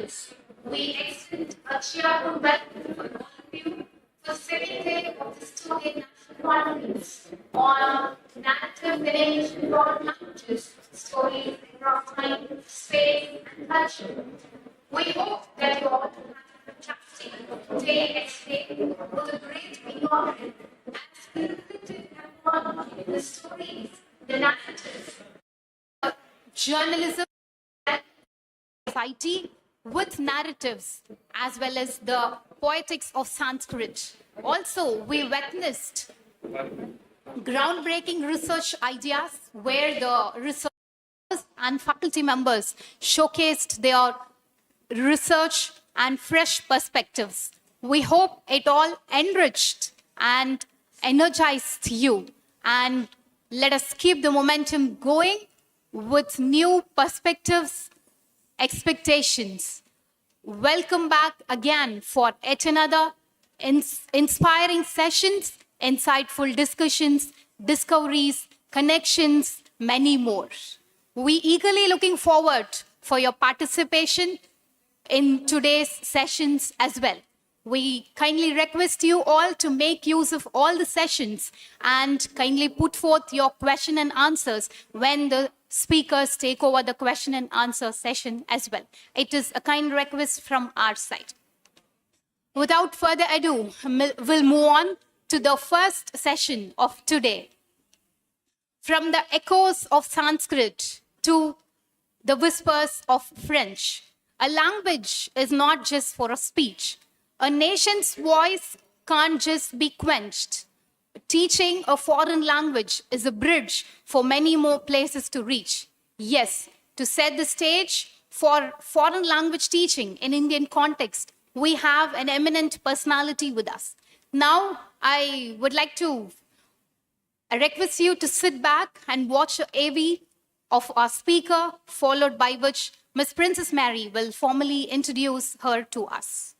judges. We extend a cheerful welcome for all of you for the second day of the Student National Conference on narrative variation for languages, stories, across time, space, and culture. We hope that you all have a fantastic day yesterday with a great beyond as we reflected upon the stories, the narratives, journalism, and society with narratives as well as the poetics of Sanskrit. Also, we witnessed groundbreaking research ideas where the researchers and faculty members showcased their research and fresh perspectives. We hope it all enriched and energized you. And let us keep the momentum going with new perspectives, expectations. Welcome back again for yet another inspiring sessions, insightful discussions, discoveries, connections, many more. We eagerly looking forward for your participation in today's sessions as well. We kindly request you all to make use of all the sessions and kindly put forth your question and answers when the speakers take over the question and answer session as well. It is a kind request from our side. Without further ado, we'll move on to the first session of today. From the echoes of Sanskrit to the whispers of French, a language is not just for a speech. A nation's voice can't just be quenched. Teaching a foreign language is a bridge for many more places to reach. Yes, to set the stage for foreign language teaching in Indian context, we have an eminent personality with us. Now, I would like to request you to sit back and watch the AV of our speaker, followed by which Ms. Princess Mary will formally introduce her to us.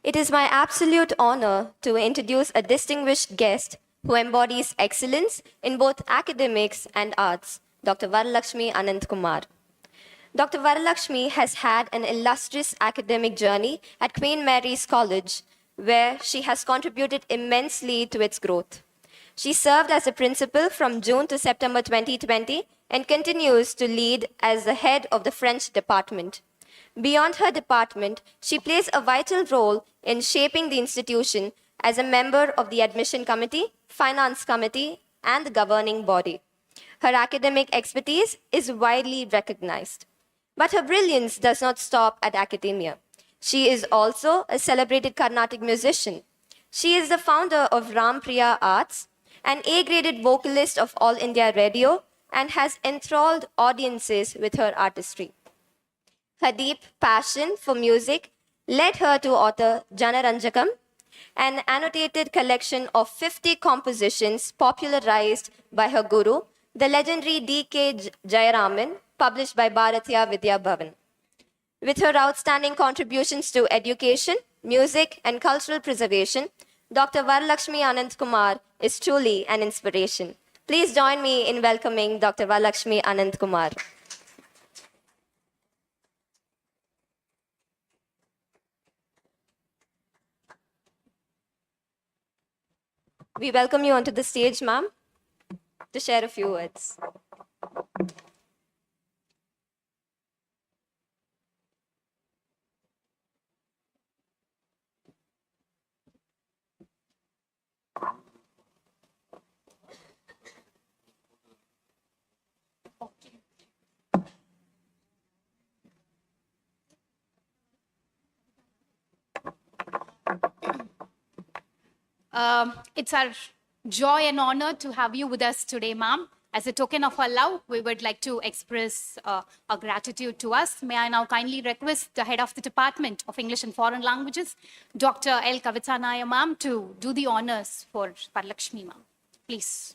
It is my absolute honor to introduce a distinguished guest who embodies excellence in both academics and arts, Dr. Varalakshmi Anand Kumar. Dr. Varalakshmi has had an illustrious academic journey at Queen Mary's College, where she has contributed immensely to its growth. She served as a principal from June to September 2020 and continues to lead as the head of the French department. Beyond her department, she plays a vital role in shaping the institution as a member of the admission committee, finance committee, and the governing body. Her academic expertise is widely recognized. But her brilliance does not stop at academia. She is also a celebrated Carnatic musician. She is the founder of Ram Priya Arts, an A-graded vocalist of All India Radio, and has enthralled audiences with her artistry. Her deep passion for music led her to author Janaranjakam, an annotated collection of 50 compositions popularized by her guru, the legendary D.K. Jayaraman, published by Bharatiya Vidya Bhavan. With her outstanding contributions to education, music, and cultural preservation, Dr. Varalakshmi Anand Kumar is truly an inspiration. Please join me in welcoming Dr. Varalakshmi Anand Kumar. We welcome you onto the stage, ma'am, to share a few words. It's our joy and honor to have you with us today, ma'am. As a token of our love, we would like to express our gratitude to us. May I now kindly request the head of the Department of English and Foreign Languages, Dr. L. Kavitsanaya, ma'am, to do the honors for Varlakshmi, ma'am. Please.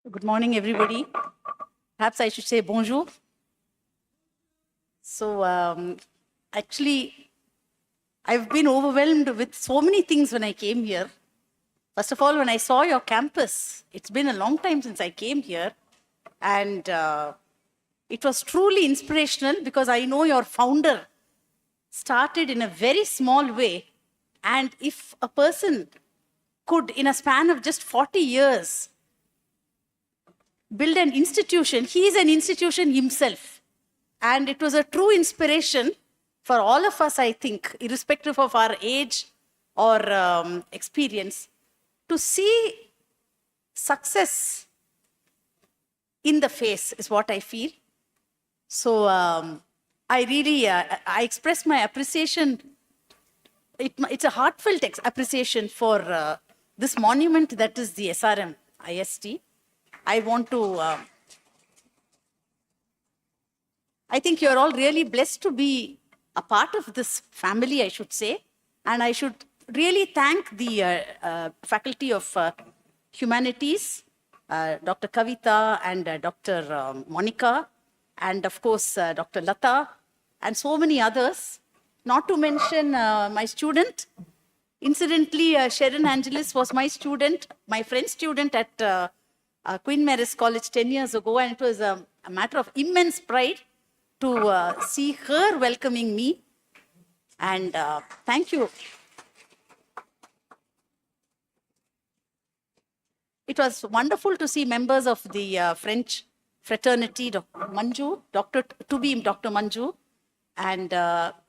Good morning, everybody. Perhaps I should say bonjour. So, actually, I've been overwhelmed with so many things when I came here. First of all, when I saw your campus, it's been a long time since I came here, and it was truly inspirational because I know your founder started in a very small way. And if a person could, in a span of just 40 years, build an institution, he is an institution himself. And it was a true inspiration for all of us, I think, irrespective of our age or experience, to see success in the face is what I feel. So I really, I express my appreciation. It's a heartfelt appreciation for this monument that is the SRM IST. I want to, I think you're all really blessed to be a part of this family, I should say. And I should really thank the Faculty of Humanities, Dr. Kavita and Dr. Monica, and of course, Dr. Lata, and so many others. Not to mention my student. Incidentally, Sharon Angelis was my student, my friend student at Queen Mary's College 10 years ago, and it was a matter of immense pride to see her welcoming me. And thank you. It was wonderful to see members of the French fraternity, Dr. Manju, Dr. Manju. And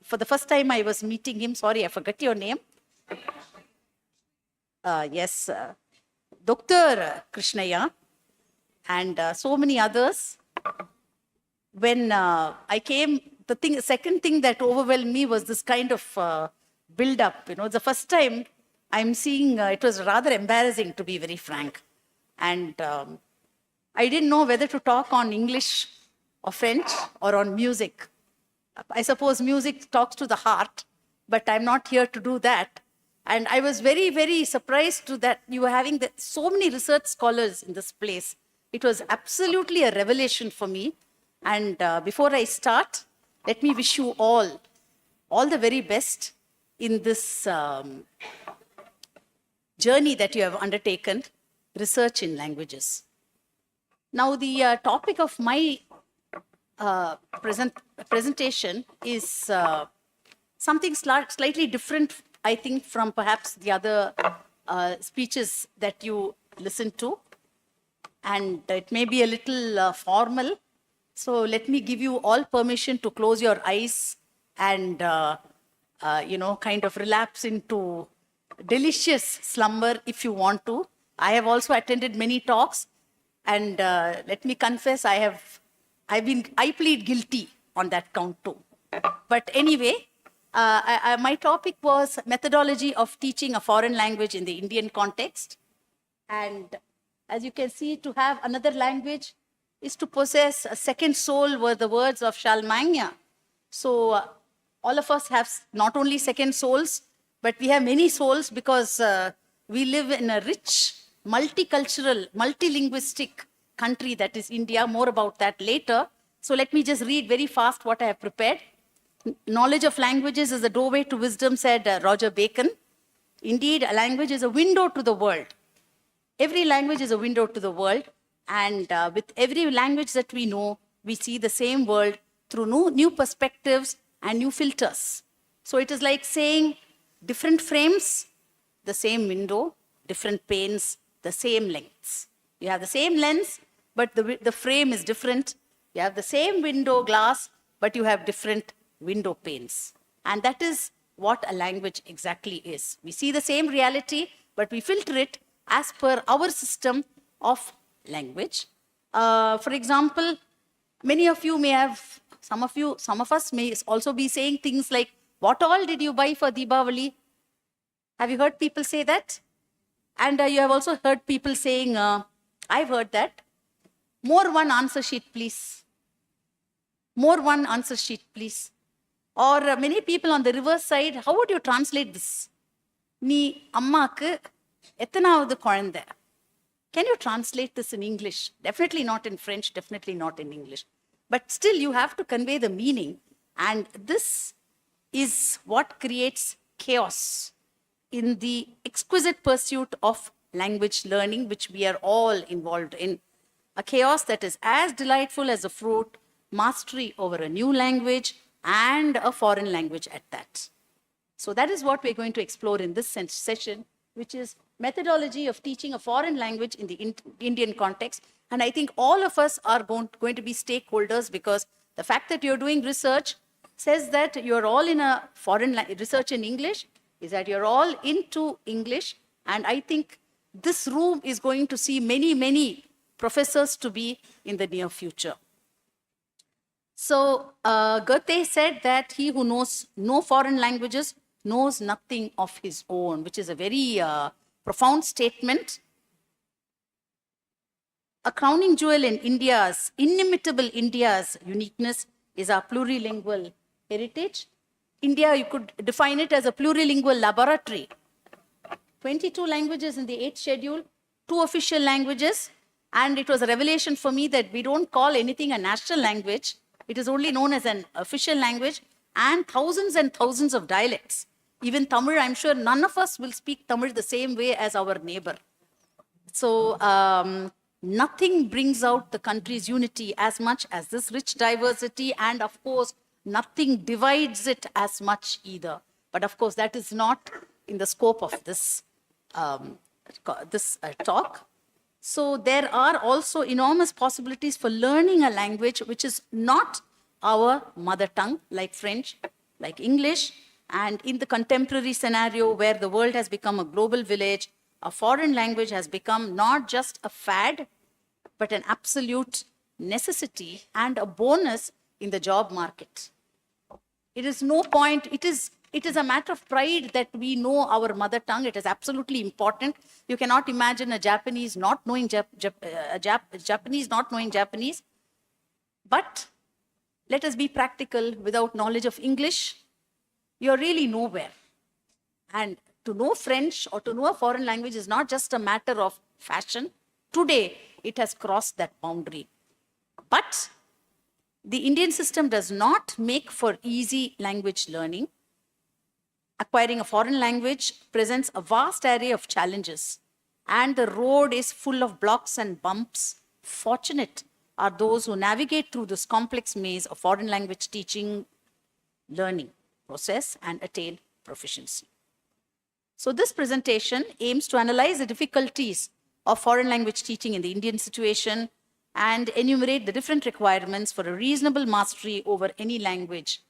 for the first time I was meeting him, sorry, I forgot your name. Yes, Dr. Krishnaya, and so many others. When I came, the second thing that overwhelmed me was this kind of build-up. You know, the first time I'm seeing, it was rather embarrassing, to be very frank. And I didn't know whether to talk on English or French or on music. I suppose music talks to the heart, but I'm not here to do that. And I was very, very surprised to that you were having so many research scholars in this place. It was absolutely a revelation for me. And before I start, let me wish you all the very best in this journey that you have undertaken, research in languages. Now, the topic of my presentation is something slightly different, I think, from perhaps the other speeches that you listen to. And it may be a little formal. So let me give you all permission to close your eyes and, kind of relapse into delicious slumber if you want to. I have also attended many talks. And let me confess, I have I plead guilty on that count too. But anyway, my topic was methodology of teaching a foreign language in the Indian context. And as you can see, to have another language is to possess a second soul, were the words of Charlemagne. So all of us have not only second souls, but we have many souls because we live in a rich, multicultural, multilinguistic country that is India. More about that later. So let me just read very fast what I have prepared. Knowledge of languages is a doorway to wisdom, said Roger Bacon. Indeed, a language is a window to the world. Every language is a window to the world. And with every language that we know, we see the same world through new perspectives and new filters. So it is like saying different frames, the same window, different panes, the same lengths. You have the same lens, but the frame is different. You have the same window glass, but you have different window panes. And that is what a language exactly is. We see the same reality, but we filter it as per our system of language. For example, many of you may have, some of us may also be saying things like, what all did you buy for Deepavali? Have you heard people say that? And you have also heard people saying, I've heard that. More one answer sheet, please. More one answer sheet, please. Or many people on the reverse side, how would you translate this? Nee ammaku ethanavudhu kolanda. Can you translate this in English? Definitely not in French, definitely not in English. But still, you have to convey the meaning. And this is what creates chaos in the exquisite pursuit of language learning, which we are all involved in. A chaos that is as delightful as a fruit, mastery over a new language, and a foreign language at that. So that is what we're going to explore in this session, which is methodology of teaching a foreign language in the Indian context. And I think all of us are going to be stakeholders, because the fact that you're doing research says that you're all in a foreign research in English, is that you're all into English. And I think this room is going to see many, many professors to be in the near future. So Goethe said that he who knows no foreign languages knows nothing of his own, which is a very profound statement. A crowning jewel in India's, inimitable India's uniqueness is our plurilingual heritage. India, you could define it as a plurilingual laboratory. 22 languages in the 8th schedule, 2 official languages, and it was a revelation for me that we don't call anything a national language. It is only known as an official language, and thousands of dialects. Even Tamil, I'm sure none of us will speak Tamil the same way as our neighbor. So nothing brings out the country's unity as much as this rich diversity, and of course, nothing divides it as much either. But of course, that is not in the scope of this, talk. So there are also enormous possibilities for learning a language which is not our mother tongue, like French, like English. And in the contemporary scenario where the world has become a global village, a foreign language has become not just a fad, but an absolute necessity and a bonus in the job market. It is no point, it is a matter of pride that we know our mother tongue. It is absolutely important. You cannot imagine a Japanese not knowing Japanese not knowing Japanese. But let us be practical. Without knowledge of English, you're really nowhere. And to know French or to know a foreign language is not just a matter of fashion. Today, it has crossed that boundary. But the Indian system does not make for easy language learning. Acquiring a foreign language presents a vast array of challenges, and the road is full of blocks and bumps. Fortunate are those who navigate through this complex maze of foreign language teaching, learning process, and attain proficiency. So this presentation aims to analyze the difficulties of foreign language teaching in the Indian situation and enumerate the different requirements for a reasonable mastery over any language.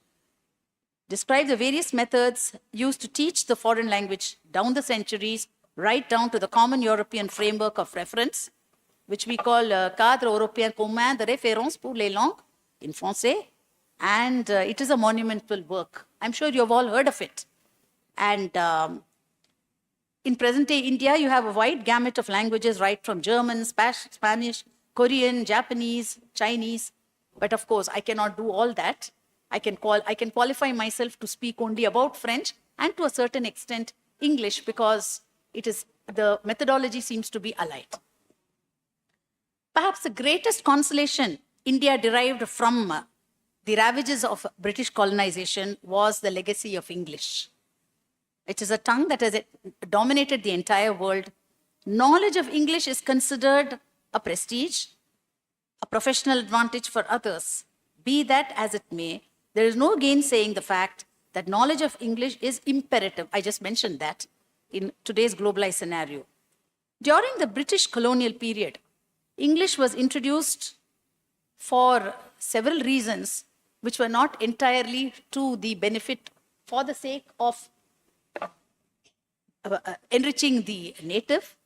Describe the various methods used to teach the foreign language down the centuries, right down to the common European framework of reference, which we call Cadre Européen commun de référence pour les langues, in Francais, and it is a monumental work. I'm sure you have all heard of it. And in present-day India, you have a wide gamut of languages, right from German, Spanish, Korean, Japanese, Chinese. But of course, I cannot do all that. I can qualify myself to speak only about French and to a certain extent English, because the methodology seems to be allied. Perhaps the greatest consolation India derived from the ravages of British colonization was the legacy of English. It is a tongue that has dominated the entire world. Knowledge of English is considered a prestige, a professional advantage for others. Be that as it may, there is no gainsaying the fact that knowledge of English is imperative. I just mentioned that in today's globalized scenario. During the British colonial period, English was introduced for several reasons which were not entirely to the benefit for the sake of enriching the native,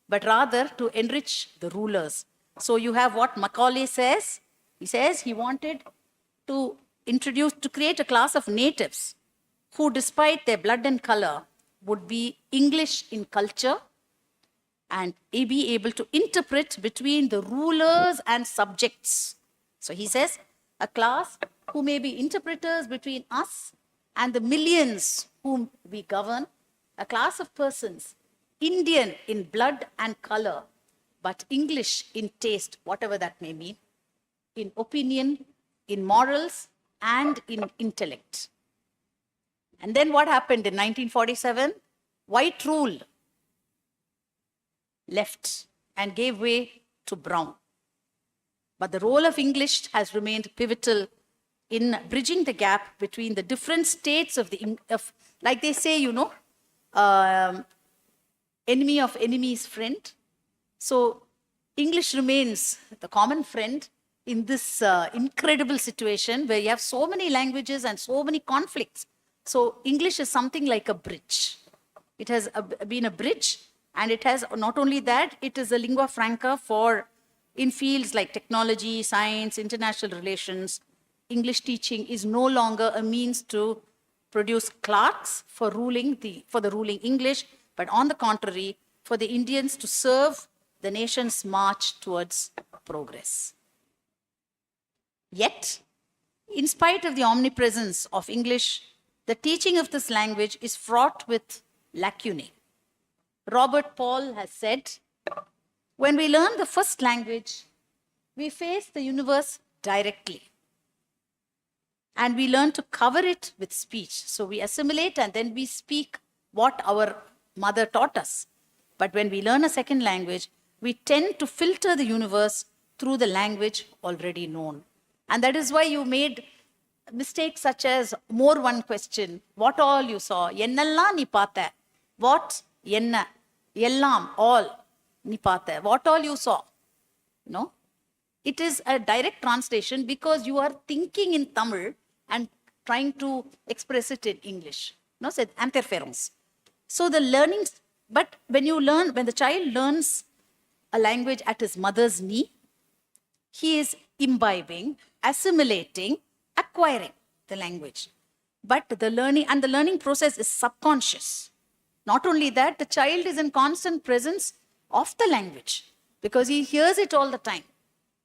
but rather to enrich the rulers. So you have what Macaulay says. He says he wanted to create a class of natives who, despite their blood and color, would be English in culture and be able to interpret between the rulers and subjects. So he says, a class who may be interpreters between us and the millions whom we govern, a class of persons, Indian in blood and color, but English in taste, whatever that may mean, in opinion, in morals, and in intellect. And then what happened in 1947? White rule left and gave way to brown. But the role of English has remained pivotal in bridging the gap between the different states like they say, enemy of enemy is friend. So English remains the common friend in this incredible situation where you have so many languages and so many conflicts. So English is something like a bridge. It has been a bridge, and it has not only that, it is a lingua franca in fields like technology, science, international relations. English teaching is no longer a means to produce clerks for the ruling English, but on the contrary, for the Indians to serve the nation's march towards progress. Yet, in spite of the omnipresence of English, the teaching of this language is fraught with lacunae. Robert Paul has said, when we learn the first language, we face the universe directly. And we learn to cover it with speech. So we assimilate and then we speak what our mother taught us. But when we learn a second language, we tend to filter the universe through the language already known. And that is why you made mistakes such as more one question, what all you saw, ennalla ni paatha, what, enna, ellam, all, ni paatha, what all you saw. No? It is a direct translation because you are thinking in Tamil and trying to express it in English. No, said interference. So the learning, but when the child learns a language at his mother's knee, he is imbibing, assimilating, acquiring the language. But the learning process is subconscious. Not only that, the child is in constant presence of the language because he hears it all the time.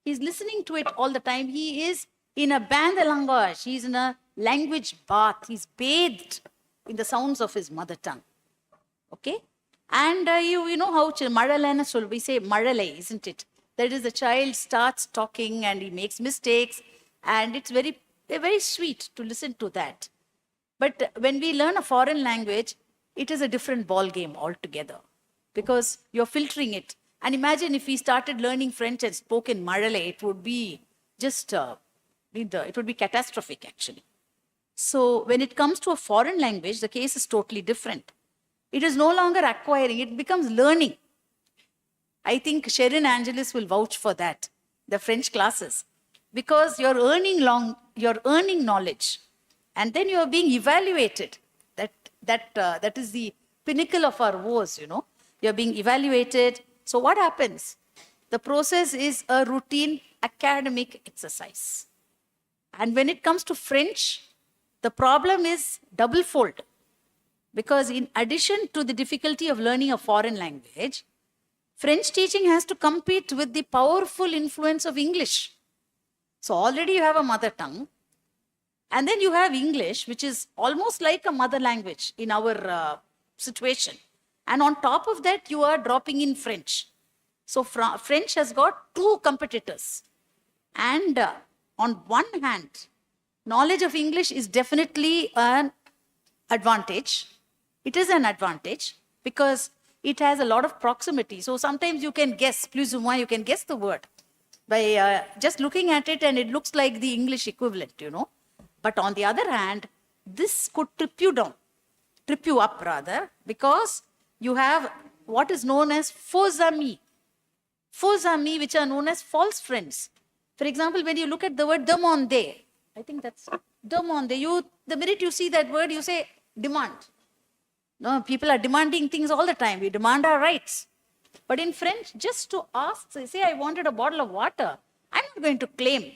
He's listening to it all the time. He is in a bain de langage. He's in a language bath. He's bathed in the sounds of his mother tongue. Okay? And you know how we say maralai, isn't it? That is, the child starts talking and he makes mistakes, and it's very, very sweet to listen to that. But when we learn a foreign language, it is a different ball game altogether because you're filtering it. And imagine if we started learning French and spoke in Maralay, it would be just, it would be catastrophic actually. So when it comes to a foreign language, the case is totally different. It is no longer acquiring, it becomes learning. I think Sherin Angelis will vouch for that, the French classes, because you're earning knowledge, and then you're being evaluated. That is the pinnacle of our woes, You're being evaluated. So what happens? The process is a routine academic exercise. And when it comes to French, the problem is double-fold. Because in addition to the difficulty of learning a foreign language, French teaching has to compete with the powerful influence of English. So already you have a mother tongue, and then you have English, which is almost like a mother language in our situation. And on top of that, you are dropping in French. So French has got two competitors. And on one hand, knowledge of English is definitely an advantage. It is an advantage because it has a lot of proximity. So sometimes you can guess, plus ou moins, you can guess the word by just looking at it, and it looks like the English equivalent, you know. But on the other hand, this could trip you up rather, because you have what is known as faux amis, which are known as false friends. For example, when you look at the word demander, I think that's demander. The minute you see that word, you say demand. No, people are demanding things all the time. We demand our rights. But in French, just to ask, say I wanted a bottle of water, I'm not going to claim.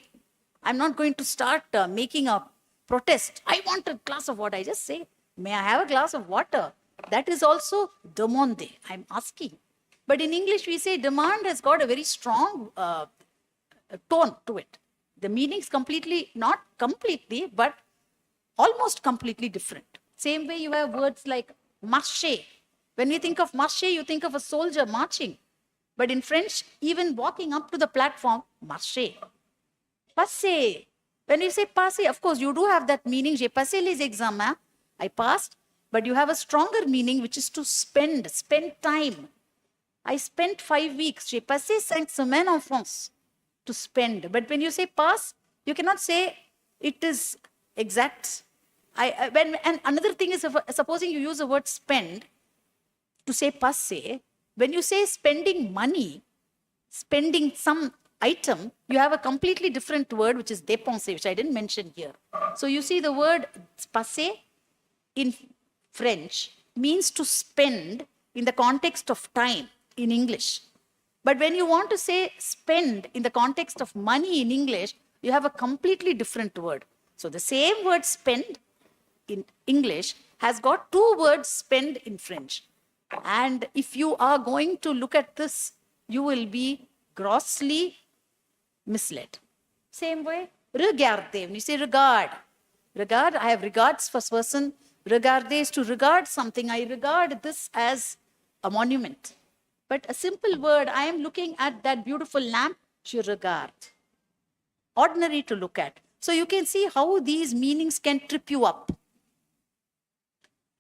I'm not going to start making a protest. I want a glass of water. I just say, may I have a glass of water? That is also demander. I'm asking. But in English, we say demand has got a very strong tone to it. The meaning's completely, not completely, but almost completely different. Same way you have words like marcher. When we think of marcher, you think of a soldier marching. But in French, even walking up to the platform, marcher. Passer. When you say passer, of course, you do have that meaning. J'ai passé les examens. I passed. But you have a stronger meaning, which is to spend time. I spent 5 weeks. J'ai passé 5 semaines en France. To spend. But when you say pass, you cannot say it is exact. And another thing is, supposing you use the word spend to say passer, when you say spending money, spending some item, you have a completely different word, which is dépenser, which I didn't mention here. So you see the word passer in French means to spend in the context of time in English. But when you want to say spend in the context of money in English, you have a completely different word. So the same word spend in English has got two words spend in French. And if you are going to look at this, you will be grossly misled. Same way, regarder. When you say regard, I have regards for person. Regarder is to regard something. I regard this as a monument. But a simple word, I am looking at that beautiful lamp, je regarde. Ordinary to look at. So you can see how these meanings can trip you up.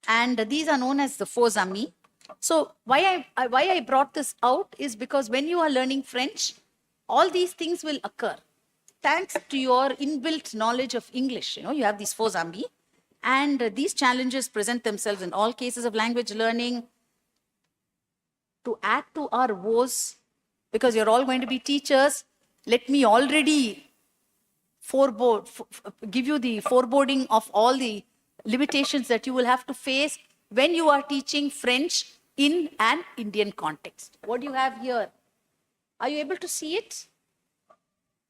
And these are known as the faux amis. So why I brought this out is because when you are learning French, all these things will occur. Thanks to your inbuilt knowledge of English, you have these faux amis. And these challenges present themselves in all cases of language learning. To add to our woes, because you're all going to be teachers, let me already give you the foreboding of all the limitations that you will have to face when you are teaching French in an Indian context. What do you have here? Are you able to see it?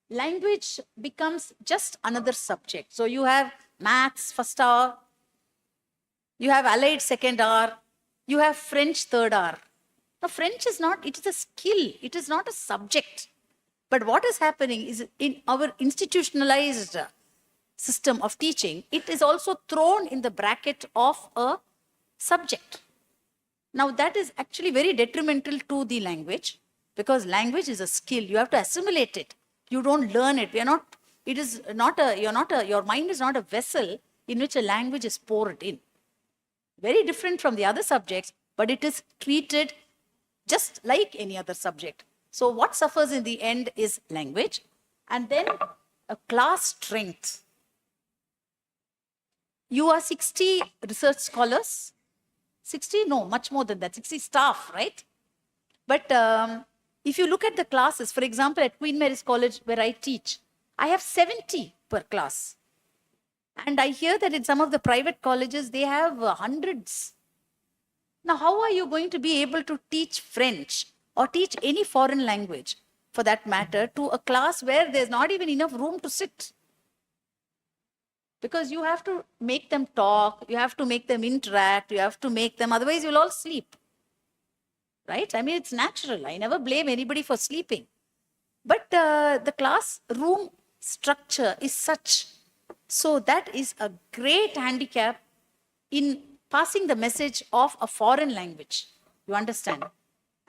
Language becomes just another subject. So you have maths first hour, you have allied second hour, you have French third hour. Now, French is not, it is a skill, it is not a subject. But what is happening is in our institutionalized system of teaching, it is also thrown in the bracket of a subject. Now, that is actually very detrimental to the language, because language is a skill. You have to assimilate it. You don't learn it. Your mind is not a vessel in which a language is poured in. Very different from the other subjects, but it is treated just like any other subject. So what suffers in the end is language, and then a class strength. You are 60 research scholars. 60? No, much more than that. 60 staff, right? But if you look at the classes, for example, at Queen Mary's College where I teach, I have 70 per class. And I hear that in some of the private colleges, they have hundreds. Now, how are you going to be able to teach French or teach any foreign language, for that matter, to a class where there's not even enough room to sit? Because you have to make them talk, you have to make them interact, you have to make them, otherwise you'll all sleep. Right? I mean, it's natural. I never blame anybody for sleeping. But the classroom structure is such. So that is a great handicap in passing the message of a foreign language. You understand?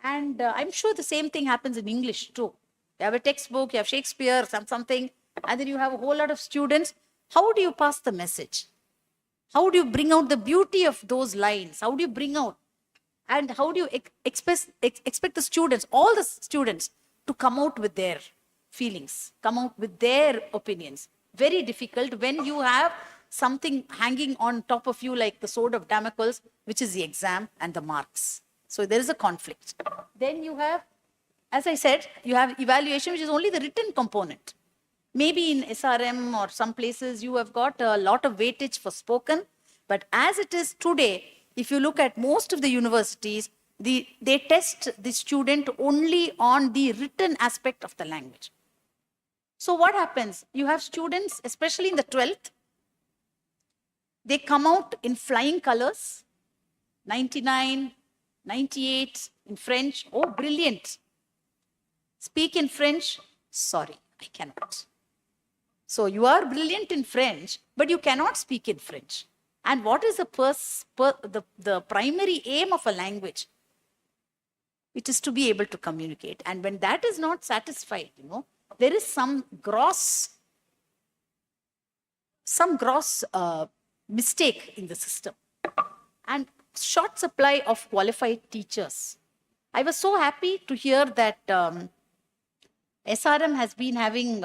And I'm sure the same thing happens in English too. You have a textbook, you have Shakespeare, something, and then you have a whole lot of students. How do you pass the message? How do you bring out the beauty of those lines? How do you bring out? And how do you expect the students, all the students, to come out with their feelings, come out with their opinions? Very difficult when you have something hanging on top of you like the sword of Damocles, which is the exam and the marks. So there is a conflict. Then you have, as I said, you have evaluation, which is only the written component. Maybe in SRM or some places you have got a lot of weightage for spoken, but as it is today, if you look at most of the universities, they test the student only on the written aspect of the language. So what happens? You have students, especially in the 12th, they come out in flying colors, 99, 98 in French. Oh, brilliant. Speak in French. Sorry, I cannot. So you are brilliant in French, but you cannot speak in French. And what is the primary aim of a language? It is to be able to communicate. And when that is not satisfied, there is some gross mistake in the system. And short supply of qualified teachers. I was so happy to hear that SRM has been having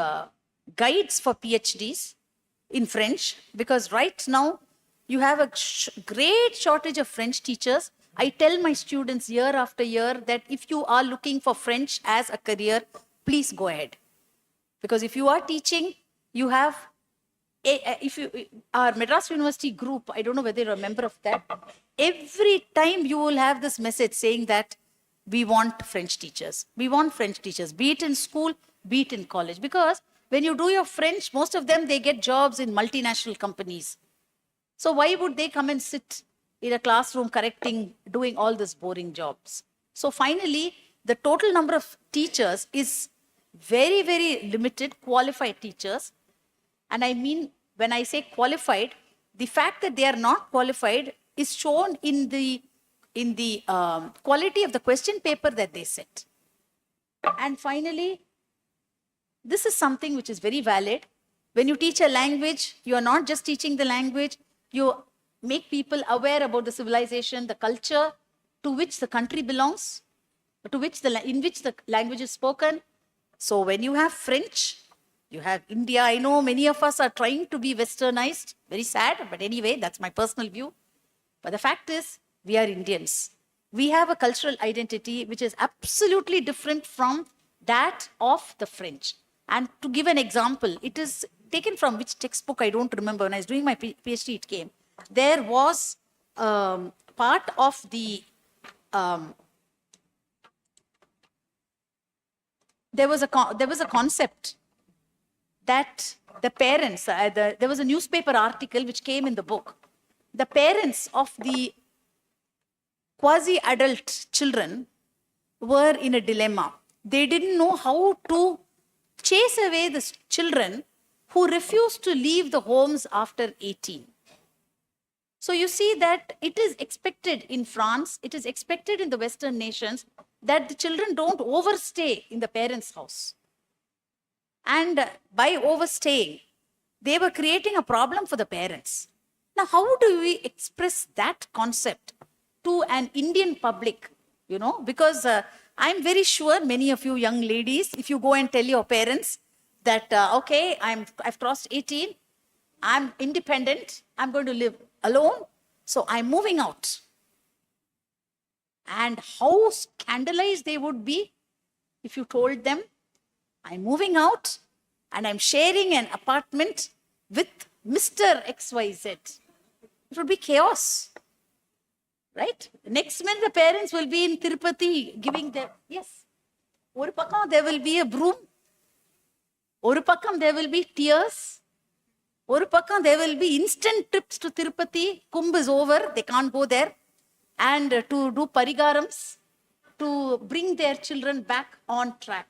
guides for PhDs in French, because right now you have a great shortage of French teachers. I tell my students year after year that if you are looking for French as a career, please go ahead. Because if you are teaching, you have, our Madras University group, I don't know whether you're a member of that, every time you will have this message saying that we want French teachers. We want French teachers, be it in school, be it in college. Because when you do your French, most of them, they get jobs in multinational companies. So why would they come and sit in a classroom correcting, doing all these boring jobs? So finally, the total number of teachers is very, very limited, qualified teachers. And I mean, when I say qualified, the fact that they are not qualified is shown in the quality of the question paper that they set. And finally, this is something which is very valid. When you teach a language, you are not just teaching the language, you make people aware about the civilization, the culture to which the country belongs, in which the language is spoken. So when you have French, you have India. I know many of us are trying to be westernized, very sad, but anyway, that's my personal view. But the fact is, we are Indians. We have a cultural identity which is absolutely different from that of the French. And to give an example, it is taken from which textbook, I don't remember. When I was doing my PhD, it came. There was part of the, there was a concept that the parents, there was a newspaper article which came in the book. The parents of the quasi-adult children were in a dilemma. They didn't know how to chase away the children who refused to leave the homes after 18. So you see that it is expected in France, it is expected in the Western nations that the children don't overstay in the parents' house. And by overstaying, they were creating a problem for the parents. Now, how do we express that concept to an Indian public? Because I'm very sure many of you young ladies, if you go and tell your parents that, okay, I've crossed 18, I'm independent, I'm going to live alone, so I'm moving out. And how scandalized they would be if you told them, I'm moving out and I'm sharing an apartment with Mr. XYZ. It would be chaos. Right? Next minute, the parents will be in Tirupati giving their, yes. Oru pakkam there will be a broom. Oru pakkam there will be tears. ஒரு பக்கம் there will be instant trips to Tirupati. Kumbh is over, they can't go there. And to do parigarams, to bring their children back on track.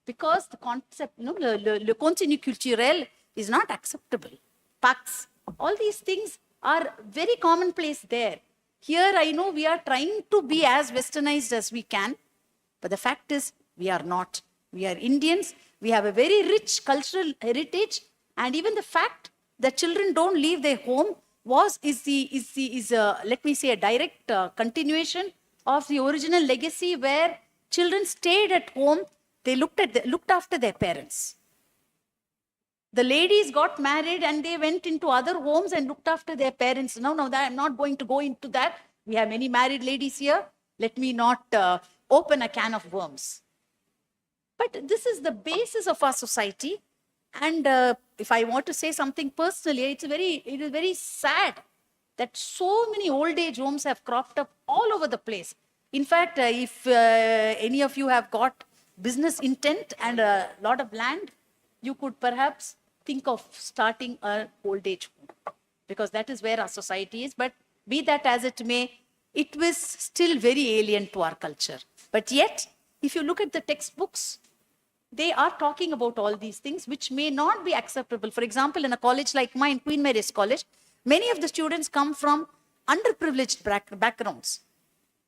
Because the concept, le contenu culturel is not acceptable. Pacts, all these things are very commonplace there. Here I know we are trying to be as westernized as we can, but the fact is we are not. We are Indians. We have a very rich cultural heritage, and even the fact that children don't leave their home is let me say a direct continuation of the original legacy where children stayed at home. They looked after their parents. The ladies got married and they went into other homes and looked after their parents. No, I'm not going to go into that. We have many married ladies here. Let me not open a can of worms. But this is the basis of our society. And if I want to say something personally, it is very sad that so many old age homes have cropped up all over the place. In fact, if any of you have got business intent and a lot of land, you could perhaps think of starting an old age home, because that is where our society is. But be that as it may, it was still very alien to our culture. But yet, if you look at the textbooks, they are talking about all these things which may not be acceptable. For example, in a college like mine, Queen Mary's College, many of the students come from underprivileged backgrounds.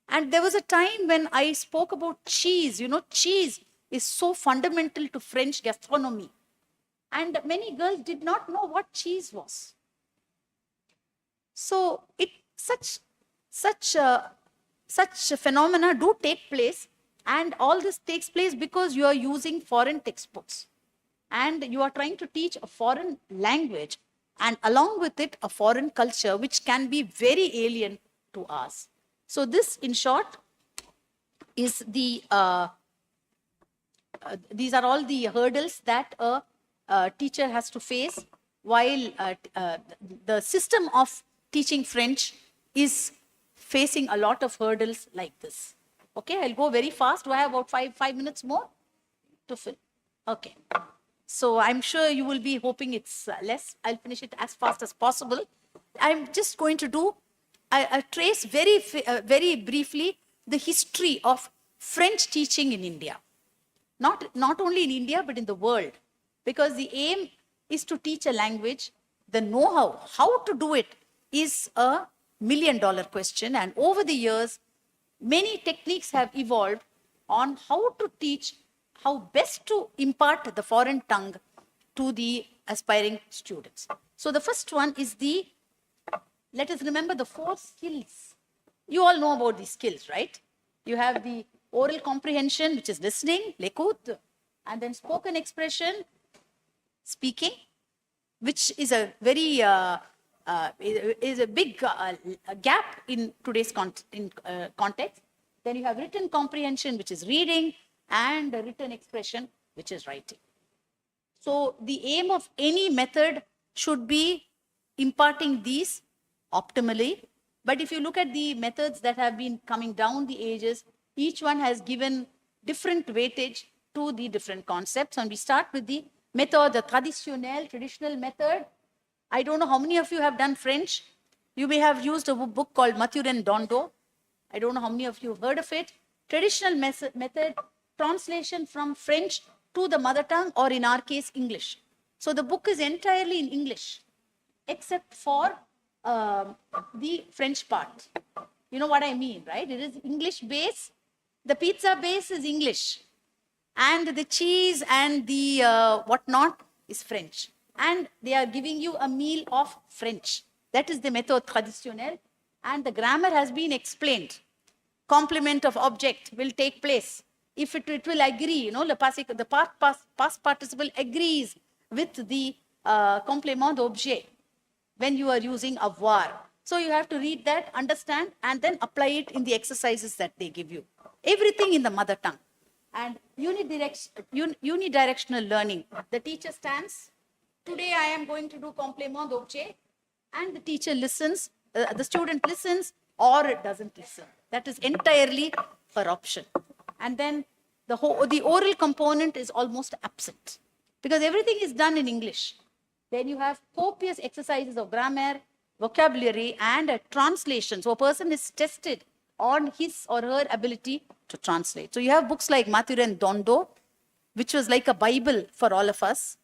And there was a time when I spoke about cheese. Cheese is so fundamental to French gastronomy. And many girls did not know what cheese was. So such phenomena do take place. And all this takes place because you are using foreign textbooks. And you are trying to teach a foreign language. And along with it, a foreign culture, which can be very alien to us. So this, in short, is these are all the hurdles that a teacher has to face while the system of teaching French is facing a lot of hurdles like this. Okay, I'll go very fast. Do I have about five minutes more to fill? Okay. So I'm sure you will be hoping it's less. I'll finish it as fast as possible. I'm just going to do, I trace very briefly the history of French teaching in India. Not only in India, but in the world. Because the aim is to teach a language. The know-how, how to do it, is a million-dollar question. And over the years, many techniques have evolved on how to teach, how best to impart the foreign tongue to the aspiring students. So the first one is let us remember the 4 skills. You all know about these skills, right? You have the oral comprehension, which is listening, l'écoute, and then spoken expression, speaking, which is a very is a big gap in today's context. Then you have written comprehension, which is reading, and written expression, which is writing. So the aim of any method should be imparting these optimally. But if you look at the methods that have been coming down the ages, each one has given different weightage to the different concepts. And we start with the method, the traditional method. I don't know how many of you have done French. You may have used a book called Mathurin Dondo. I don't know how many of you have heard of it. Traditional method, translation from French to the mother tongue, or in our case, English. So the book is entirely in English, except for the French part. You know what I mean, right? It is English base. The pizza base is English. And the cheese and the whatnot is French. And they are giving you a meal of French. That is the method traditionnelle. And the grammar has been explained. Complement of object will take place. If it will agree, the past participle agrees with the complement d'objet when you are using avoir. So you have to read that, understand, and then apply it in the exercises that they give you. Everything in the mother tongue. And unidirectional learning. The teacher stands. Today I am going to do complement d'objet, and the teacher listens, the student listens, or it doesn't listen. That is entirely her option. And then the oral component is almost absent, because everything is done in English. Then you have copious exercises of grammar, vocabulary, and translation. So a person is tested on his or her ability to translate. So you have books like Mathurin Dondo, which was like a Bible for all of us,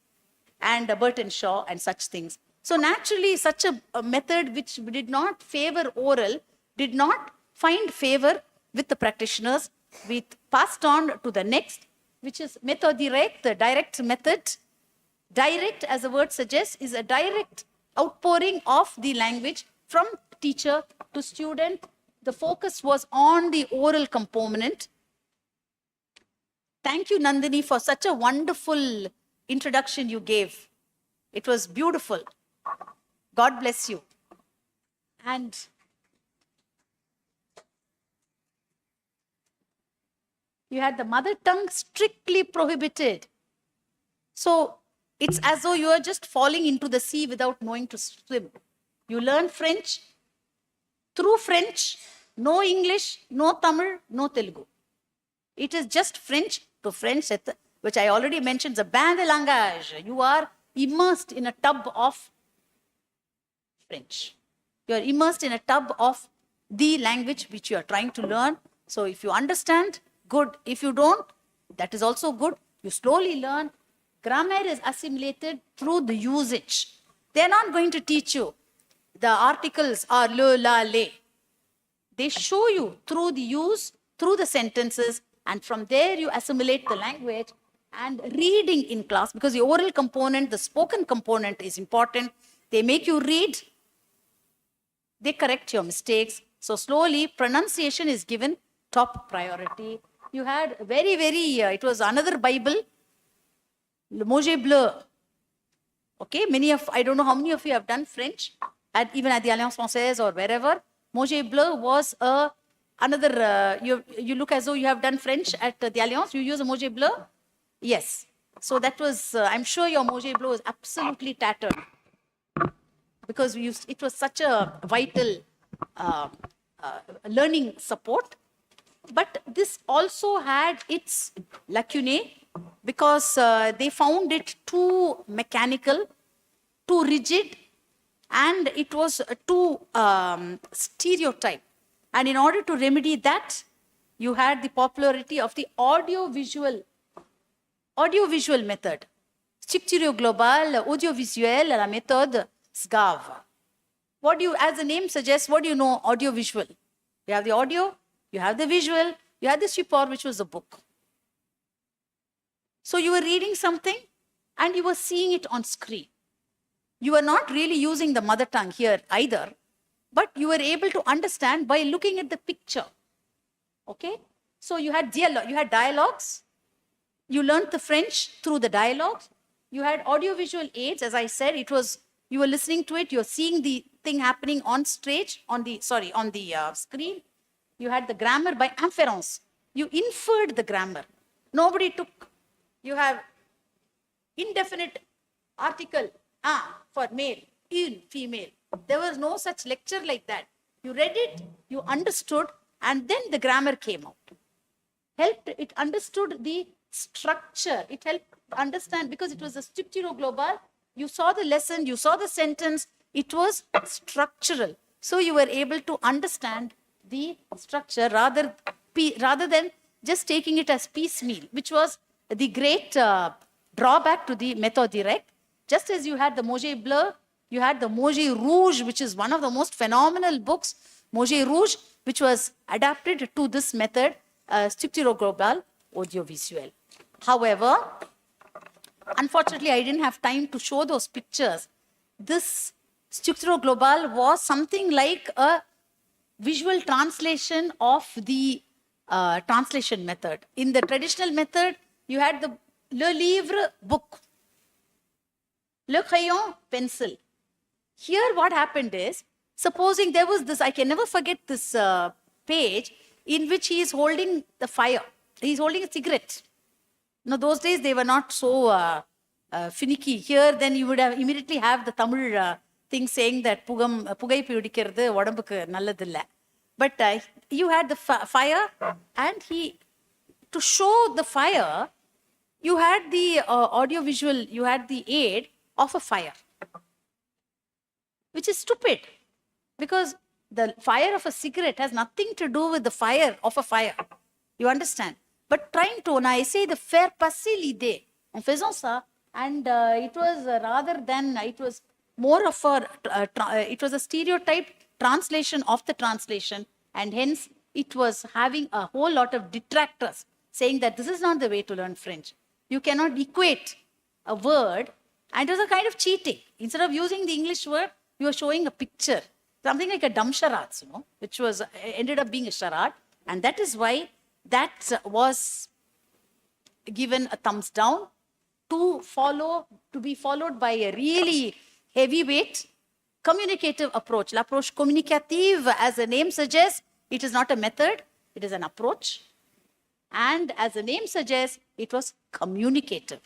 and Burton Shaw and such things. So naturally, such a method which did not favor oral, did not find favor with the practitioners. We passed on to the next, which is method direct, the direct method. Direct, as the word suggests, is a direct outpouring of the language from teacher to student. The focus was on the oral component. Thank you, Nandini, for such a wonderful introduction you gave. It was beautiful. God bless you. And you had the mother tongue strictly prohibited. So it's as though you are just falling into the sea without knowing to swim. You learn French. Through French, no English, no Tamil, no Telugu. It is just French to French, which I already mentioned, the bain de langage. You are immersed in a tub of French. You are immersed in a tub of the language which you are trying to learn. So if you understand, good. If you don't, that is also good. You slowly learn. Grammar is assimilated through the usage. They are not going to teach you the articles are le, la, le. They show you through the use, through the sentences, and from there you assimilate the language. And reading in class, because the oral component, the spoken component is important. They make you read. They correct your mistakes. So slowly, pronunciation is given top priority. You had it was another Bible, Le Mot Bleu. Okay, I don't know how many of you have done French, even at the Alliance Française or wherever. Mot Bleu was another, you look as though you have done French at the Alliance, you use a Mot Bleu? Yes. So that was, I'm sure your Mot Bleu is absolutely tattered, because it was such a vital learning support. But this also had its lacunae, because they found it too mechanical, too rigid, and it was too stereotype. And in order to remedy that, you had the popularity of the audiovisual method. Structure globale, audiovisuelle, la méthode SGAV. As the name suggests, what do you know audiovisual? You have the audio, you have the visual, you have the support, which was the book. So you were reading something and you were seeing it on screen. You were not really using the mother tongue here either, but you were able to understand by looking at the picture. Okay? So you had dialogues. You learned the French through the dialogues. You had audiovisual aids. As I said, you were listening to it. You're seeing the thing happening on stage, on the screen. You had the grammar by inference. You inferred the grammar. You have indefinite article, for male, in female. There was no such lecture like that. You read it, you understood, and then the grammar came out. It understood the structure. It helped understand, because it was a structure global. You saw the lesson, you saw the sentence. It was structural. So you were able to understand the structure rather than just taking it as piecemeal, which was the great drawback to the méthode directe. Just as you had the Mot Bleu, you had the Mot Rouge, which is one of the most phenomenal books, Mot Rouge, which was adapted to this method, structure global audiovisuel. However, unfortunately, I didn't have time to show those pictures. This structure global was something like a visual translation of the translation method. In the traditional method, you had the Le Livre book, Le Crayon pencil. Here what happened is, supposing there was this, I can never forget this page in which he is holding the fire. He's holding a cigarette. Now, those days they were not so finicky. Here, then you would have immediately have the Tamil thing saying that pugai pidikkirathu odambukku nalladilla. But you had the fire, and to show the fire, you had the audiovisual, you had the aid of a fire. which is stupid because the fire of a cigarette has nothing to do with the fire of a fire. You understand? But trying to, on a essayer de faire passer l'idée, en faisant ça, and it was rather than, it was more of a, it was a stereotyped translation of the translation, and hence it was having a whole lot of detractors saying that this is not the way to learn French. You cannot equate a word, and it was a kind of cheating. Instead of using the English word, you were showing a picture, something like a dumb charades, which was ended up being a charade, and that is why that was given a thumbs down to be followed by a really heavyweight communicative approach. L'approche communicative, as the name suggests, it is not a method, it is an approach. And as the name suggests, it was communicative.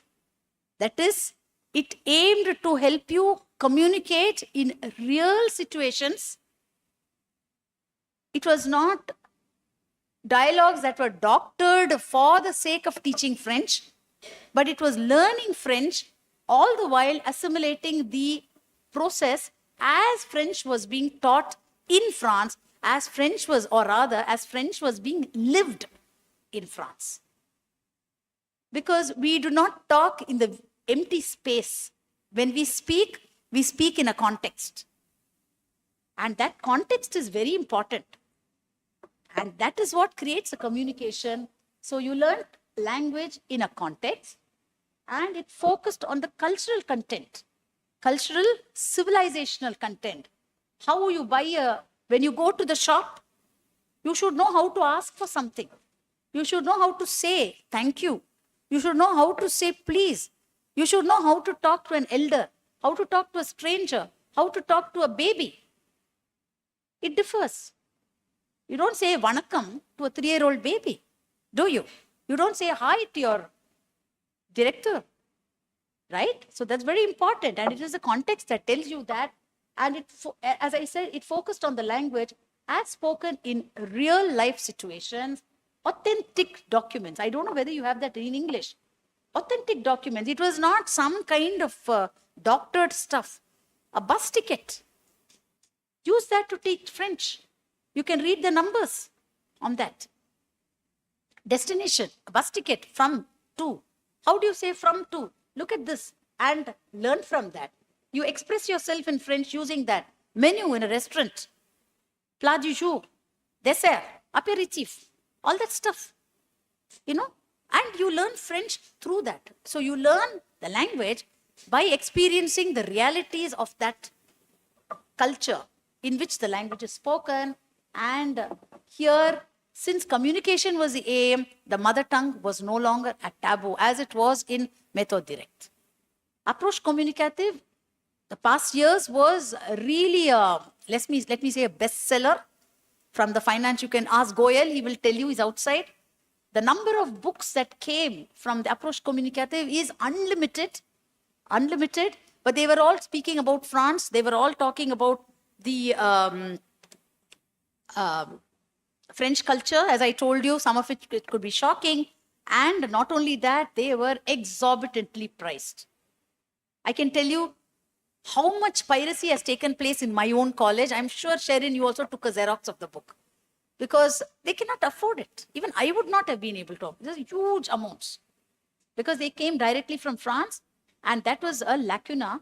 That is, it aimed to help you communicate in real situations. It was not dialogues that were doctored for the sake of teaching French, but it was learning French, all the while assimilating the process as French was being taught in France, as French was, or rather, as French was being lived in France. Because we do not talk in the empty space. When we speak in a context. And that context is very important. And that is what creates a communication. So you learned language in a context, and it focused on the cultural content, cultural civilizational content. How you buy when you go to the shop, you should know how to ask for something. You should know how to say thank you. You should know how to say please. You should know how to talk to an elder, how to talk to a stranger, how to talk to a baby. It differs. You don't say vanakkam to a 3-year-old baby, do you? You don't say hi to your director, right? So that's very important. And it is the context that tells you that. And it, as I said, it focused on the language as spoken in real life situations, authentic documents. I don't know whether you have that in English. Authentic documents. It was not some kind of doctored stuff. A bus ticket. Use that to teach French. You can read the numbers on that. Destination, a bus ticket from to. How do you say from to? Look at this and learn from that. You express yourself in French using that. Menu in a restaurant. Plat du jour, dessert, aperitif, all that stuff. And you learn French through that. So you learn the language by experiencing the realities of that culture in which the language is spoken. And here, since communication was the aim, the mother tongue was no longer a taboo as it was in Méthode Directe. Approche communicative, the past years was really, let me say, a bestseller from the finance. You can ask Goyal, he will tell you, he's outside. The number of books that came from the approche communicative is unlimited, but they were all speaking about France. They were all talking about the French culture. As I told you, some of it could be shocking. And not only that, they were exorbitantly priced. I can tell you how much piracy has taken place in my own college. I'm sure, Sherin, you also took a Xerox of the book. Because they cannot afford it. Even I would not have been able to. There's huge amounts. Because they came directly from France, and that was a lacuna.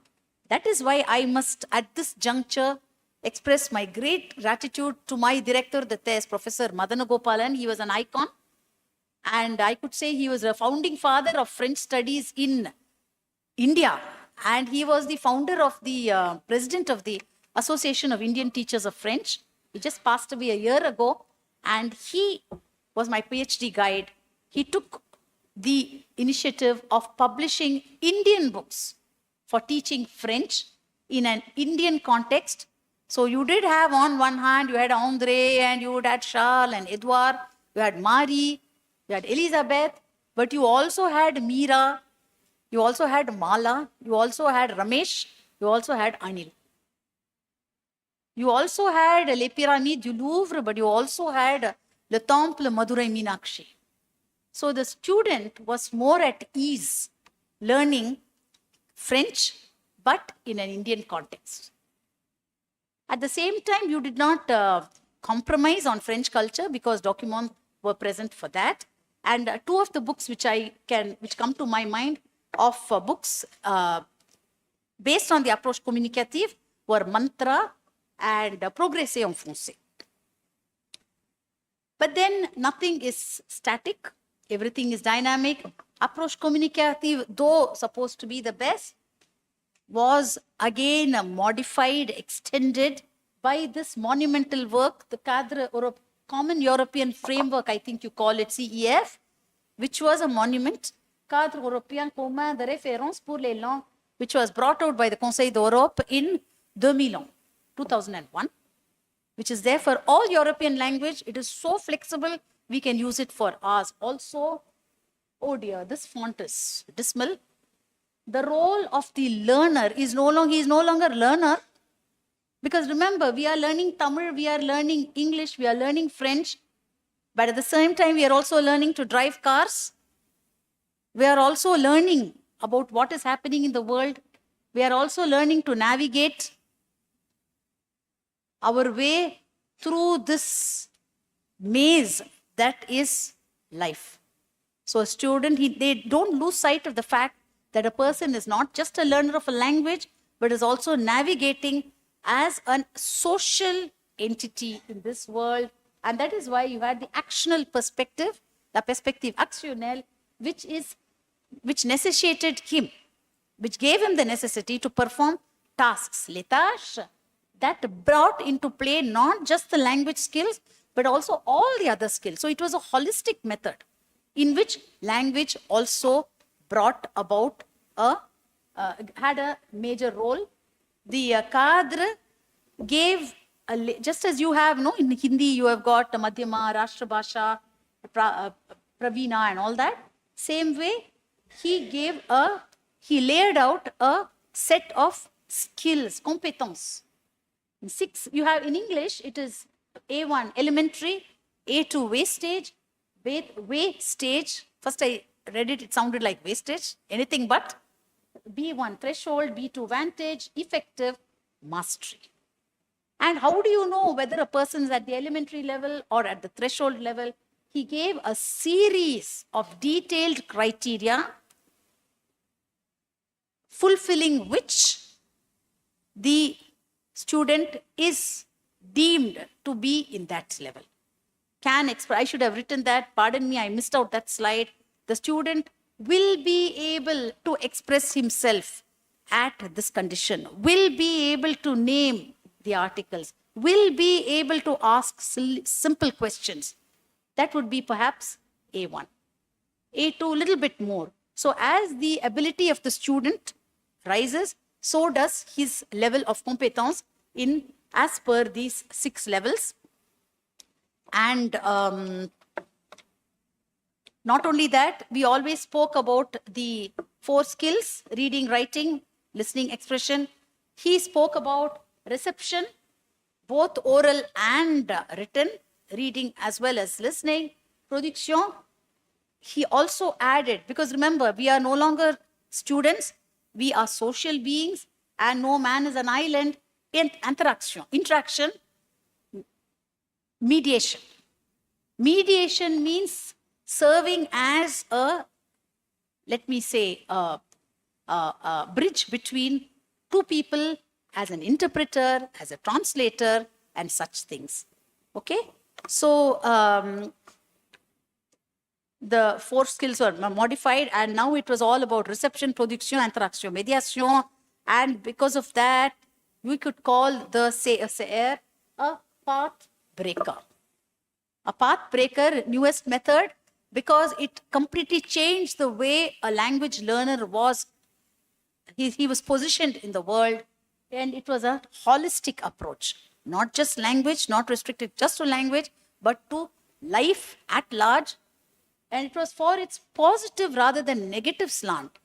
That is why I must, at this juncture, express my great gratitude to my director, the thèse, Professor Madanagopalan. He was an icon. And I could say he was a founding father of French studies in India. And he was the founder of the president of the Association of Indian Teachers of French. He just passed away a year ago, and he was my PhD guide. He took the initiative of publishing Indian books for teaching French in an Indian context. So you did have, on one hand, you had André, and you had Charles and Edouard, you had Marie, you had Elizabeth, but you also had Meera, you also had Mala, you also had Ramesh, you also had Anil. You also had Les Pyramides du Louvre, but you also had Le Temple Madurai Meenakshi. So the student was more at ease learning French, but in an Indian context. At the same time, you did not compromise on French culture because documents were present for that. And two of the books which come to my mind of books based on the approach communicative were Mantra and Progresser en Français. But then nothing is static, everything is dynamic. Approach communicative, though supposed to be the best, was again modified, extended by this monumental work, the Common European Framework, I think you call it CEF, which was a monument, Cadre Européen Commun de Référence pour les Langues, which was brought out by the Conseil d'Europe in 2001, which is there for all European language. It is so flexible, we can use it for ours also. Oh dear, this font is dismal. The role of the learner is no longer learner. Because remember, we are learning Tamil, we are learning English, we are learning French. But at the same time, we are also learning to drive cars. We are also learning about what is happening in the world. We are also learning to navigate our way through this maze that is life. So a student, they don't lose sight of the fact that a person is not just a learner of a language, but is also navigating as a social entity in this world. And that is why you had the actional perspective, the perspective actionnel, which necessitated him, which gave him the necessity to perform tasks, les tâches, that brought into play not just the language skills, but also all the other skills. So it was a holistic method in which language also brought about had a major role. The cadre gave, just as you have, in Hindi, you have got Madhyama, Rashtrabhasha, Pravina and all that. Same way, he laid out a set of skills, competence. Six, you have in English, it is A1, elementary, A2, wastage, wastage. First I read it, it sounded like wastage, anything but. B1, threshold, B2, vantage, effective, mastery. And how do you know whether a person is at the elementary level or at the threshold level? He gave a series of detailed criteria fulfilling which the student is deemed to be in that level. I should have written that, pardon me, I missed out that slide. The student will be able to express himself at this condition, will be able to name the articles, will be able to ask simple questions. That would be perhaps A1. A2, a little bit more. So as the ability of the student rises, so does his level of competence as per these 6 levels. And not only that, we always spoke about the 4 skills, reading, writing, listening, expression. He spoke about reception, both oral and written, reading as well as listening. Production, he also added, because remember, we are no longer students, we are social beings, and no man is an island. Interaction, mediation. Mediation means serving as a, let me say, a bridge between 2 people, as an interpreter, as a translator, and such things. Okay? So, the 4 skills were modified, and now it was all about reception, production, interaction, médiation, and because of that, we could call the CSR a path breaker. A path breaker, newest method, because it completely changed the way a language learner was. He was positioned in the world, and it was a holistic approach. Not just language, not restricted just to language, but to life at large. And it was for its positive rather than negative slant.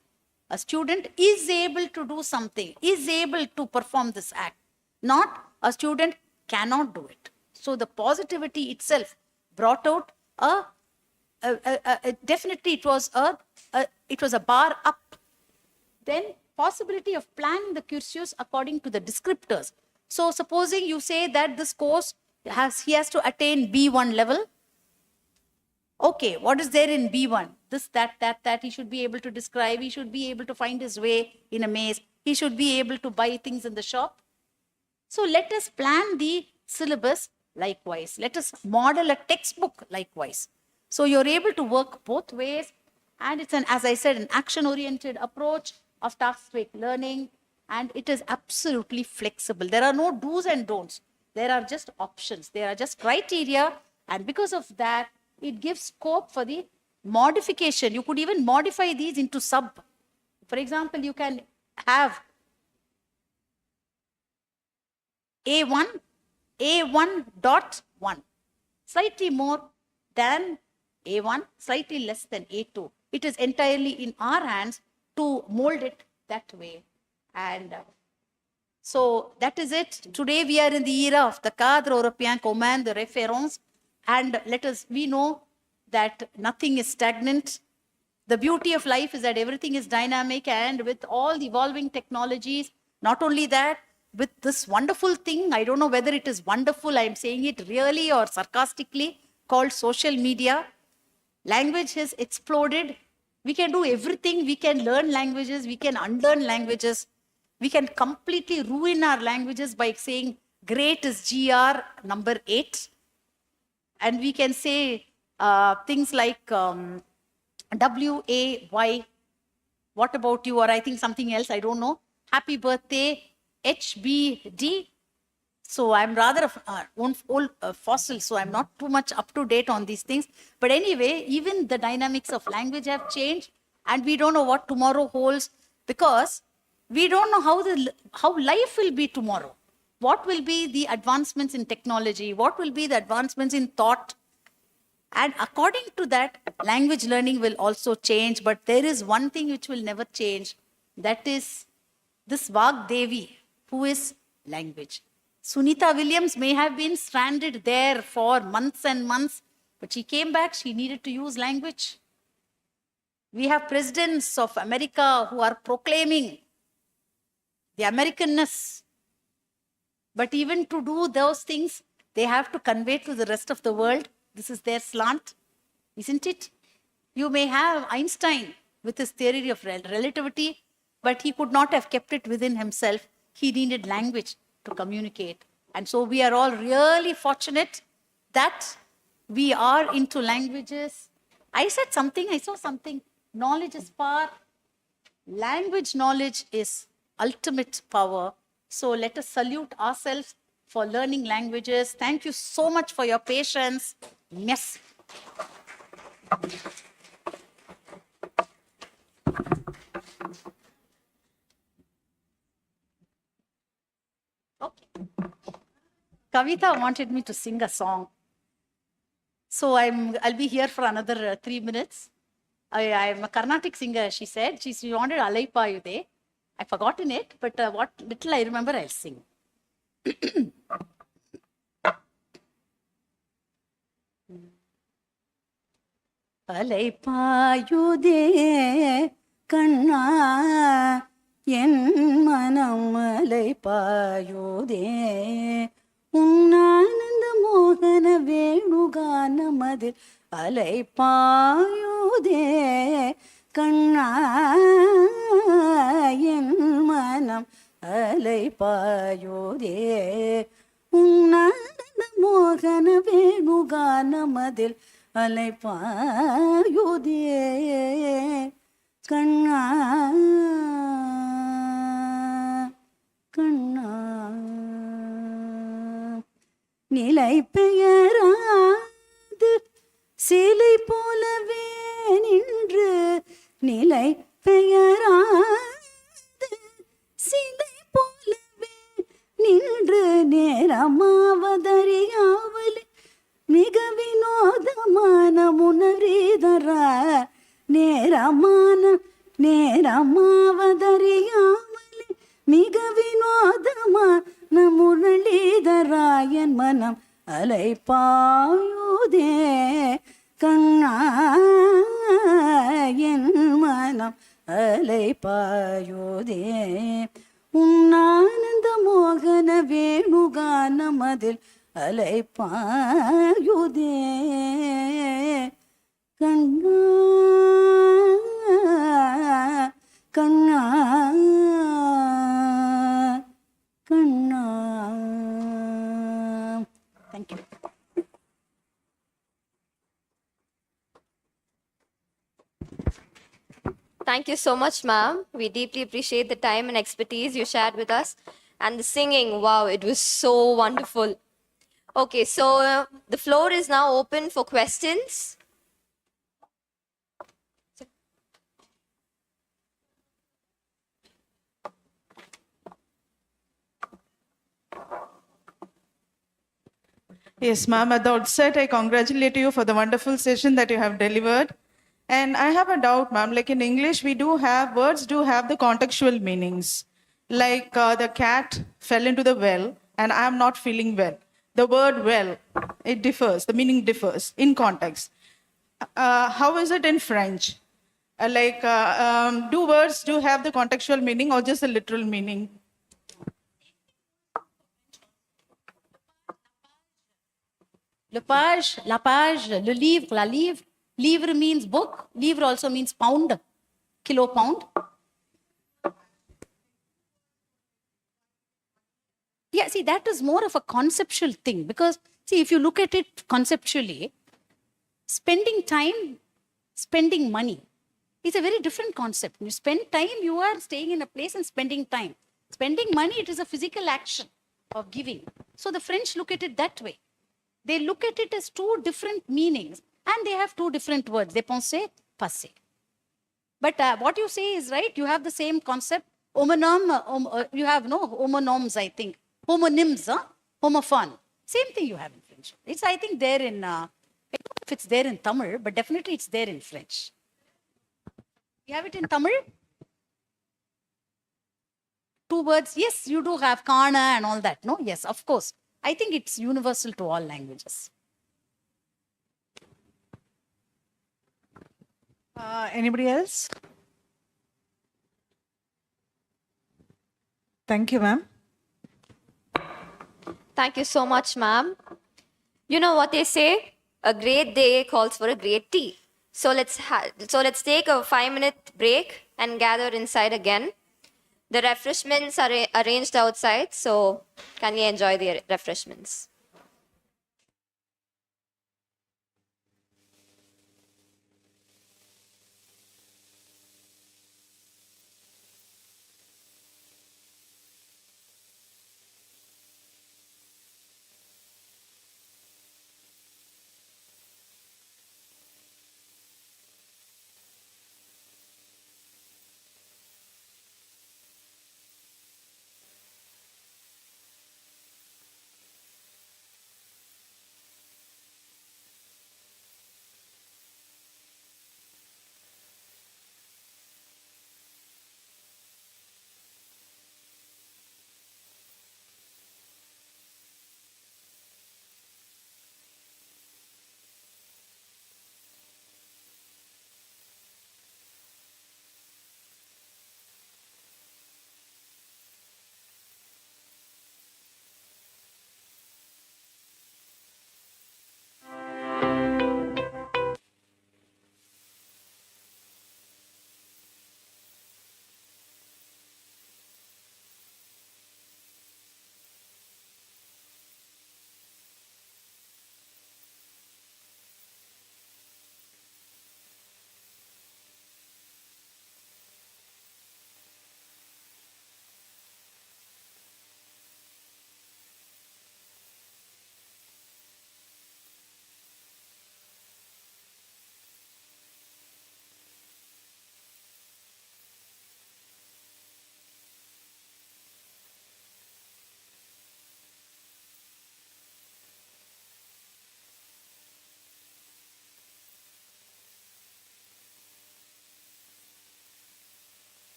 A student is able to do something, is able to perform this act. Not a student cannot do it. So the positivity itself brought out definitely it was a bar up. Then possibility of planning the cursus according to the descriptors. So supposing you say that this course he has to attain B1 level. Okay, what is there in B1? This, that, he should be able to describe, he should be able to find his way in a maze, he should be able to buy things in the shop. So let us plan the syllabus likewise. Let us model a textbook likewise. So you're able to work both ways, and it's as I said, an action-oriented approach of task-based learning, and it is absolutely flexible. There are no do's and don'ts. There are just options. There are just criteria, and because of that, it gives scope for the modification. You could even modify these into sub. For example, you can have A1, A1.1, slightly more than A1, slightly less than A2. It is entirely in our hands to mold it that way. And so that is it. Today we are in the era of the cadre européen commun de référence. And we know that nothing is stagnant. The beauty of life is that everything is dynamic, and with all the evolving technologies, not only that, with this wonderful thing, I don't know whether it is wonderful, I'm saying it really or sarcastically, called social media. Language has exploded. We can do everything. We can learn languages. We can unlearn languages. We can completely ruin our languages by saying great is GR number 8. And we can say things like WAY, what about you, or I think something else, I don't know. Happy birthday, HBD. So I'm rather old fossil, so I'm not too much up to date on these things. But anyway, even the dynamics of language have changed, and we don't know what tomorrow holds, because we don't know how life will be tomorrow. What will be the advancements in technology? What will be the advancements in thought? And according to that, language learning will also change. But there is one thing which will never change. That is this Vagdevi, who is language. Sunita Williams may have been stranded there for months and months, but she came back. She needed to use language. We have presidents of America who are proclaiming the Americanness. But even to do those things, they have to convey to the rest of the world. This is their slant, isn't it? You may have Einstein with his theory of relativity, but he could not have kept it within himself. He needed language to communicate. And so we are all really fortunate that we are into languages. I saw something. Knowledge is power. Language knowledge is ultimate power. So let us salute ourselves for learning languages. Thank you so much for your patience. Merci. Okay. Kavita wanted me to sing a song. So I'll be here for another 3 minutes. I'm a Carnatic singer, she said. She wanted Alaipayude. I've forgotten it, but what little I remember, I'll sing. அலைபாயுதே கண்ணா என் மனம் அலைபாயுதே உன்னானந்த மோகன வேணுகானமதில் அலைபாயுதே கண்ணா என் மனம் அலைபாயுதே உன்னானந்த மோகன வேணுகானமதில் அலைபாயுதே கண்ணா கண்ணா நிலை பெயராது சிலை போலவே நின்று நிலை பெயராது சிலை போலவே நின்று நேரமாவதறியாவலே மிக வினோதமான முனரீதர நேரமாவதறியாமலே மிக வினோதமான முரளிதராயன் மனம் அலைபாயுதே கண்ணா என் மனம் அலைபாயுதே உன்னானந்த மோகன வேணுகானமதில் அலைப்பாயுதே கண்ணா கண்ணா கண்ணா. Thank you. Thank you so much, ma'am. We deeply appreciate the time and expertise you shared with us. And the singing, wow, it was so wonderful. Okay, so the floor is now open for questions. Yes, ma'am. At the outset, I congratulate you for the wonderful session that you have delivered. And I have a doubt, ma'am. Like in English, words do have the contextual meanings. Like the cat fell into the well, and I am not feeling well. The word well, it differs. The meaning differs in context. How is it in French? Do words do have the contextual meaning or just the literal meaning? La page, le livre, la livre. Livre means book. Livre also means pound, kilo pound. Yeah, see, that is more of a conceptual thing because, see, if you look at it conceptually, spending time, spending money is a very different concept. You spend time, you are staying in a place and spending time. Spending money, it is a physical action of giving. So the French look at it that way. They look at it as two different meanings and they have two different words, dépenser, passer. But what you say is right. You have the same concept. Homonym, you have no homonyms, I think. Homonyms, homophone. Same thing you have in French. It's, I think, there in, I don't know if it's there in Tamil, but definitely it's there in French. You have it in Tamil? Two words. Yes, you do have kana and all that. No, yes, of course. I think it's universal to all languages. Anybody else? Thank you, ma'am. Thank you so much, ma'am. You know what they say? A great day calls for a great tea. So let's take a 5-minute break and gather inside again. The refreshments are arranged outside, so can we enjoy the refreshments?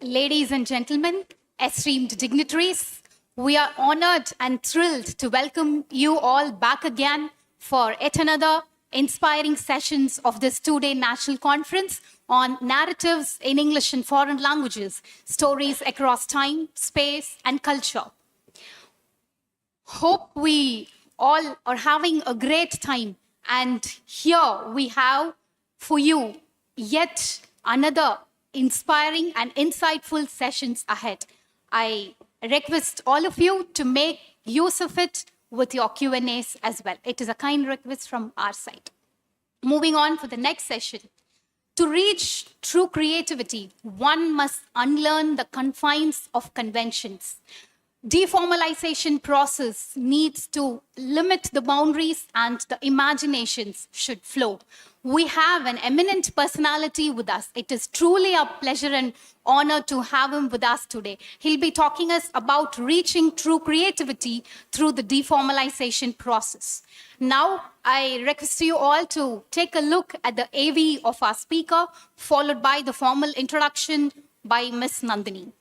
Ladies and gentlemen, esteemed dignitaries, we are honored and thrilled to welcome you all back again for yet another inspiring sessions of this two-day national conference on narratives in English and foreign languages, stories across time, space, and culture. Hope we all are having a great time. And here we have for you yet another inspiring and insightful sessions ahead. I request all of you to make use of it with your Q&As as well. It is a kind request from our side. Moving on for the next session. To reach true creativity, one must unlearn the confines of conventions. Deformalization process needs to limit the boundaries and the imaginations should flow. We have an eminent personality with us. It is truly a pleasure and honor to have him with us today. He'll be talking us about reaching true creativity through the deformalization process. Now, I request you all to take a look at the AV of our speaker, followed by the formal introduction by Ms. Nandini.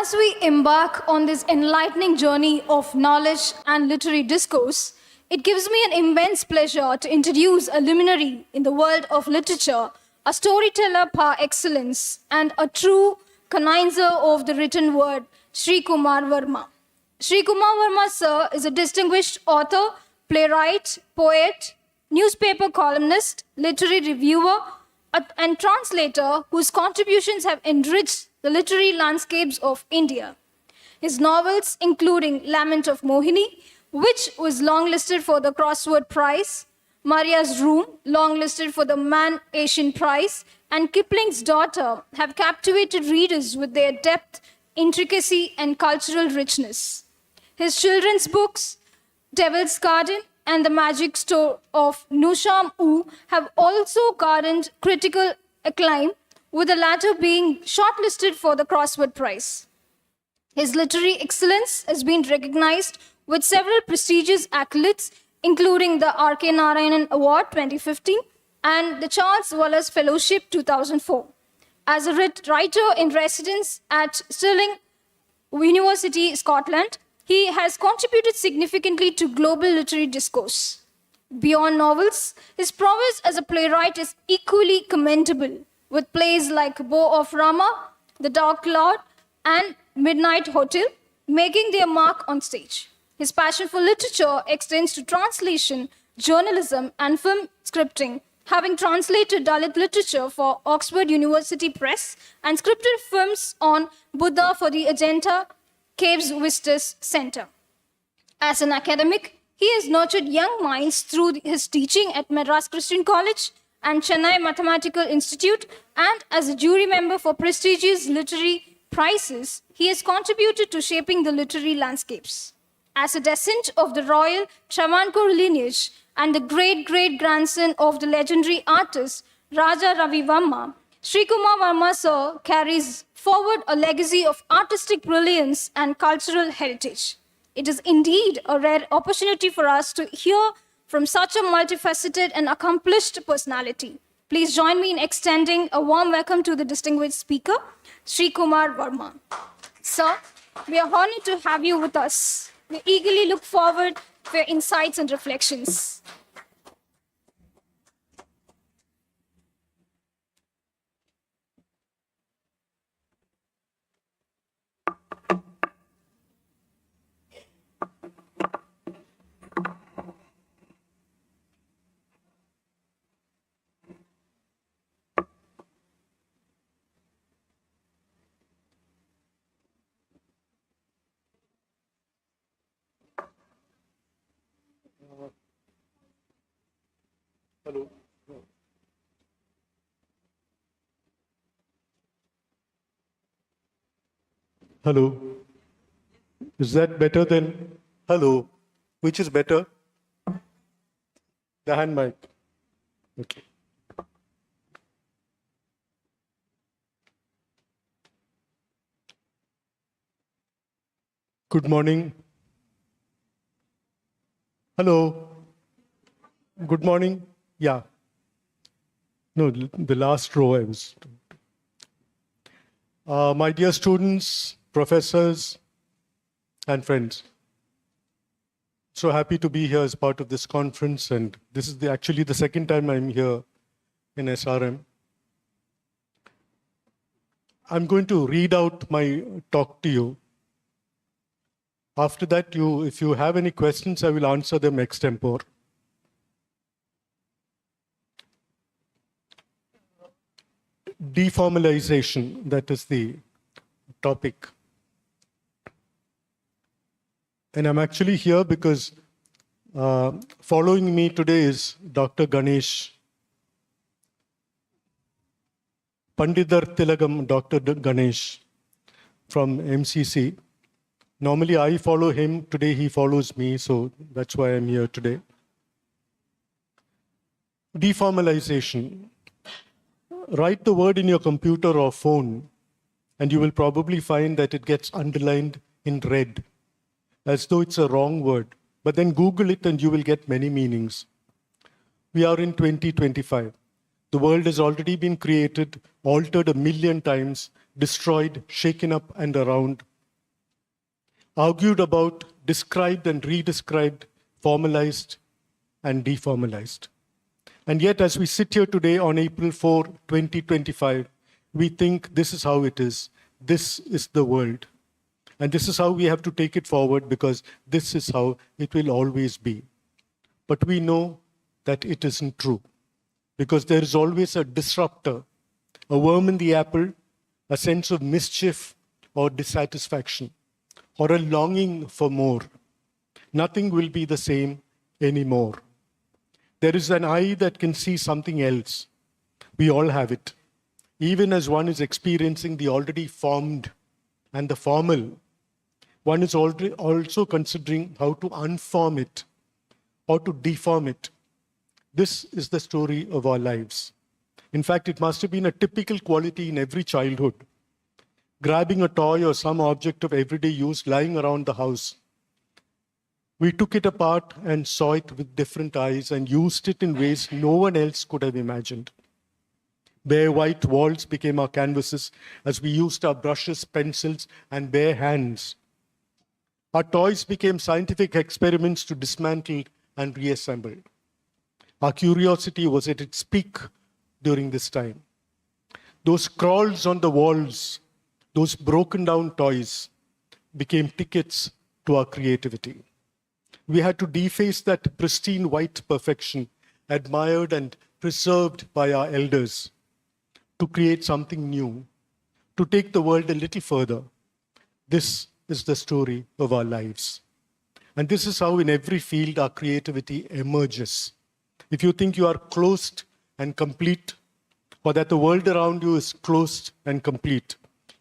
As we embark on this enlightening journey of knowledge and literary discourse, it gives me an immense pleasure to introduce a luminary in the world of literature, a storyteller par excellence, and a true connoisseur of the written word, Sri Kumar Varma. Sri Kumar Varma, sir, is a distinguished author, playwright, poet, newspaper columnist, literary reviewer, and translator whose contributions have enriched the literary landscapes of India. His novels, including Lament of Mohini, which was longlisted for the Crossword Prize, Maria's Room, longlisted for the Man Asian Prize, and Kipling's Daughter have captivated readers with their depth, intricacy, and cultural richness. His children's books, Devil's Garden and The Magic Store of Nusham Oo, have also garnered critical acclaim, with the latter being shortlisted for the Crossword Prize. His literary excellence has been recognized with several prestigious accolades, including the R.K. Narayanan Award 2015 and the Charles Wallace Fellowship 2004. As a writer in residence at Stirling University, Scotland, he has contributed significantly to global literary discourse. Beyond novels, his prowess as a playwright is equally commendable, with plays like Bow of Rama, The Dark Lord, and Midnight Hotel making their mark on stage. His passion for literature extends to translation, journalism, and film scripting, having translated Dalit literature for Oxford University Press and scripted films on Buddha for the Ajanta Caves Vistas Center. As an academic, he has nurtured young minds through his teaching at Madras Christian College and Chennai Mathematical Institute, and as a jury member for prestigious literary prizes, he has contributed to shaping the literary landscapes. As a descendant of the royal Travancore lineage and the great-great-grandson of the legendary artist Raja Ravi Varma, Sri Kumar Varma sir carries forward a legacy of artistic brilliance and cultural heritage. It is indeed a rare opportunity for us to hear from such a multifaceted and accomplished personality. Please join me in extending a warm welcome to the distinguished speaker, Sri Kumar Varma. Sir, we are honored to have you with us. We eagerly look forward for your insights and reflections. Hello. Hello. Is that better than hello? Which is better? The hand mic. Okay. Good morning. Hello. Good morning. Yeah. No, the last row I was. My dear students, professors, and friends. So happy to be here as part of this conference, and this is actually the second time I'm here in SRM. I'm going to read out my talk to you. After that, if you have any questions, I will answer them extempore. Deformalization, that is the topic. And I'm actually here because following me today is Dr. Ganesh, Pandidar Tilagam Dr. Ganesh from MCC. Normally I follow him, today he follows me, so that's why I'm here today. Deformalization. Write the word in your computer or phone, and you will probably find that it gets underlined in red, as though it's a wrong word. But then Google it and you will get many meanings. We are in 2025. The world has already been created, altered 1 million times, destroyed, shaken up and around, argued about, described and redescribed, formalized and deformalized. And yet, as we sit here today on April 4, 2025, we think this is how it is. This is the world. And this is how we have to take it forward, because this is how it will always be. But we know that it isn't true, because there is always a disruptor, a worm in the apple, a sense of mischief or dissatisfaction, or a longing for more. Nothing will be the same anymore. There is an eye that can see something else. We all have it. Even as one is experiencing the already formed and the formal, one is also considering how to unform it or to deform it. This is the story of our lives. In fact, it must have been a typical quality in every childhood. Grabbing a toy or some object of everyday use lying around the house, we took it apart and saw it with different eyes and used it in ways no one else could have imagined. Bare white walls became our canvases as we used our brushes, pencils, and bare hands. Our toys became scientific experiments to dismantle and reassemble. Our curiosity was at its peak during this time. Those scrawls on the walls, those broken down toys, became tickets to our creativity. We had to deface that pristine white perfection, admired and preserved by our elders, to create something new, to take the world a little further. This is the story of our lives. And this is how in every field our creativity emerges. If you think you are closed and complete, or that the world around you is closed and complete,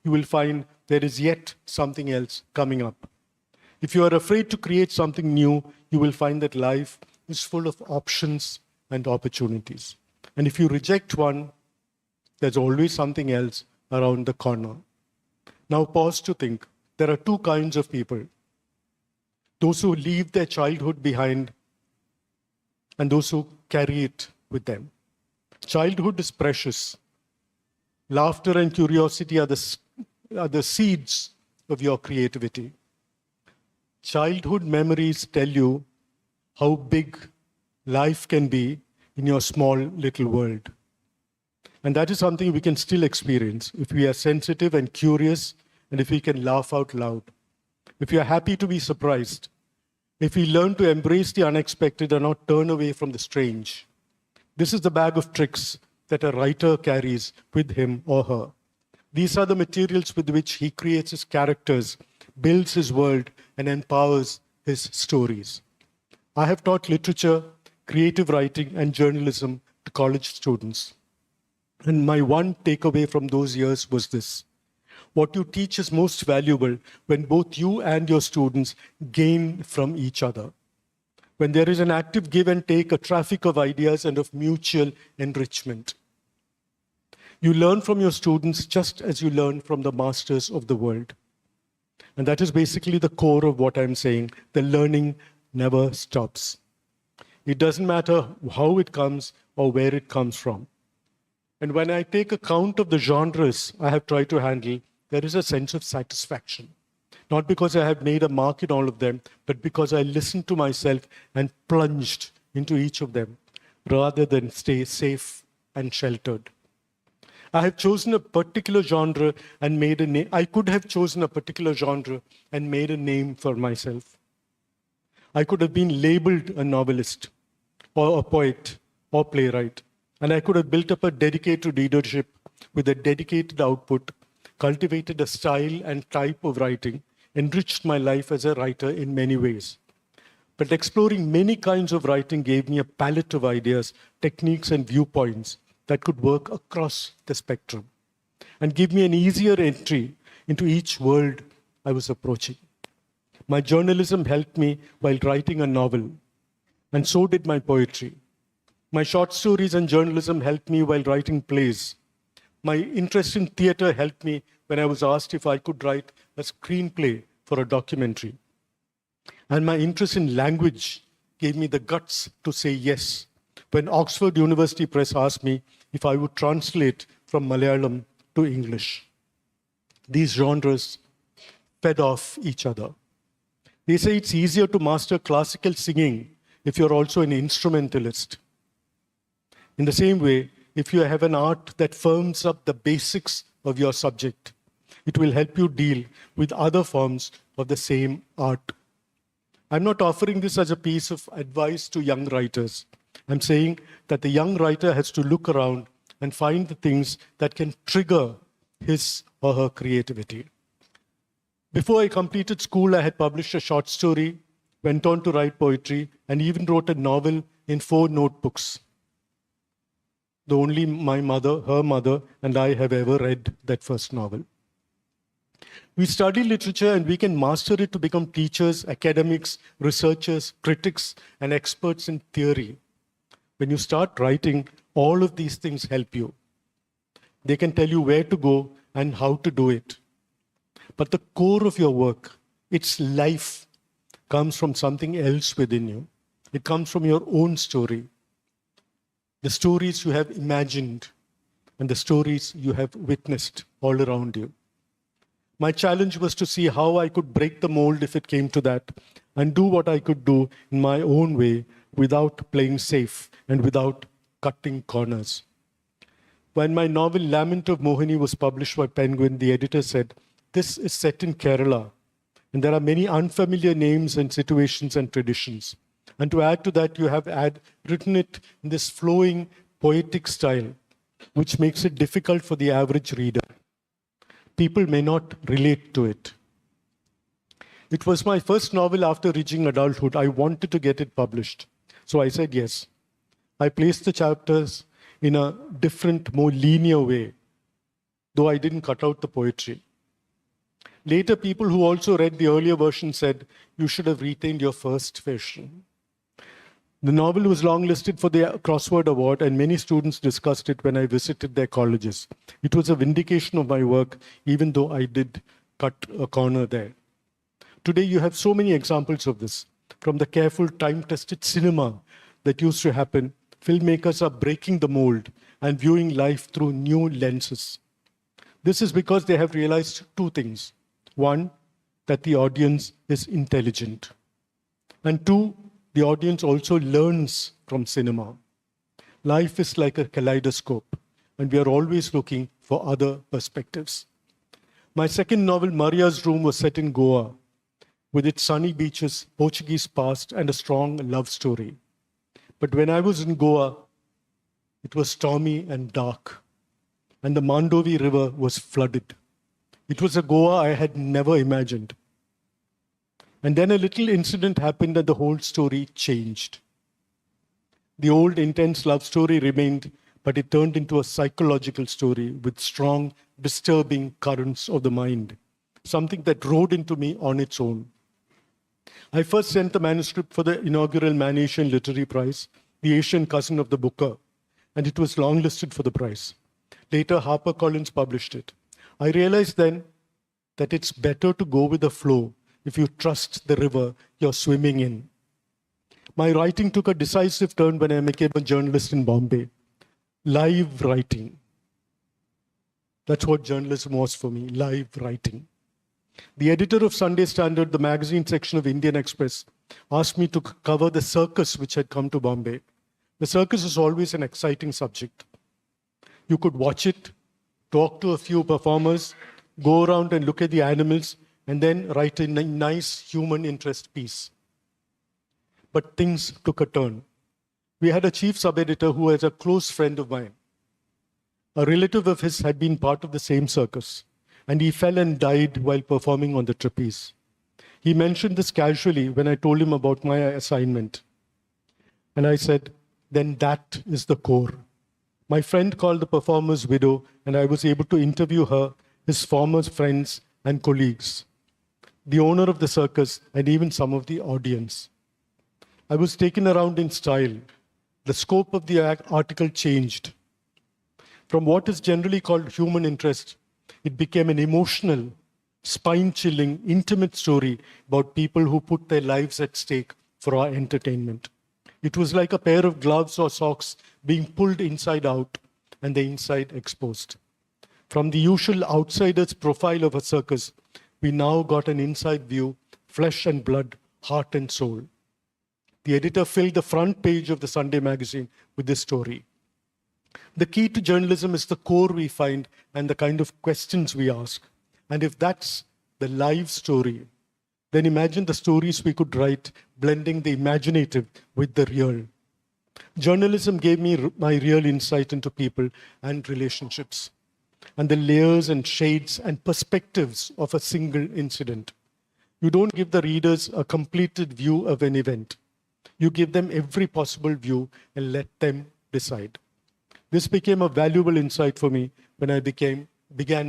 you will find there is yet something else coming up. If you are afraid to create something new, you will find that life is full of options and opportunities. And if you reject one, there's always something else around the corner. Now pause to think. There are two kinds of people. Those who leave their childhood behind and those who carry it with them. Childhood is precious. Laughter and curiosity are the seeds of your creativity. Childhood memories tell you how big life can be in your small little world. And that is something we can still experience if we are sensitive and curious, and if we can laugh out loud. If we are happy to be surprised, if we learn to embrace the unexpected and not turn away from the strange. This is the bag of tricks that a writer carries with him or her. These are the materials with which he creates his characters, builds his world, and empowers his stories. I have taught literature, creative writing, and journalism to college students. And my one takeaway from those years was this: what you teach is most valuable when both you and your students gain from each other. When there is an active give and take, a traffic of ideas and of mutual enrichment. You learn from your students just as you learn from the masters of the world. And that is basically the core of what I'm saying. The learning never stops. It doesn't matter how it comes or where it comes from. And when I take account of the genres I have tried to handle, there is a sense of satisfaction. Not because I have made a mark in all of them, but because I listened to myself and plunged into each of them, rather than stay safe and sheltered. I have chosen a particular genre and made a name. I could have chosen a particular genre and made a name for myself. I could have been labeled a novelist or a poet or playwright, and I could have built up a dedicated readership with a dedicated output, cultivated a style and type of writing, enriched my life as a writer in many ways. But exploring many kinds of writing gave me a palette of ideas, techniques, and viewpoints that could work across the spectrum and give me an easier entry into each world I was approaching. My journalism helped me while writing a novel, and so did my poetry. My short stories and journalism helped me while writing plays. My interest in theater helped me when I was asked if I could write a screenplay for a documentary. And my interest in language gave me the guts to say yes when Oxford University Press asked me if I would translate from Malayalam to English. These genres fed off each other. They say it's easier to master classical singing if you're also an instrumentalist. In the same way, if you have an art that firms up the basics of your subject, it will help you deal with other forms of the same art. I'm not offering this as a piece of advice to young writers. I'm saying that the young writer has to look around and find the things that can trigger his or her creativity. Before I completed school, I had published a short story, went on to write poetry, and even wrote a novel in 4 notebooks. The only my mother, her mother, and I have ever read that first novel. We study literature and we can master it to become teachers, academics, researchers, critics, and experts in theory. When you start writing, all of these things help you. They can tell you where to go and how to do it. But the core of your work, its life, comes from something else within you. It comes from your own story. The stories you have imagined and the stories you have witnessed all around you. My challenge was to see how I could break the mold if it came to that and do what I could do in my own way without playing safe and without cutting corners. When my novel Lament of Mohini was published by Penguin, the editor said, "This is set in Kerala, and there are many unfamiliar names and situations and traditions. And to add to that, you have written it in this flowing, poetic style, which makes it difficult for the average reader. People may not relate to it." It was my first novel after reaching adulthood. I wanted to get it published. So I said yes. I placed the chapters in a different, more linear way, though I didn't cut out the poetry. Later, people who also read the earlier version said, "You should have retained your first version." The novel was longlisted for the Crossword Award, and many students discussed it when I visited their colleges. It was a vindication of my work, even though I did cut a corner there. Today, you have so many examples of this. From the careful, time-tested cinema that used to happen, filmmakers are breaking the mold and viewing life through new lenses. This is because they have realized 2 things. 1, that the audience is intelligent. And 2, the audience also learns from cinema. Life is like a kaleidoscope, and we are always looking for other perspectives. My second novel, Maria's Room, was set in Goa, with its sunny beaches, Portuguese past, and a strong love story. But when I was in Goa, it was stormy and dark, and the Mandovi River was flooded. It was a Goa I had never imagined. And then a little incident happened and the whole story changed. The old intense love story remained, but it turned into a psychological story with strong, disturbing currents of the mind, something that rode into me on its own. I first sent the manuscript for the inaugural Man Asian Literary Prize, the Asian cousin of the Booker, and it was longlisted for the prize. Later, HarperCollins published it. I realized then that it's better to go with the flow if you trust the river you're swimming in. My writing took a decisive turn when I became a journalist in Bombay. Live writing. That's what journalism was for me, live writing. The editor of Sunday Standard, the magazine section of Indian Express, asked me to cover the circus which had come to Bombay. The circus is always an exciting subject. You could watch it, talk to a few performers, go around and look at the animals, and then write a nice human interest piece. But things took a turn. We had a chief sub-editor who was a close friend of mine. A relative of his had been part of the same circus, and he fell and died while performing on the trapeze. He mentioned this casually when I told him about my assignment. And I said, then that is the core. My friend called the performer's widow, and I was able to interview her, his former friends and colleagues, the owner of the circus, and even some of the audience. I was taken around in style. The scope of the article changed. From what is generally called human interest, it became an emotional, spine-chilling, intimate story about people who put their lives at stake for our entertainment. It was like a pair of gloves or socks being pulled inside out and the inside exposed. From the usual outsider's profile of a circus, we now got an inside view, flesh and blood, heart and soul. The editor filled the front page of the Sunday magazine with this story. The key to journalism is the core we find and the kind of questions we ask. And if that's the live story, then imagine the stories we could write, blending the imaginative with the real. Journalism gave me my real insight into people and relationships, and the layers and shades and perspectives of a single incident. You don't give the readers a completed view of an event. You give them every possible view and let them decide. This became a valuable insight for me when I began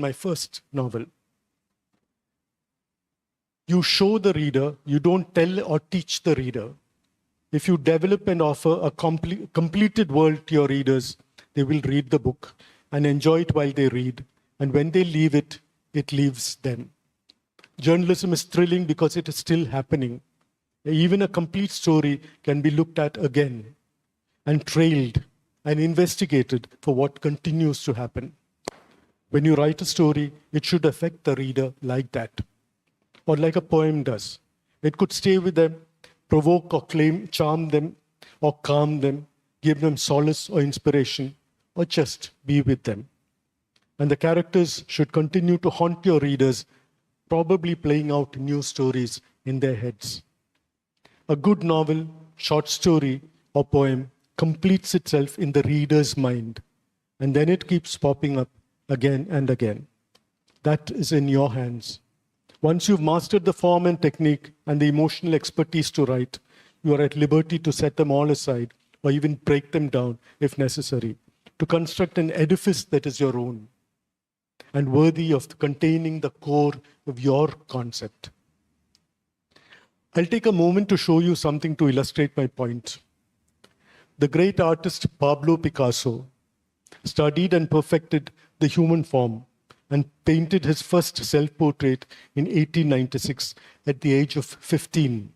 my first novel. You show the reader, you don't tell or teach the reader. If you develop and offer a completed world to your readers, they will read the book and enjoy it while they read. And when they leave it, it leaves them. Journalism is thrilling because it is still happening. Even a complete story can be looked at again and trailed and investigated for what continues to happen. When you write a story, it should affect the reader like that, or like a poem does. It could stay with them, provoke or charm them, or calm them, give them solace or inspiration, or just be with them. And the characters should continue to haunt your readers, probably playing out new stories in their heads. A good novel, short story, or poem completes itself in the reader's mind, and then it keeps popping up again and again. That is in your hands. Once you've mastered the form and technique and the emotional expertise to write, you are at liberty to set them all aside or even break them down if necessary, to construct an edifice that is your own and worthy of containing the core of your concept. I'll take a moment to show you something to illustrate my point. The great artist Pablo Picasso studied and perfected the human form and painted his first self-portrait in 1896 at the age of 15.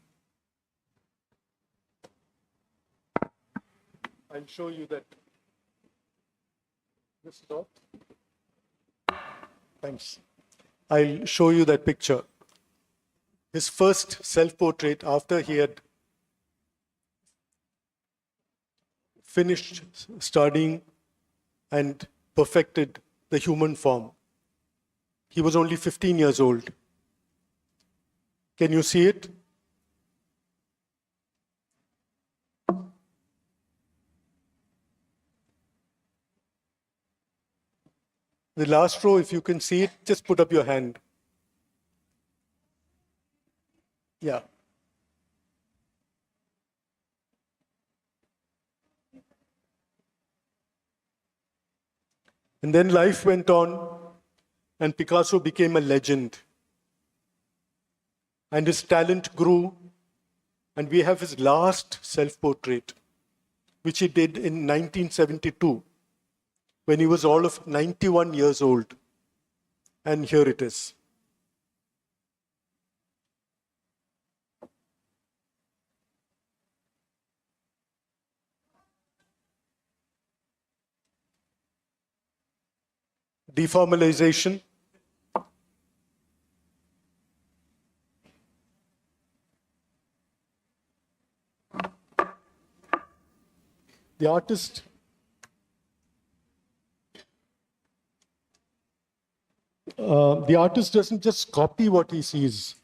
I'll show you that. This is all. Thanks. I'll show you that picture. His first self-portrait after he had finished studying and perfected the human form. He was only 15 years old. Can you see it? The last row, if you can see it, just put up your hand. Yeah. And then life went on, and Picasso became a legend. And his talent grew, and we have his last self-portrait, which he did in 1972, when he was all of 91 years old. And here it is. Deformalization. The artist doesn't just copy what he sees.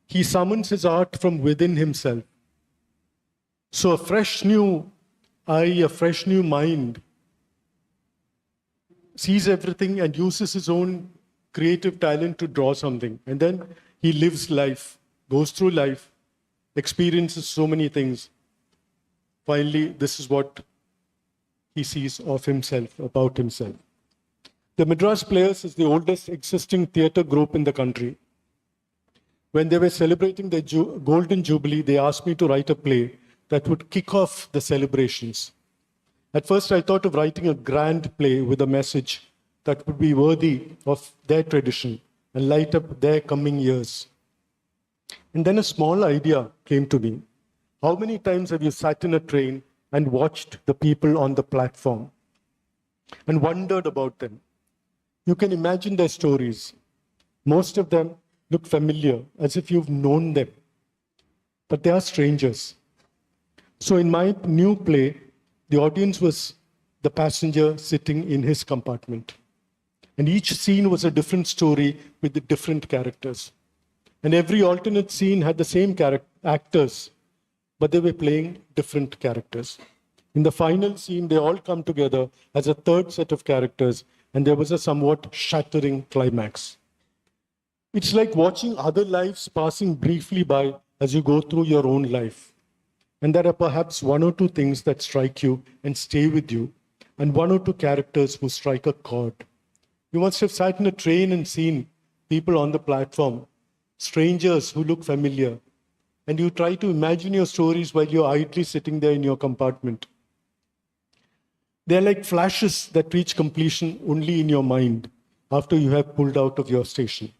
He summons his art from within himself. So a fresh new eye, a fresh new mind sees everything and uses his own creative talent to draw something. And then he lives life, goes through life, experiences so many things. Finally, this is what he sees of himself, about himself. The Madras Players is the oldest existing theatre group in the country. When they were celebrating their Golden Jubilee, they asked me to write a play that would kick off the celebrations. At first, I thought of writing a grand play with a message that would be worthy of their tradition and light up their coming years. And then a small idea came to me. How many times have you sat in a train and watched the people on the platform and wondered about them? You can imagine their stories. Most of them look familiar, as if you've known them. But they are strangers. So in my new play, the audience was the passenger sitting in his compartment. And each scene was a different story with the different characters. And every alternate scene had the same actors, but they were playing different characters. In the final scene, they all come together as a third set of characters, and there was a somewhat shattering climax. It's like watching other lives passing briefly by as you go through your own life. And there are perhaps one or two things that strike you and stay with you, and one or two characters who strike a chord. You must have sat in a train and seen people on the platform, strangers who look familiar, and you try to imagine your stories while you're idly sitting there in your compartment. They're like flashes that reach completion only in your mind after you have pulled out of your station.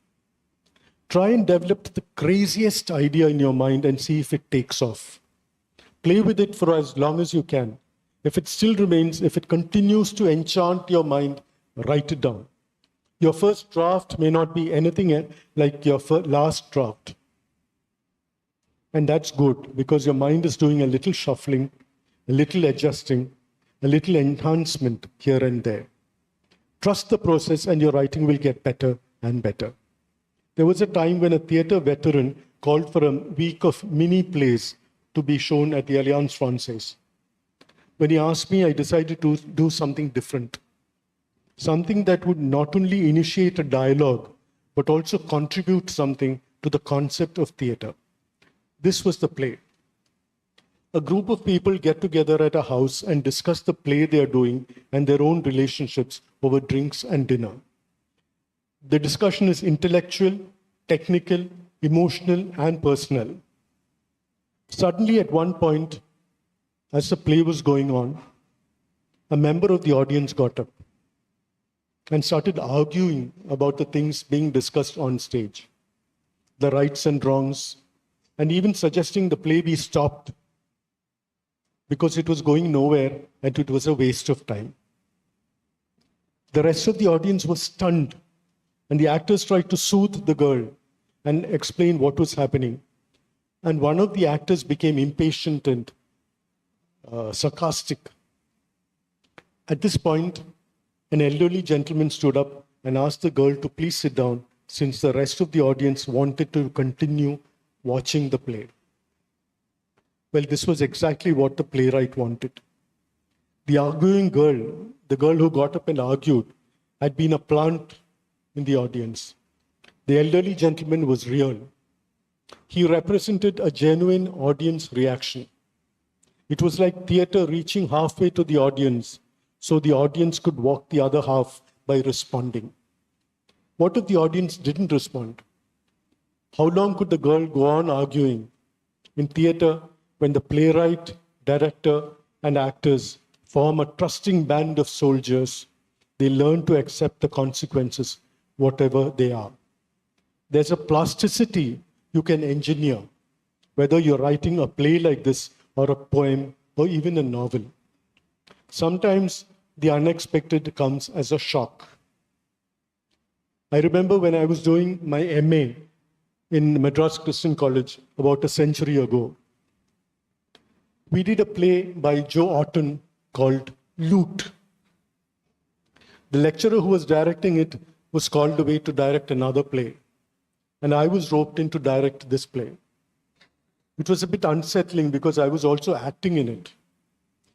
Try and develop the craziest idea in your mind and see if it takes off. Play with it for as long as you can. If it still remains, if it continues to enchant your mind, write it down. Your first draft may not be anything like your last draft. And that's good because your mind is doing a little shuffling, a little adjusting, a little enhancement here and there. Trust the process and your writing will get better and better. There was a time when a theatre veteran called for a week of mini plays to be shown at the Alliance Francaise. When he asked me, I decided to do something different. Something that would not only initiate a dialogue, but also contribute something to the concept of theatre. This was the play. A group of people get together at a house and discuss the play they are doing and their own relationships over drinks and dinner. The discussion is intellectual, technical, emotional, and personal. Suddenly, at one point, as the play was going on, a member of the audience got up and started arguing about the things being discussed on stage, the rights and wrongs, and even suggesting the play be stopped because it was going nowhere and it was a waste of time. The rest of the audience was stunned, and the actors tried to soothe the girl and explain what was happening. And one of the actors became impatient and sarcastic. At this point, an elderly gentleman stood up and asked the girl to please sit down since the rest of the audience wanted to continue watching the play. Well, this was exactly what the playwright wanted. The arguing girl, the girl who got up and argued, had been a plant in the audience. The elderly gentleman was real. He represented a genuine audience reaction. It was like theatre reaching halfway to the audience, so the audience could walk the other half by responding. What if the audience didn't respond? How long could the girl go on arguing? In theatre, when the playwright, director, and actors form a trusting band of soldiers, they learn to accept the consequences, whatever they are. There's a plasticity you can engineer, whether you're writing a play like this, or a poem, or even a novel. Sometimes the unexpected comes as a shock. I remember when I was doing my MA in Madras Christian College about a century ago. We did a play by Joe Orton called Loot. The lecturer who was directing it was called away to direct another play, and I was roped in to direct this play. It was a bit unsettling because I was also acting in it.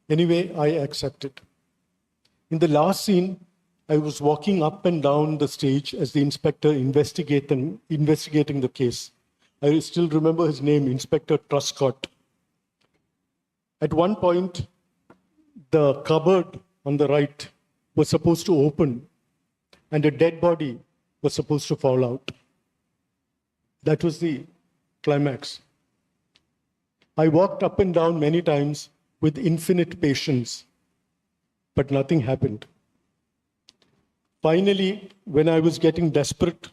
Anyway, I accepted. In the last scene, I was walking up and down the stage as the inspector investigating the case. I still remember his name, Inspector Truscott. At one point, the cupboard on the right was supposed to open and a dead body was supposed to fall out. That was the climax. I walked up and down many times with infinite patience, but nothing happened. Finally, when I was getting desperate,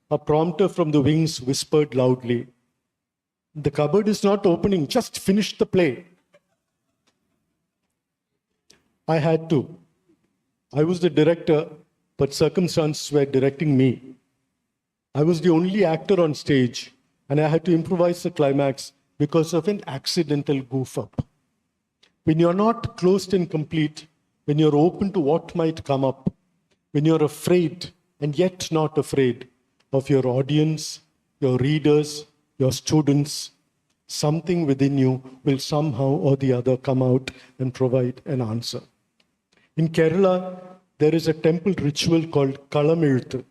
a prompter from the wings whispered loudly, "The cupboard is not opening, just finish the play." I had to. I was the director, but circumstances were directing me. I was the only actor on stage, and I had to improvise the climax because of an accidental goof up. When you're not closed and complete, when you're open to what might come up, when you're afraid and yet not afraid of your audience, your readers, your students, something within you will somehow or the other come out and provide an answer. In Kerala, there is a temple ritual called Kalamirthu.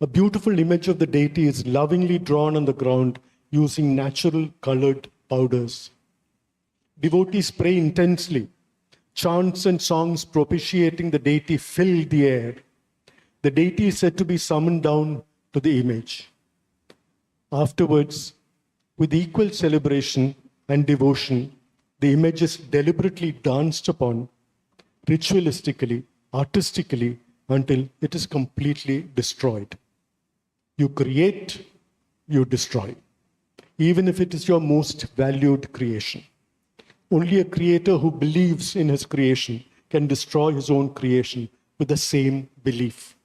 A beautiful image of the deity is lovingly drawn on the ground using natural colored powders. Devotees pray intensely. Chants and songs propitiating the deity fill the air. The deity is said to be summoned down to the image. Afterwards, with equal celebration and devotion, the image is deliberately danced upon, ritualistically, artistically, until it is completely destroyed. You create, you destroy, even if it is your most valued creation. Only a creator who believes in his creation can destroy his own creation with the same belief.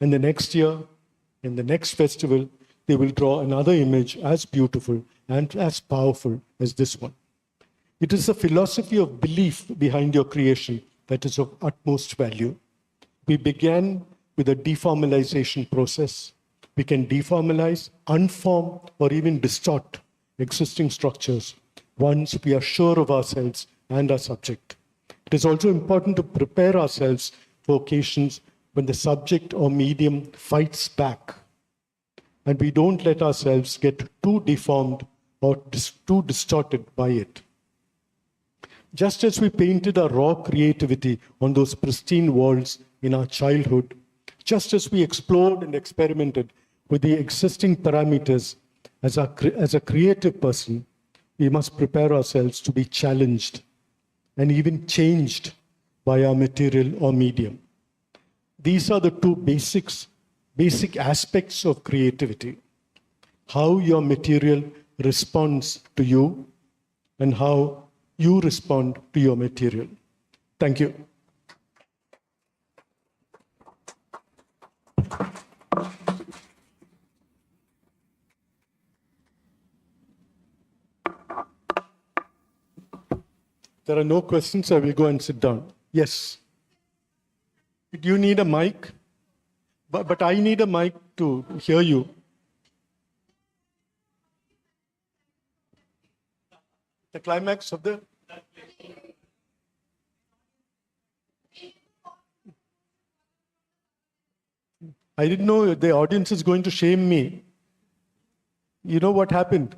And the next year, in the next festival, they will draw another image as beautiful and as powerful as this one. It is the philosophy of belief behind your creation that is of utmost value. We began with a deformalization process. We can deformalize, unform, or even distort existing structures once we are sure of ourselves and our subject. It is also important to prepare ourselves for occasions when the subject or medium fights back, and we don't let ourselves get too deformed or too distorted by it. Just as we painted our raw creativity on those pristine walls in our childhood, just as we explored and experimented with the existing parameters as a creative person, we must prepare ourselves to be challenged and even changed by our material or medium. These are the two basic aspects of creativity: how your material responds to you and how you respond to your material. Thank you. There are no questions. I will go and sit down. Yes. Do you need a mic? But I need a mic to hear you. The climax of the... I didn't know the audience is going to shame me. You know what happened?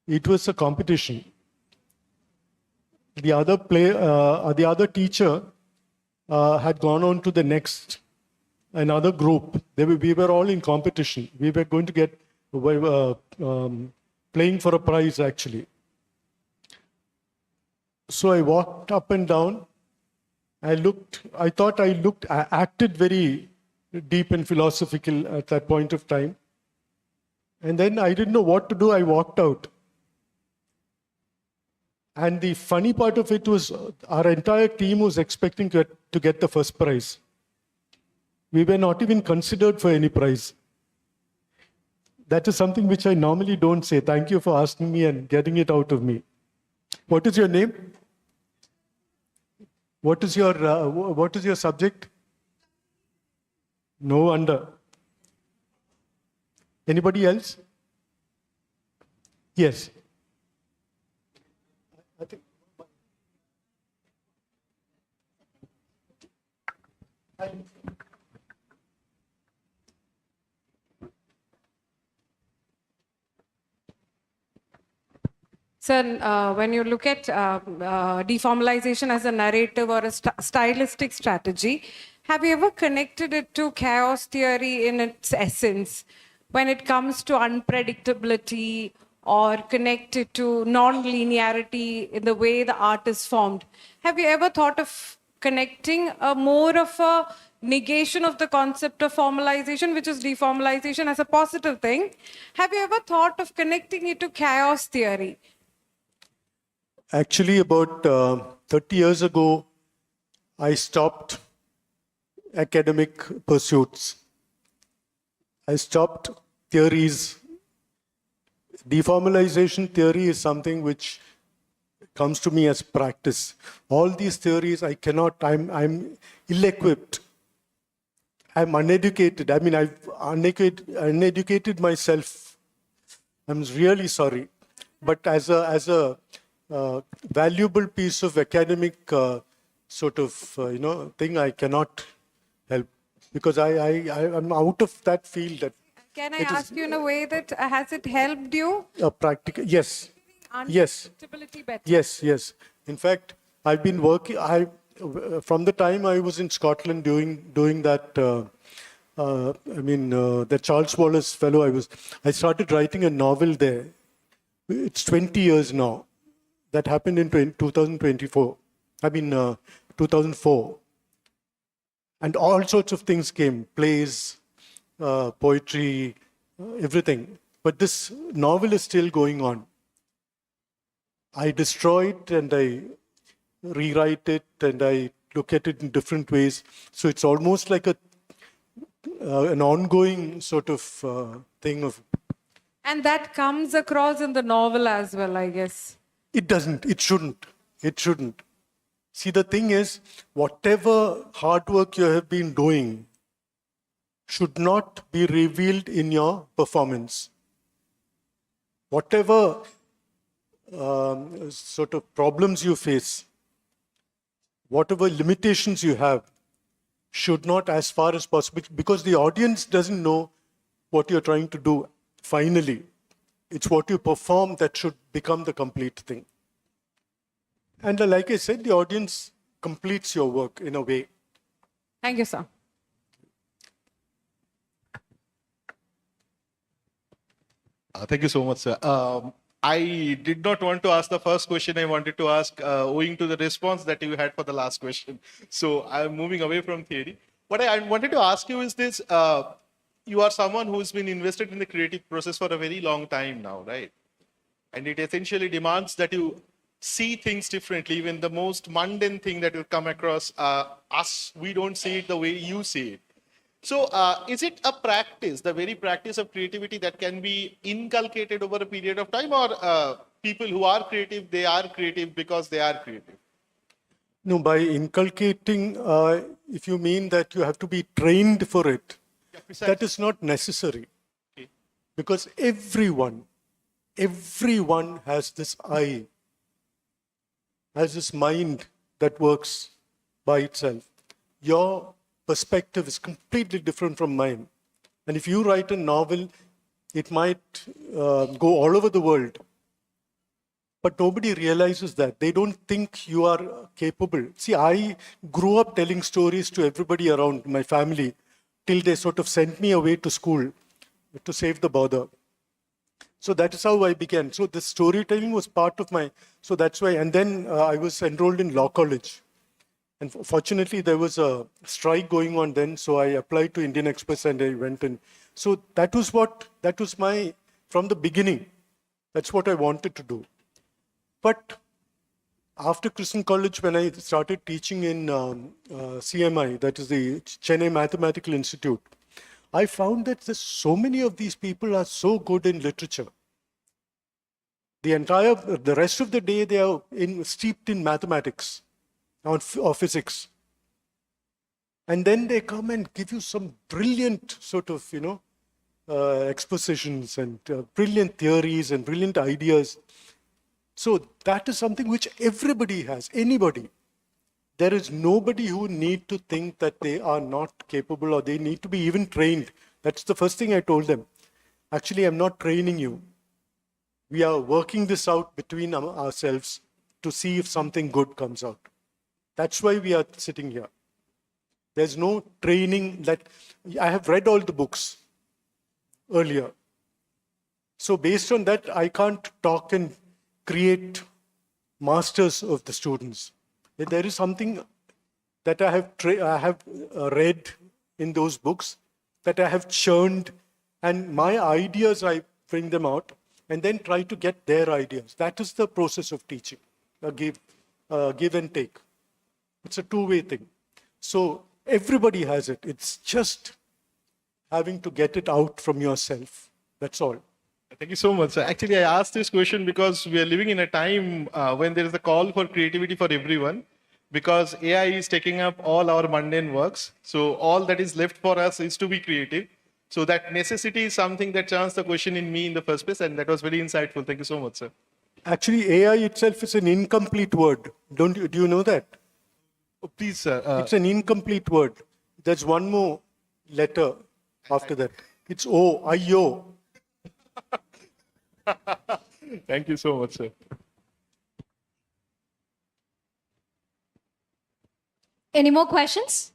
It was a competition. The other teacher had gone on to the next, another group. We were all in competition. We were going to get playing for a prize, actually. So I walked up and down. I acted very deep and philosophical at that point of time. And then I didn't know what to do. I walked out. And the funny part of it was our entire team was expecting to get the first prize. We were not even considered for any prize. That is something which I normally don't say. Thank you for asking me and getting it out of me. What is your name? What is your subject? No wonder. Anybody else? Yes. I think. Sir, when you look at deformalization as a narrative or a stylistic strategy, have you ever connected it to chaos theory in its essence when it comes to unpredictability or connected to non-linearity in the way the art is formed? Have you ever thought of connecting more of a negation of the concept of formalization, which is deformalization, as a positive thing? Have you ever thought of connecting it to chaos theory? Actually, about 30 years ago, I stopped academic pursuits. I stopped theories. Deformalization theory is something which comes to me as practice. All these theories, I'm ill-equipped. I'm uneducated. I mean, I've uneducated myself. I'm really sorry. But as a valuable piece of academic thing, I cannot help, because I'm out of that field. Can I ask you in a way that has it helped you? Practical, yes. Yes. Understandability better. Yes. In fact, I've been working. From the time I was in Scotland doing that. The Charles Wallace fellow. I started writing a novel there. It's 20 years now. That happened in 2024. 2004. And all sorts of things came: plays, poetry, everything. But this novel is still going on. I destroy it and I rewrite it and I look at it in different ways. So it's almost like an ongoing sort of thing of. And that comes across in the novel as well, I guess. It doesn't. It shouldn't. It shouldn't. See, the thing is, whatever hard work you have been doing should not be revealed in your performance. Whatever sort of problems you face, whatever limitations you have, should not, as far as possible, because the audience doesn't know what you're trying to do finally. It's what you perform that should become the complete thing. And like I said, the audience completes your work in a way. Thank you, sir. Thank you so much, sir. I did not want to ask the first question I wanted to ask, owing to the response that you had for the last question. So I'm moving away from theory. What I wanted to ask you is this. You are someone who's been invested in the creative process for a very long time now, right? And it essentially demands that you see things differently. Even the most mundane thing that will come across us, we don't see it the way you see it. So is it a practice, the very practice of creativity, that can be inculcated over a period of time, or people who are creative, they are creative because they are creative? No, by inculcating, if you mean that you have to be trained for it, that is not necessary. Okay. Because everyone has this eye, has this mind that works by itself. Your perspective is completely different from mine. And if you write a novel, it might go all over the world. But nobody realizes that. They don't think you are capable. See, I grew up telling stories to everybody around my family till they sort of sent me away to school to save the bother. So that is how I began. So the storytelling was part of my, so that's why. And then I was enrolled in law college. And fortunately, there was a strike going on then. So I applied to Indian Express and I went in. So that was my, from the beginning, that's what I wanted to do. But after Christian College, when I started teaching in CMI, that is the Chennai Mathematical Institute, I found that so many of these people are so good in literature. The rest of the day, they are steeped in mathematics or physics. And then they come and give you some brilliant sort of, expositions and brilliant theories and brilliant ideas. So that is something which everybody has, anybody. There is nobody who need to think that they are not capable or they need to be even trained. That's the first thing I told them. Actually, I'm not training you. We are working this out between ourselves to see if something good comes out. That's why we are sitting here. There's no training that I have read all the books earlier. So based on that, I can't talk and create masters of the students. There is something that I have read in those books that I have churned, and my ideas, I bring them out and then try to get their ideas. That is the process of teaching, give and take. It's a two-way thing. So everybody has it. It's just having to get it out from yourself. That's all. Thank you so much. Actually, I asked this question because we are living in a time when there is a call for creativity for everyone, because AI is taking up all our mundane works. So all that is left for us is to be creative. So that necessity is something that changed the question in me in the first place, and that was very insightful. Thank you so much, sir. Actually, AI itself is an incomplete word. Do you know that? Oh, please, sir. It's an incomplete word. There's one more letter after that. It's O, I-O. Thank you so much, sir. Any more questions?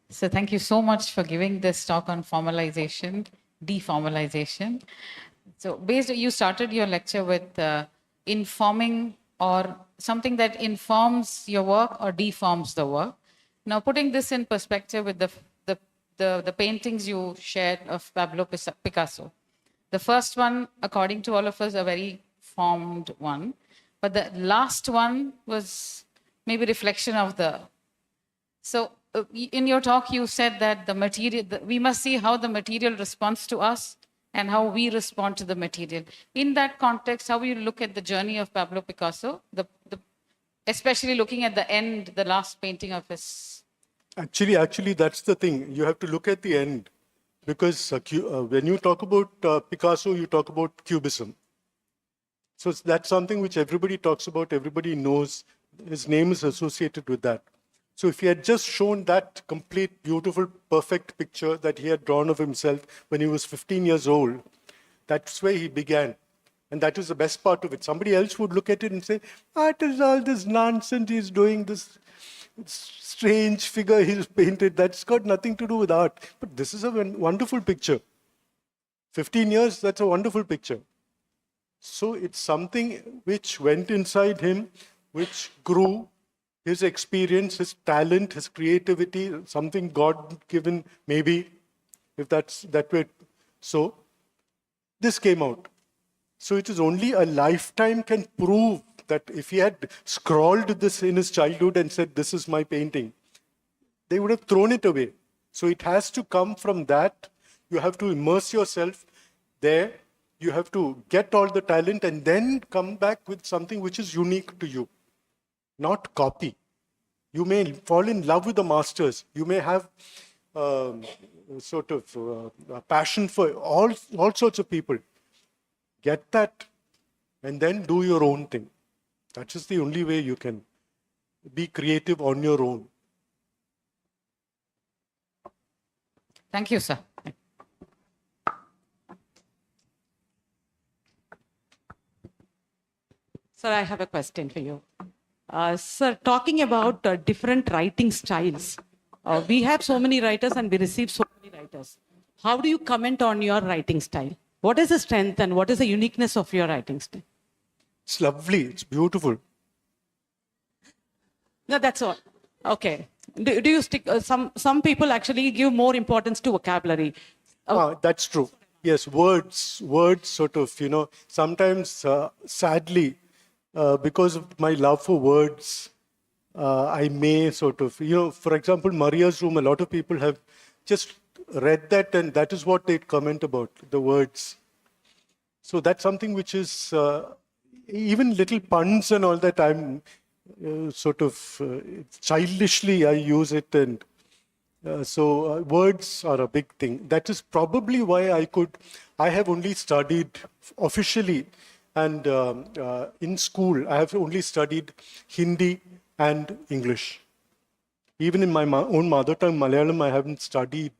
So thank you so much for giving this talk on formalization, deformalization. So you started your lecture with informing or something that informs your work or deforms the work. Now putting this in perspective with the paintings you shared of Pablo Picasso. The first one, according to all of us, a very formed one. But the last one was maybe reflection of the. So in your talk, you said that the material, we must see how the material responds to us and how we respond to the material. In that context, how you look at the journey of Pablo Picasso, especially looking at the end, the last painting of his. Actually, that's the thing. You have to look at the end. Because when you talk about Picasso, you talk about Cubism. So that's something which everybody talks about, everybody knows. His name is associated with that. So if he had just shown that complete, beautiful, perfect picture that he had drawn of himself when he was 15 years old, that's where he began. And that is the best part of it. Somebody else would look at it and say, what is all this nonsense he's doing, this strange figure he's painted, that's got nothing to do with art. But this is a wonderful picture. 15 years, that's a wonderful picture. So it's something which went inside him, which grew, his experience, his talent, his creativity, something God-given, maybe, if that's that way. So this came out. So it is only a lifetime can prove that if he had scrawled this in his childhood and said, this is my painting, they would have thrown it away. So it has to come from that. You have to immerse yourself there. You have to get all the talent and then come back with something which is unique to you, not copy. You may fall in love with the masters. You may have sort of a passion for all sorts of people. Get that and then do your own thing. That is the only way you can be creative on your own. Thank you, sir. Sir, I have a question for you. Sir, talking about different writing styles, we have so many writers and we receive so many writers. How do you comment on your writing style? What is the strength and what is the uniqueness of your writing style? It's lovely. It's beautiful. No, that's all. Okay. Do you stick? Some people actually give more importance to vocabulary. That's true. Yes, words sort of, sometimes sadly, because of my love for words, I may sort of, for example, Maria's Room, a lot of people have just read that and that is what they comment about, the words. So that's something which is, even little puns and all that, I'm sort of childishly, I use it. And so words are a big thing. That is probably why I have only studied officially and in school, I have only studied Hindi and English. Even in my own mother tongue, Malayalam, I haven't studied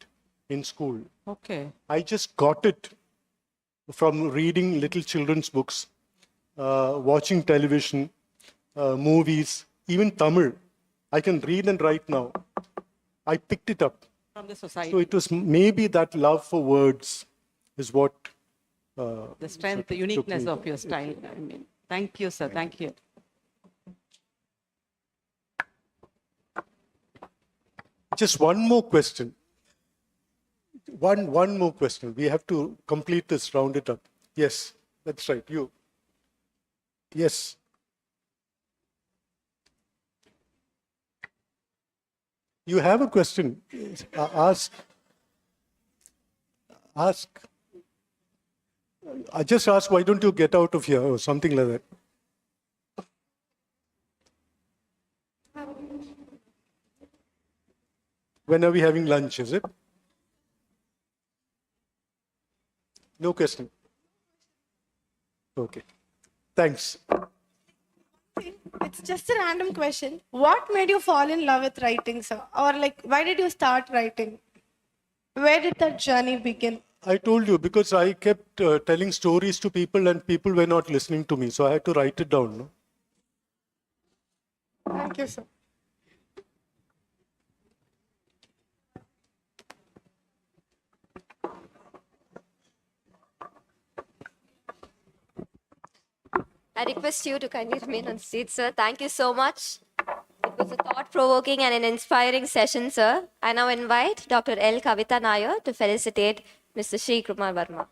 in school. Okay. I just got it from reading little children's books, watching television, movies, even Tamil. I can read and write now. I picked it up. From the society. So it was maybe that love for words is what... the strength, the uniqueness of your style. I mean, thank you, sir. Thank you. Just one more question. One more question. We have to complete this, round it up. Yes, that's right. You. Yes. You have a question. Ask. I just ask, why don't you get out of here or something like that? When are we having lunch, is it? No question. Okay. Thanks. It's just a random question. What made you fall in love with writing, sir? Or like, why did you start writing? Where did that journey begin? I told you because I kept telling stories to people and people were not listening to me. So I had to write it down. No? Thank you, sir. I request you to kindly remain on seat, sir. Thank you so much. It was a thought-provoking and an inspiring session, sir. I now invite Dr. L. Kavita Nair to felicitate Mr. Shri Kumar Varma.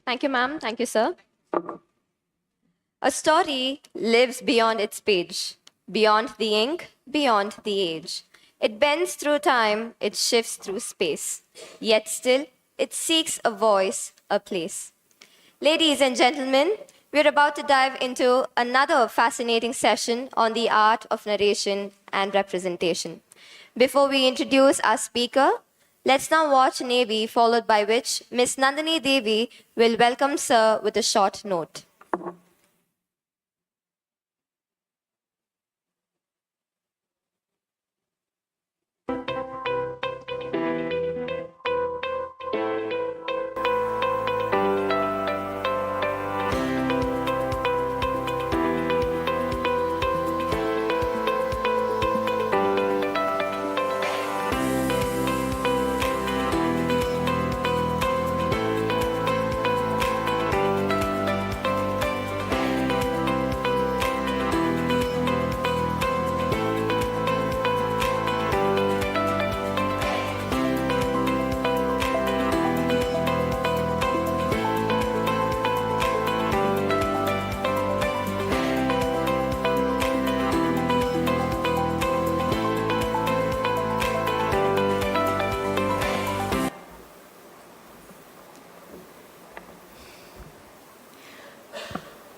Thank you, ma'am. Thank you, sir. A story lives beyond its page, beyond the ink, beyond the age. It bends through time, it shifts through space. Yet still, it seeks a voice, a place. Ladies and gentlemen, we're about to dive into another fascinating session on the art of narration and representation. Before we introduce our speaker, let's now watch Navy, followed by which Miss Nandini Devi will welcome Sir with a short note.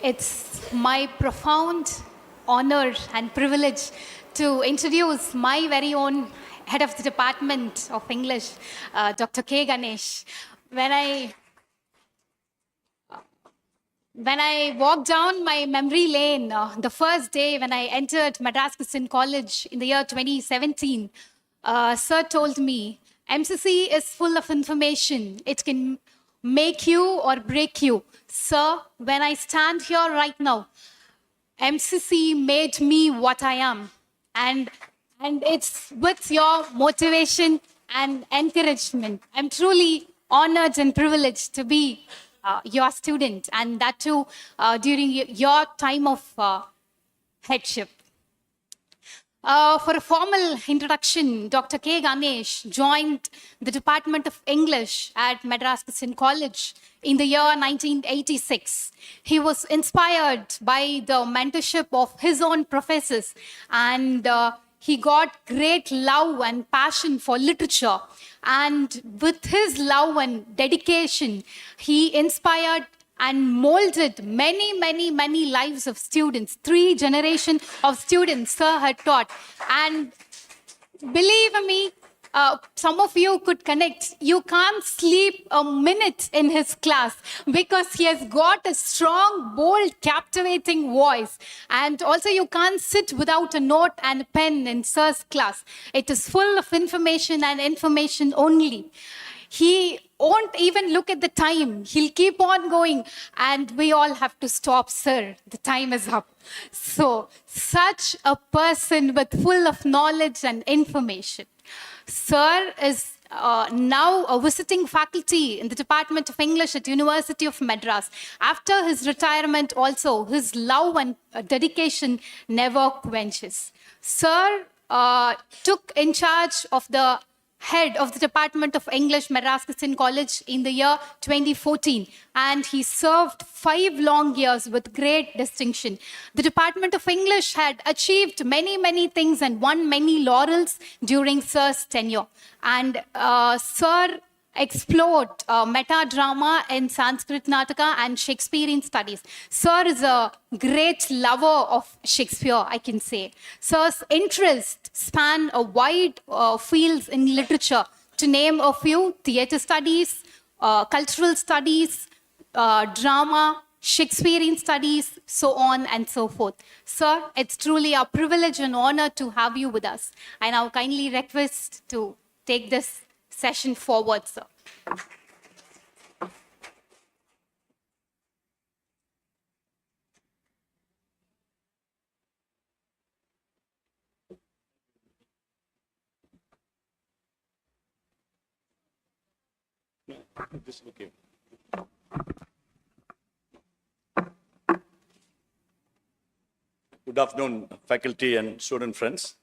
It's my profound honor and privilege to introduce my very own head of the Department of English, Dr. K. Ganesh. When I walked down my memory lane, the first day when I entered Madras Christian College in the year 2017, Sir told me, MCC is full of information. It can make you or break you. Sir, when I stand here right now, MCC made me what I am. And it's with your motivation and encouragement. I'm truly honored and privileged to be your student, and that too during your time of headship. For a formal introduction, Dr. K. Ganesh joined the Department of English at Madras Christian College in the year 1986. He was inspired by the mentorship of his own professors, and he got great love and passion for literature. And with his love and dedication, he inspired and molded many lives of students. 3 generations of students Sir had taught. And believe me, some of you could connect. You can't sleep a minute in his class because he has got a strong, bold, captivating voice. And also you can't sit without a note and a pen in Sir's class. It is full of information and information only. He won't even look at the time. He'll keep on going. And we all have to stop, sir. The time is up. So, such a person with full of knowledge and information. Sir is now a visiting faculty in the Department of English at University of Madras. After his retirement also, his love and dedication never quenches. Sir took in charge of the head of the Department of English, Madras Christian College in the year 2014, and he served 5 long years with great distinction. The Department of English had achieved many things and won many laurels during Sir's tenure. And Sir explored meta-drama in Sanskrit Nataka and Shakespearean studies. Sir is a great lover of Shakespeare, I can say. Sir's interests span a wide fields in literature. To name a few, theatre studies, cultural studies, drama, Shakespearean studies, so on and so forth. Sir, it's truly a privilege and honor to have you with us. I now kindly request to take this session forward, sir. This okay. Good afternoon, faculty and student friends.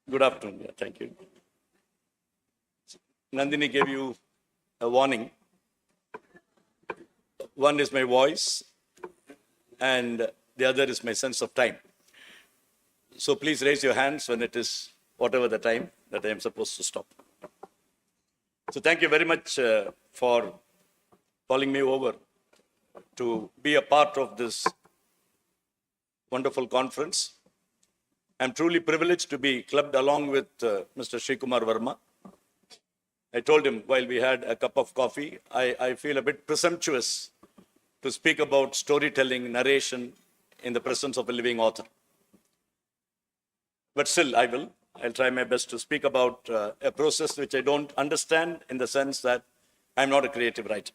Good afternoon. Yeah, thank you. Nandini gave you a warning. One is my voice, and the other is my sense of time. So please raise your hands when it is whatever the time that I am supposed to stop. So thank you very much for calling me over to be a part of this wonderful conference. I'm truly privileged to be clubbed along with Mr. Kumar Varma. I told him while we had a cup of coffee, I feel a bit presumptuous to speak about storytelling, narration in the presence of a living author. But still, I'll try my best to speak about a process which I don't understand in the sense that I'm not a creative writer.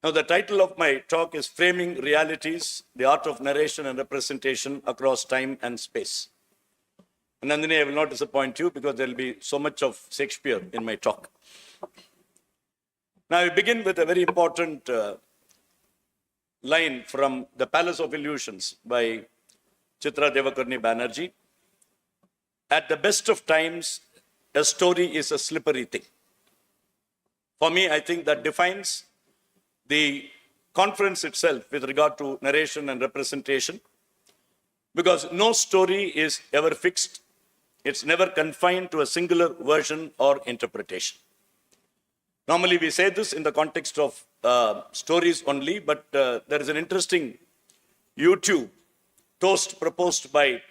Now, the title of my talk is Framing Realities, the Art of Narration and Representation Across Time and Space. And Nandini, I will not disappoint you because there will be so much of Shakespeare in my talk. Now, I begin with a very important line from The Palace of Illusions by Chitra Devakarni Banerjee. At the best of times, a story is a slippery thing. For me, I think that defines the conference itself with regard to narration and representation, because no story is ever fixed. It's never confined to a singular version or interpretation. Normally, we say this in the context of stories only, but there is an interesting YouTube toast proposed by,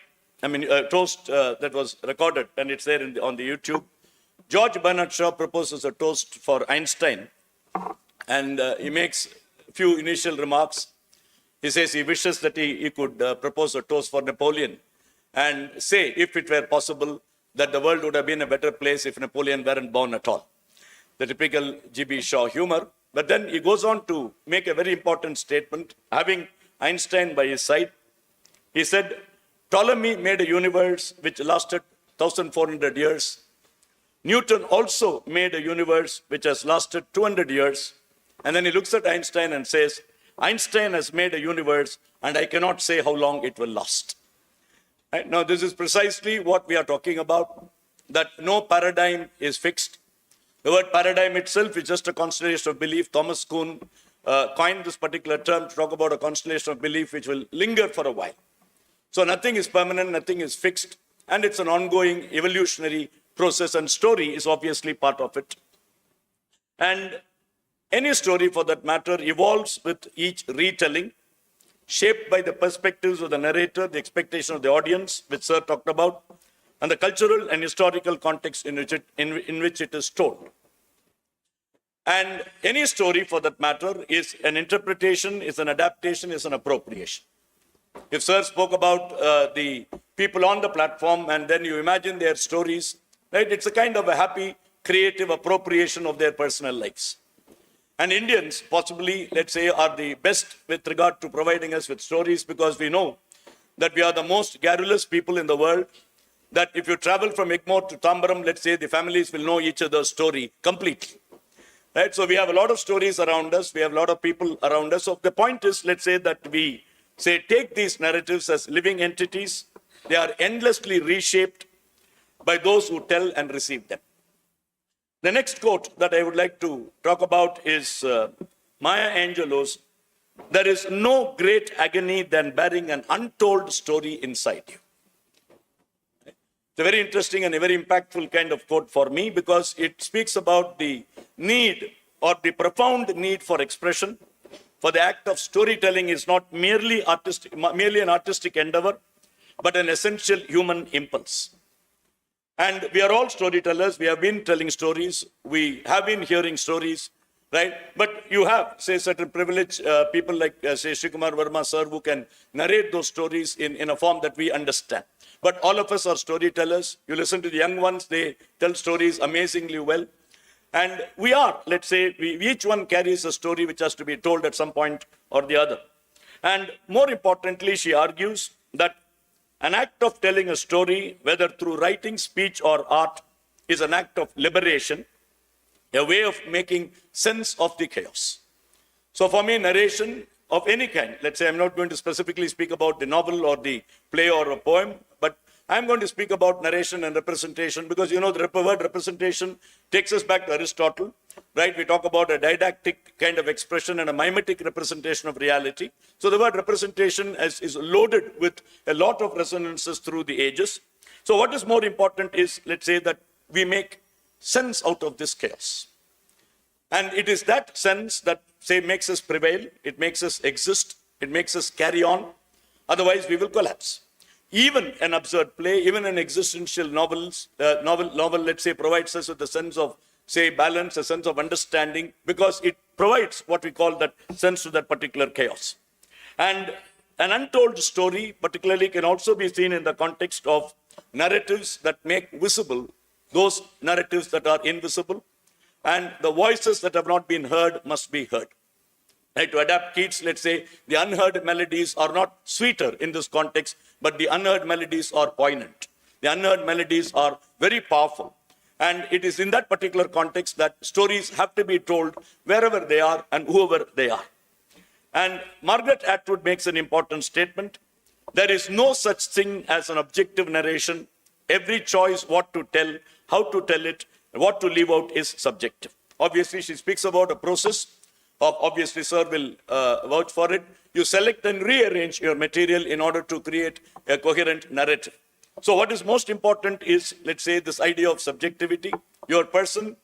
toast that was recorded, and it's there on the YouTube. George Bernard Shaw proposes a toast for Einstein, and he makes a few initial remarks. He says he wishes that he could propose a toast for Napoleon and say, if it were possible, that the world would have been a better place if Napoleon weren't born at all. The typical G.B. Shaw humor. But then he goes on to make a very important statement, having Einstein by his side. He said, Ptolemy made a universe which lasted 1,400 years. Newton also made a universe which has lasted 200 years. And then he looks at Einstein and says, Einstein has made a universe, and I cannot say how long it will last. Right? Now, this is precisely what we are talking about, that no paradigm is fixed. The word paradigm itself is just a constellation of belief. Thomas Kuhn coined this particular term to talk about a constellation of belief which will linger for a while. So nothing is permanent, nothing is fixed, and it's an ongoing evolutionary process, and story is obviously part of it. And any story, for that matter, evolves with each retelling, shaped by the perspectives of the narrator, the expectation of the audience, which Sir talked about, and the cultural and historical context in which it is told. And any story, for that matter, is an interpretation, is an adaptation, is an appropriation. If Sir spoke about the people on the platform, and then you imagine their stories, right? It's a kind of a happy, creative appropriation of their personal lives. And Indians, possibly, let's say, are the best with regard to providing us with stories because we know that we are the most garrulous people in the world, that if you travel from Egmore to Tambaram, let's say, the families will know each other's story completely. Right? So we have a lot of stories around us. We have a lot of people around us. So the point is, let's say that we say, take these narratives as living entities. They are endlessly reshaped by those who tell and receive them. The next quote that I would like to talk about is Maya Angelou's, "There is no great agony than bearing an untold story inside you." It's a very interesting and a very impactful kind of quote for me because it speaks about the need or the profound need for expression. For the act of storytelling is not merely an artistic endeavor, but an essential human impulse. And we are all storytellers. We have been telling stories. We have been hearing stories, right? But you have, say, certain privileged people like, say, Kumar, Varma, sir, who can narrate those stories in a form that we understand. But all of us are storytellers. You listen to the young ones, they tell stories amazingly well. And we are, let's say, each one carries a story which has to be told at some point or the other. And more importantly, she argues that an act of telling a story, whether through writing, speech, or art, is an act of liberation, a way of making sense of the chaos. So for me, narration of any kind, let's say I'm not going to specifically speak about the novel or the play or a poem, but I'm going to speak about narration and representation because, you know, the word representation takes us back to Aristotle, right? We talk about a didactic kind of expression and a mimetic representation of reality. So the word representation is loaded with a lot of resonances through the ages. So what is more important is, let's say, that we make sense out of this chaos. And it is that sense that, say, makes us prevail, it makes us exist, it makes us carry on. Otherwise, we will collapse. Even an absurd play, even an existential novel, let's say, provides us with a sense of, say, balance, a sense of understanding, because it provides what we call that sense to that particular chaos. And an untold story, particularly, can also be seen in the context of narratives that make visible those narratives that are invisible, and the voices that have not been heard must be heard. Right, to adapt Keats, let's say, the unheard melodies are not sweeter in this context, but the unheard melodies are poignant. The unheard melodies are very powerful. And it is in that particular context that stories have to be told wherever they are and whoever they are. And Margaret Atwood makes an important statement. There is no such thing as an objective narration. Every choice what to tell, how to tell it, what to leave out is subjective. Obviously, she speaks about a process. Obviously, sir will vouch for it. You select and rearrange your material in order to create a coherent narrative. So what is most important is, let's say, this idea of subjectivity. Your person,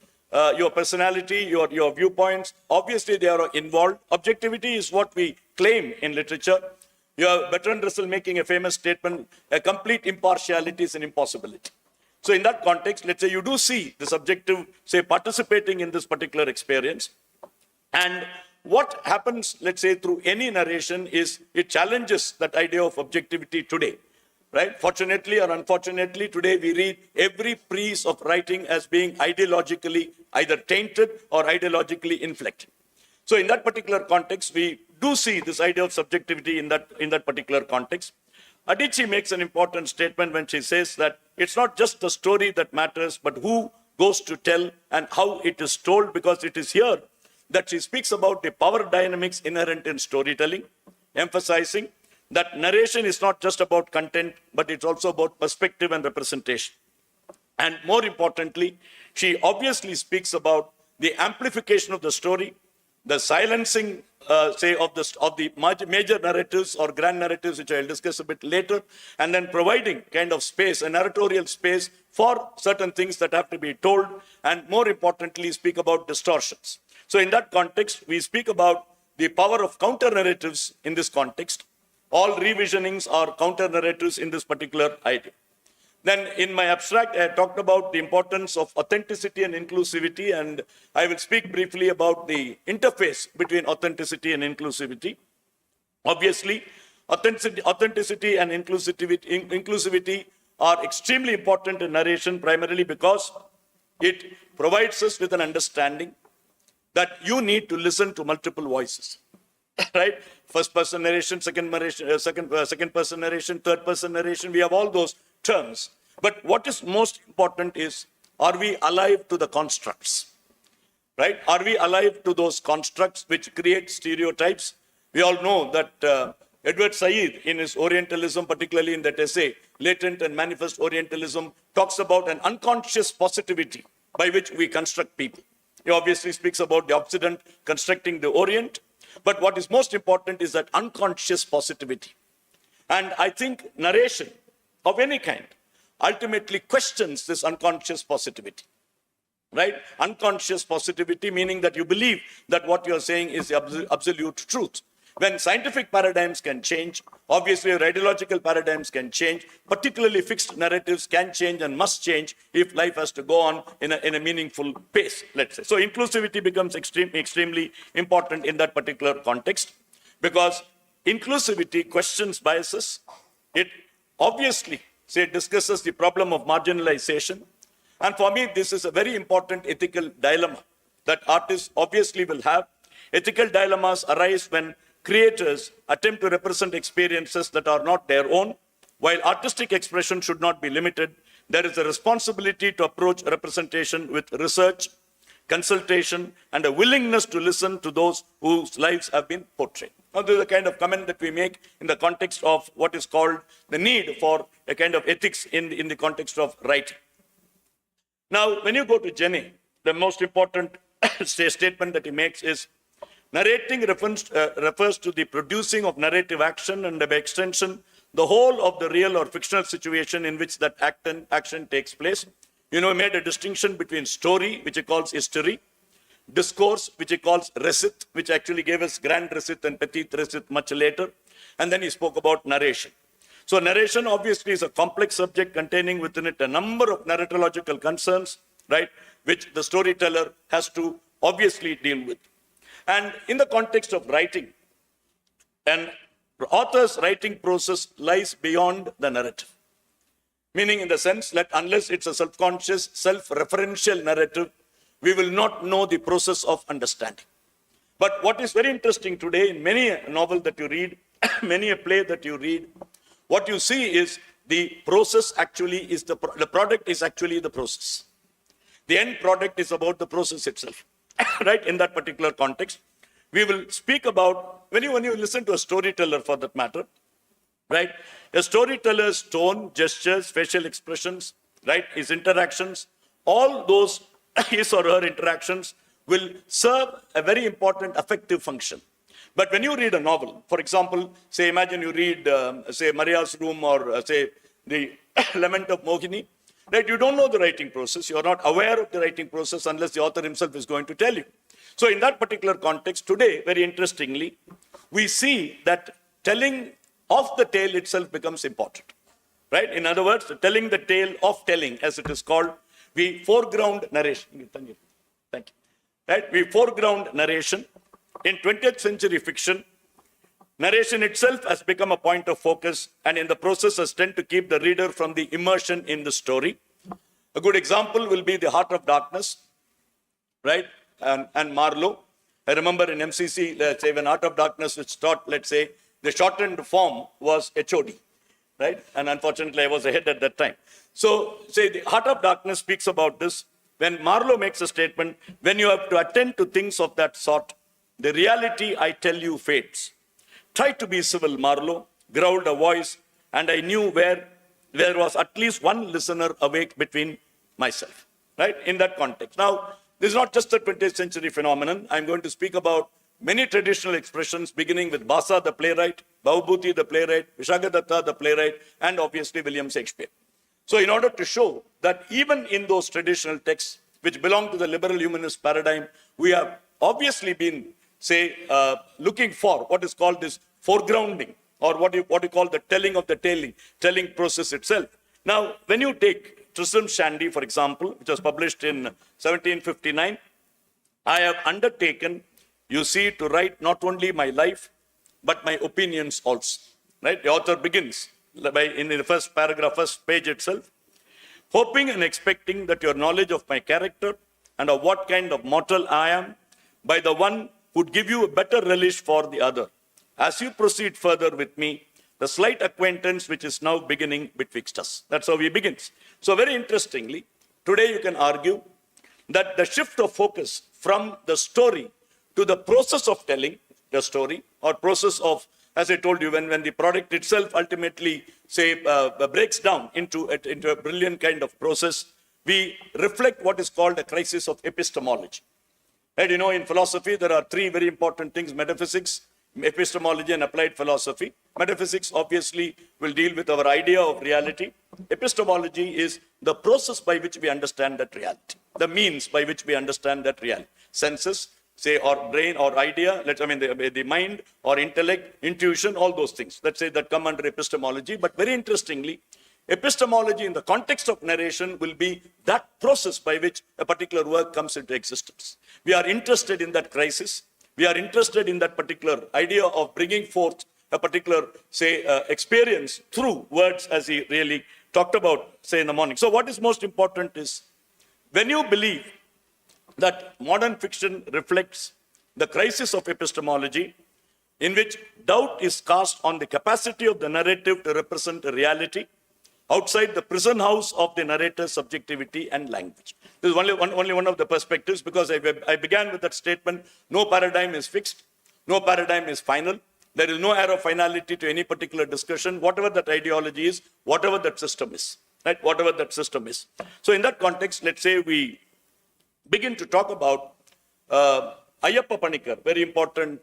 your personality, your viewpoints, obviously they are involved. Objectivity is what we claim in literature. You have Bertrand Russell making a famous statement, a complete impartiality is an impossibility. So in that context, let's say you do see the subjective, say, participating in this particular experience. And what happens, let's say, through any narration is it challenges that idea of objectivity today, right? Fortunately or unfortunately, today we read every piece of writing as being ideologically either tainted or ideologically inflected. So in that particular context, we do see this idea of subjectivity in that particular context. Adichie makes an important statement when she says that it's not just the story that matters, but who goes to tell and how it is told, because it is here that she speaks about the power dynamics inherent in storytelling, emphasizing that narration is not just about content, but it's also about perspective and representation. And more importantly, she obviously speaks about the amplification of the story, the silencing, say, of the major narratives or grand narratives, which I'll discuss a bit later, and then providing kind of space, a narratorial space for certain things that have to be told, and more importantly, speak about distortions. So in that context, we speak about the power of counter-narratives in this context. All revisionings are counter-narratives in this particular idea. Then in my abstract, I talked about the importance of authenticity and inclusivity, and I will speak briefly about the interface between authenticity and inclusivity. Obviously, authenticity and inclusivity are extremely important in narration, primarily because it provides us with an understanding that you need to listen to multiple voices. Right? First person narration, second person narration, third person narration. We have all those terms. But what is most important is, are we alive to the constructs? Right? Are we alive to those constructs which create stereotypes? We all know that Edward Said, in his Orientalism, particularly in that essay, Latent and Manifest Orientalism, talks about an unconscious positivity by which we construct people. He obviously speaks about the Occident constructing the Orient, but what is most important is that unconscious positivity. And I think narration of any kind ultimately questions this unconscious positivity. Right? Unconscious positivity, meaning that you believe that what you're saying is the absolute truth. When scientific paradigms can change, obviously our ideological paradigms can change, particularly fixed narratives can change and must change if life has to go on in a meaningful pace, let's say. So inclusivity becomes extremely important in that particular context, because inclusivity questions biases. It obviously, say, discusses the problem of marginalization. And for me, this is a very important ethical dilemma that artists obviously will have. Ethical dilemmas arise when creators attempt to represent experiences that are not their own. While artistic expression should not be limited, there is a responsibility to approach representation with research, consultation, and a willingness to listen to those whose lives have been portrayed. Now, this is the kind of comment that we make in the context of what is called the need for a kind of ethics in the context of writing. Now, when you go to Jenny, the most important statement that he makes is, narrating refers to the producing of narrative action, and by extension, the whole of the real or fictional situation in which that action takes place. He made a distinction between story, which he calls history, discourse, which he calls recit, which actually gave us grand recit and petit recit much later. And then he spoke about narration. So narration obviously is a complex subject containing within it a number of narratological concerns, right, which the storyteller has to obviously deal with. And in the context of writing, an author's writing process lies beyond the narrative. Meaning in the sense that unless it's a self-conscious, self-referential narrative, we will not know the process of understanding. But what is very interesting today in many a novel that you read, many a play that you read, what you see is the process actually is the product is actually the process. The end product is about the process itself. Right, in that particular context, we will speak about, when you listen to a storyteller for that matter, right, a storyteller's tone, gestures, facial expressions, right, his interactions, all those his or her interactions will serve a very important affective function. But when you read a novel, for example, say, imagine you read, say, Maria's Room, or say, the Lament of Mohini, right? You don't know the writing process. You're not aware of the writing process unless the author himself is going to tell you. So in that particular context, today, very interestingly, we see that telling of the tale itself becomes important, right? In other words, telling the tale of telling, as it is called, we foreground narration. Thank you. Right? We foreground narration. In 20th century fiction, narration itself has become a point of focus, and in the process has tended to keep the reader from the immersion in the story. A good example will be The Heart of Darkness, right? And Marlowe. I remember in MCC, let's say, when Heart of Darkness was taught, let's say, the shortened form was HOD, right? And unfortunately, I was ahead at that time. So, say, The Heart of Darkness speaks about this. When Marlowe makes a statement, when you have to attend to things of that sort, the reality I tell you fades. Try to be civil, Marlowe, growled a voice, and I knew where there was at least one listener awake between myself, right? In that context. Now, this is not just a 20th century phenomenon. I'm going to speak about many traditional expressions, beginning with Basa, the playwright, Bhavabhuti, the playwright, Vishagadatta, the playwright, and obviously William Shakespeare. So in order to show that even in those traditional texts, which belong to the liberal humanist paradigm, we have obviously been, say, looking for what is called this foregrounding, or what you call the telling of the telling process itself. Now, when you take Tristram Shandy, for example, which was published in 1759, I have undertaken, you see, to write not only my life, but my opinions also. Right? The author begins in the first paragraph, first page itself. Hoping and expecting that your knowledge of my character and of what kind of mortal I am by the one would give you a better relish for the other. As you proceed further with me, the slight acquaintance which is now beginning betwixt us. That's how he begins. So very interestingly, today you can argue that the shift of focus from the story to the process of telling the story, or process of, as I told you, when the product itself ultimately, say, breaks down into a brilliant kind of process, we reflect what is called a crisis of epistemology. Right? You know, in philosophy, there are three very important things: metaphysics, epistemology, and applied philosophy. Metaphysics obviously will deal with our idea of reality. Epistemology is the process by which we understand that reality, the means by which we understand that reality. Senses, say, or brain or idea, the mind or intellect, intuition, all those things, let's say, that come under epistemology. But very interestingly, epistemology in the context of narration will be that process by which a particular work comes into existence. We are interested in that crisis. We are interested in that particular idea of bringing forth a particular, say, experience through words, as he really talked about, say, in the morning. So what is most important is, when you believe that modern fiction reflects the crisis of epistemology, in which doubt is cast on the capacity of the narrative to represent a reality outside the prison house of the narrator's subjectivity and language. This is only one of the perspectives, because I began with that statement: no paradigm is fixed, no paradigm is final. There is no air of finality to any particular discussion, whatever that ideology is, whatever that system is, right? Whatever that system is. So in that context, let's say we begin to talk about Ayyappa Panikar, very important,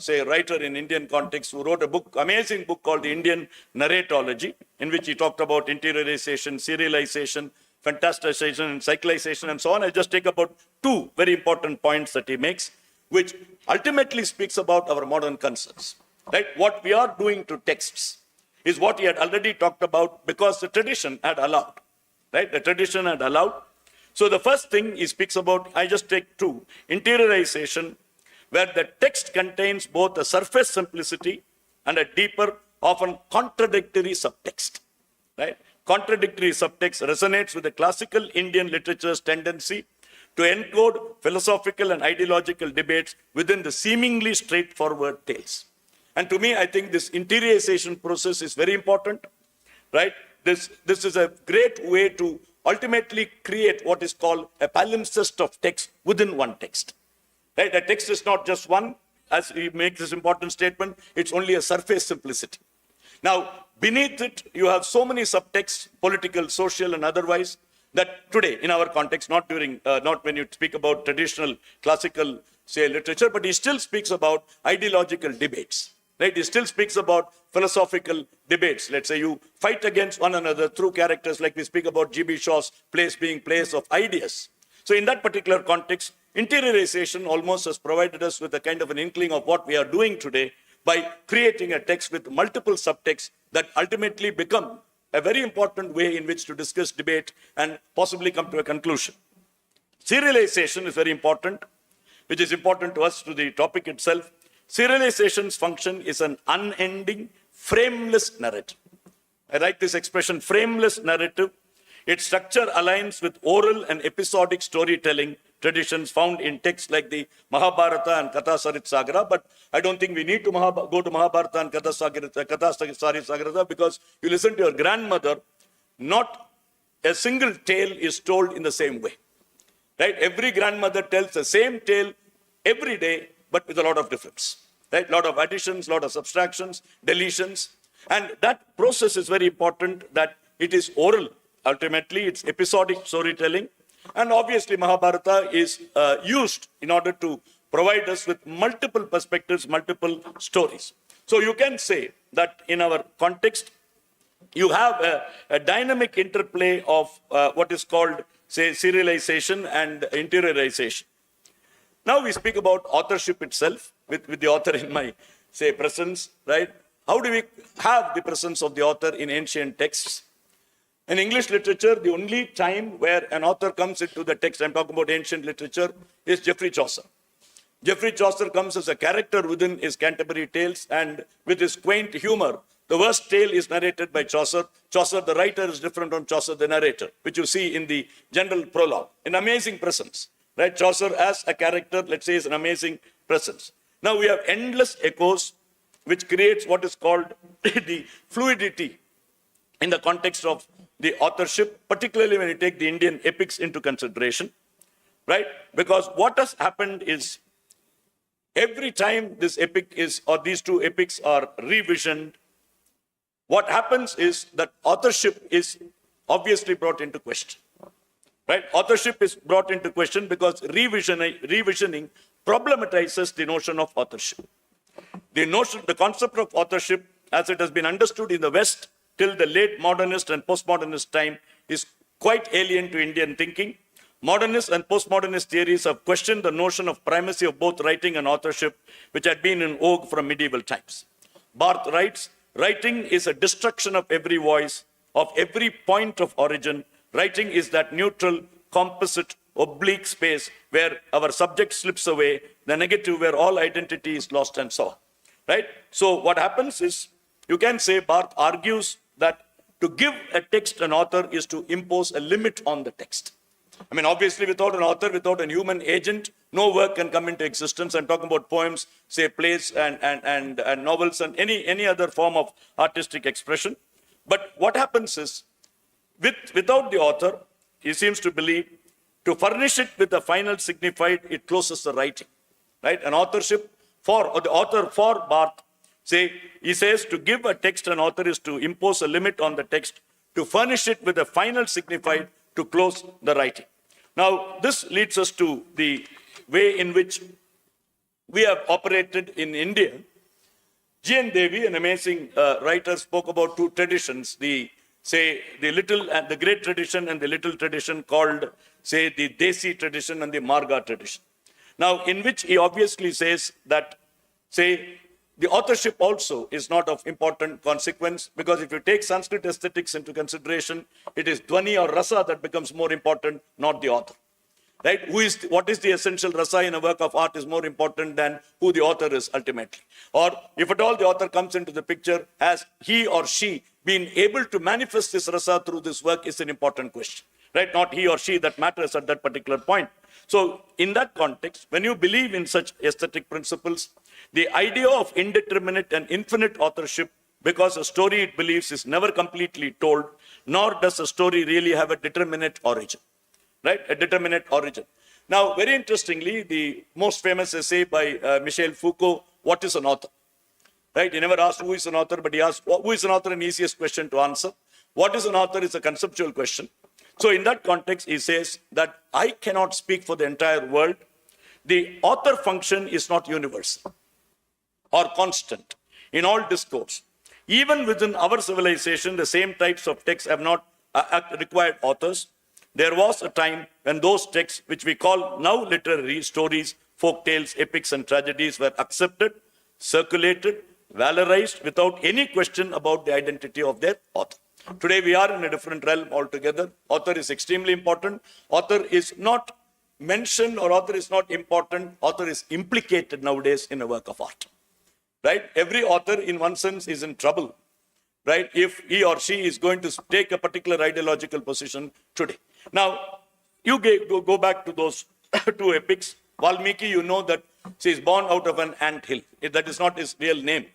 say, writer in Indian context, who wrote a book, amazing book called The Indian Narratology, in which he talked about interiorization, serialization, fantasticization, and cyclization, and so on. I just take about two very important points that he makes, which ultimately speaks about our modern concerns. Right? What we are doing to texts is what he had already talked about, because the tradition had allowed. Right? The tradition had allowed. So the first thing he speaks about, I just take two: interiorization, where the text contains both a surface simplicity and a deeper, often contradictory subtext. Right? Contradictory subtext resonates with the classical Indian literature's tendency to encode philosophical and ideological debates within the seemingly straightforward tales. And to me, I think this interiorization process is very important. Right? This is a great way to ultimately create what is called a palimpsest of text within one text. Right? A text is not just one, as he makes this important statement, it's only a surface simplicity. Now, beneath it, you have so many subtexts, political, social, and otherwise, that today, in our context, not when you speak about traditional, classical, say, literature, but he still speaks about ideological debates. Right? He still speaks about philosophical debates. Let's say you fight against one another through characters, like we speak about G.B. Shaw's place being place of ideas. So in that particular context, interiorization almost has provided us with a kind of an inkling of what we are doing today by creating a text with multiple subtexts that ultimately become a very important way in which to discuss, debate, and possibly come to a conclusion. Serialization is very important, which is important to us, to the topic itself. Serialization's function is an unending, frameless narrative. I like this expression, frameless narrative. Its structure aligns with oral and episodic storytelling traditions found in texts like the Mahabharata and Katha Saritsagara. But I don't think we need to go to Mahabharata and Katha Saritsagara, because you listen to your grandmother, not a single tale is told in the same way. Right? Every grandmother tells the same tale every day, but with a lot of difference. Right? A lot of additions, a lot of subtractions, deletions. And that process is very important, that it is oral. Ultimately, it's episodic storytelling. And obviously, Mahabharata is used in order to provide us with multiple perspectives, multiple stories. So you can say that in our context, you have a dynamic interplay of what is called, say, serialization and interiorization. Now we speak about authorship itself, with the author in my, say, presence, right? How do we have the presence of the author in ancient texts? In English literature, the only time where an author comes into the text, I'm talking about ancient literature, is Geoffrey Chaucer. Geoffrey Chaucer comes as a character within his Canterbury Tales, and with his quaint humor, The worst tale is narrated by Chaucer. Chaucer, the writer, is different from Chaucer, the narrator, which you see in the general prologue. An amazing presence, right? Chaucer as a character, let's say, is an amazing presence. Now we have endless echoes, which creates what is called the fluidity in the context of the authorship, particularly when you take the Indian epics into consideration, right? Because what has happened is every time this epic is, or these two epics are revisioned, what happens is that authorship is obviously brought into question, right? Authorship is brought into question because revisioning problematizes the notion of authorship. The concept of authorship, as it has been understood in the West till the late modernist and postmodernist time, is quite alien to Indian thinking. Modernist and postmodernist theories have questioned the notion of primacy of both writing and authorship, which had been in vogue from medieval times. Barth writes, writing is a destruction of every voice, of every point of origin. Writing is that neutral, composite, oblique space where our subject slips away, the negative where all identity is lost, and so on. Right? So what happens is, you can say Barth argues that to give a text an author is to impose a limit on the text. I mean, obviously, without an author, without a human agent, no work can come into existence. I'm talking about poems, say plays and novels and any other form of artistic expression. But what happens is, without the author, he seems to believe, to furnish it with the final signified, it closes the writing. Right? An authorship or the author for Barth, he says to give a text an author is to impose a limit on the text, to furnish it with a final signified, to close the writing. Now, this leads us to the way in which we have operated in India. G.N. Devi, an amazing writer, spoke about two traditions, the little and the great tradition and the little tradition called, the Desi tradition and the Marga tradition. Now, in which he obviously says that, the authorship also is not of important consequence, because if you take Sanskrit aesthetics into consideration, it is Dwani or Rasa that becomes more important, not the author. Right? What is the essential rasa in a work of art is more important than who the author is ultimately. Or if at all the author comes into the picture, has he or she been able to manifest this rasa through this work is an important question. Right? Not he or she that matters at that particular point. So in that context, when you believe in such aesthetic principles, the idea of indeterminate and infinite authorship, because a story it believes is never completely told, nor does a story really have a determinate origin. Right? A determinate origin. Now, very interestingly, the most famous essay by Michel Foucault, what is an author? Right? He never asked who is an author, but he asked who is an author, an easiest question to answer. What is an author is a conceptual question. So in that context, he says that I cannot speak for the entire world. The author function is not universal or constant in all discourse. Even within our civilization, the same types of texts have not required authors. There was a time when those texts, which we call now literary stories, folk tales, epics, and tragedies, were accepted, circulated, valorized without any question about the identity of their author. Today, we are in a different realm altogether. Author is extremely important. Author is not mentioned or author is not important. Author is implicated nowadays in a work of art. Right? Every author, in one sense, is in trouble. Right? If he or she is going to take a particular ideological position today. Now, you go back to those two epics. Valmiki, you know that he is born out of an anthill. That is not his real name.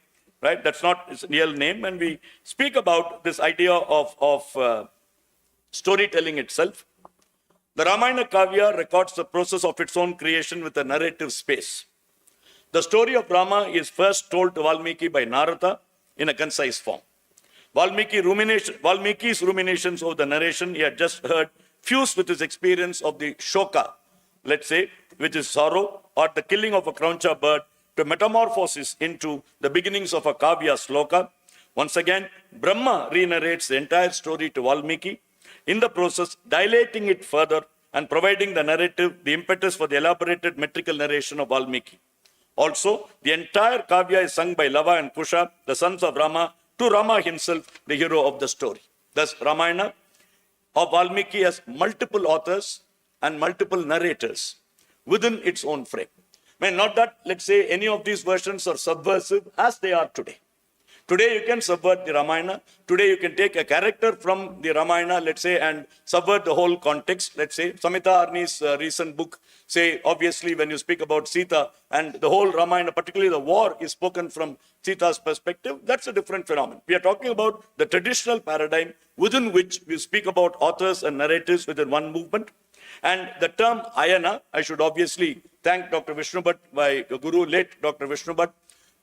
Right? That's not his real name. And we speak about this idea of storytelling itself. The Ramayana Kavya records the process of its own creation with a narrative space. The story of Rama is first told to Valmiki by Narada in a concise form. Valmiki's ruminations over the narration he had just heard fused with his experience of the shoka, let's say, which is sorrow, or the killing of a crauncha bird, to metamorphosis into the beginnings of a kavya sloka. Once again, Brahma re-narrates the entire story to Valmiki, in the process dilating it further and providing the narrative, the impetus for the elaborated metrical narration of Valmiki. Also, the entire kavya is sung by Lava and Kusha, the sons of Rama, to Rama himself, the hero of the story. Thus, Ramayana of Valmiki has multiple authors and multiple narrators within its own frame. I mean, not that, let's say, any of these versions are subversive as they are today. Today you can subvert the Ramayana. Today you can take a character from the Ramayana, let's say, and subvert the whole context. Let's say Samita Arni's recent book, say, obviously when you speak about Sita and the whole Ramayana, particularly the war is spoken from Sita's perspective, that's a different phenomenon. We are talking about the traditional paradigm within which we speak about authors and narratives within one movement. And the term Ayana, I should obviously thank Dr. Vishnu Bhatt, my guru, late Dr. Vishnu Bhatt,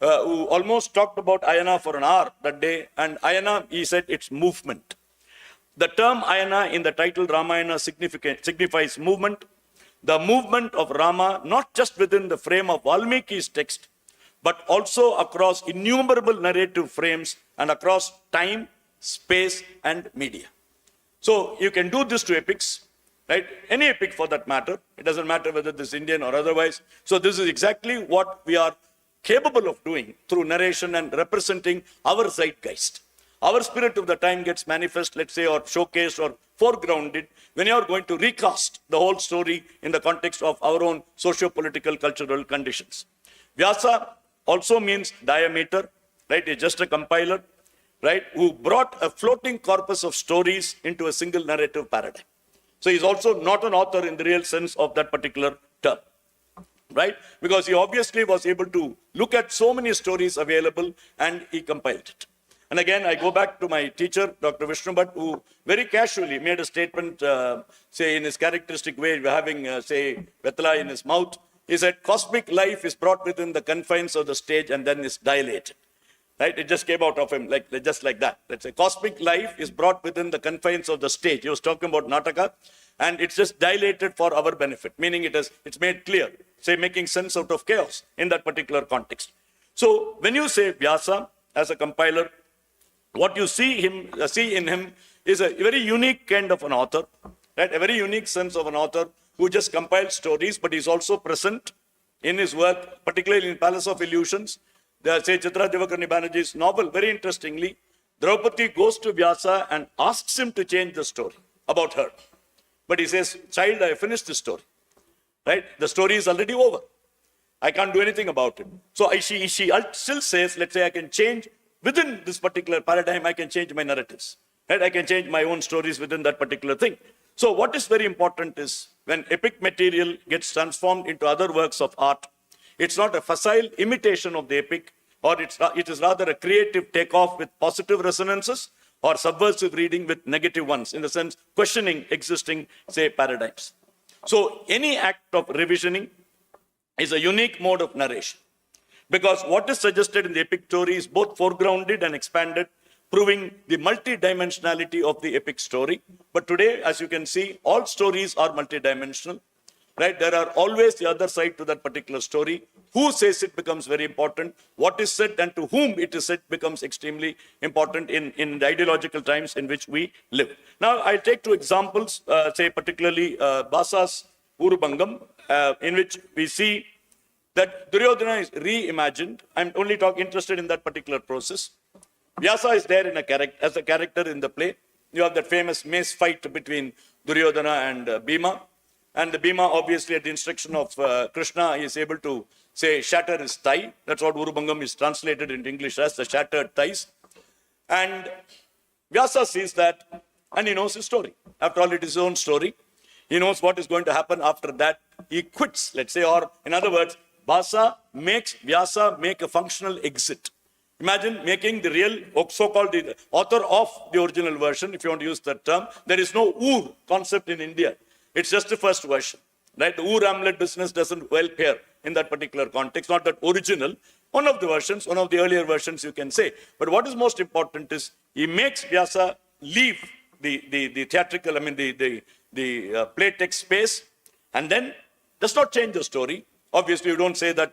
who almost talked about Ayana for an hour that day. And Ayana, he said, it's movement. The term Ayana in the title Ramayana signifies movement. The movement of Rama, not just within the frame of Valmiki's text, but also across innumerable narrative frames and across time, space, and media. So you can do this to epics, right? Any epic for that matter. It doesn't matter whether this is Indian or otherwise. So this is exactly what we are capable of doing through narration and representing our zeitgeist. Our spirit of the time gets manifest, let's say, or showcased or foregrounded when you are going to recast the whole story in the context of our own socio-political, cultural conditions. Vyasa also means diameter, right? It's just a compiler, right? Who brought a floating corpus of stories into a single narrative paradigm. So he's also not an author in the real sense of that particular term, right? Because he obviously was able to look at so many stories available and he compiled it. And again, I go back to my teacher, Dr. Vishnu Bhatt, who very casually made a statement, say in his characteristic way, having, say, Vetla in his mouth. He said, cosmic life is brought within the confines of the stage and then is dilated. Right? It just came out of him just like that. Let's say cosmic life is brought within the confines of the stage. He was talking about Nataka, and it's just dilated for our benefit, meaning it's made clear, say making sense out of chaos in that particular context. So when you say Vyasa as a compiler, what you see in him is a very unique kind of an author, right? A very unique sense of an author who just compiles stories, but he's also present in his work, particularly in Palace of Illusions. Say Chitra Devakarni Banerjee's novel, very interestingly, Draupadi goes to Vyasa and asks him to change the story about her. But he says, child, I finished the story, right? The story is already over. I can't do anything about it. So she still says, let's say I can change within this particular paradigm, I can change my narratives, right? I can change my own stories within that particular thing. So what is very important is when epic material gets transformed into other works of art, it's not a facile imitation of the epic, or it is rather a creative takeoff with positive resonances or subversive reading with negative ones, in the sense questioning existing, say, paradigms. So any act of revisioning is a unique mode of narration, because what is suggested in the epic story is both foregrounded and expanded, proving the multidimensionality of the epic story. But today, as you can see, all stories are multidimensional. Right? There are always the other side to that particular story. Who says it becomes very important. What is said and to whom it is said becomes extremely important in the ideological times in which we live. Now, I'll take two examples, say particularly Basa's Urubangam, in which we see that Duryodhana is reimagined. I'm only interested in that particular process. Vyasa is there as a character in the play. You have that famous mace fight between Duryodhana and Bhima. And the Bhima, obviously, at the instruction of Krishna, is able to, say, shatter his thigh. That's what Urubangam is translated into English as, the shattered thighs. And Vyasa sees that, and he knows his story. After all, it is his own story. He knows what is going to happen after that. He quits, let's say, or in other words, Vyasa makes a functional exit. Imagine making the real, so-called the author of the original version, if you want to use that term. There is no Ur concept in India. It's just the first version, right? The Ur-Amlet business doesn't well pair in that particular context, not that original. One of the versions, one of the earlier versions you can say. But what is most important is he makes Vyasa leave the theatrical, the play text space, and then does not change the story. Obviously, you don't say that,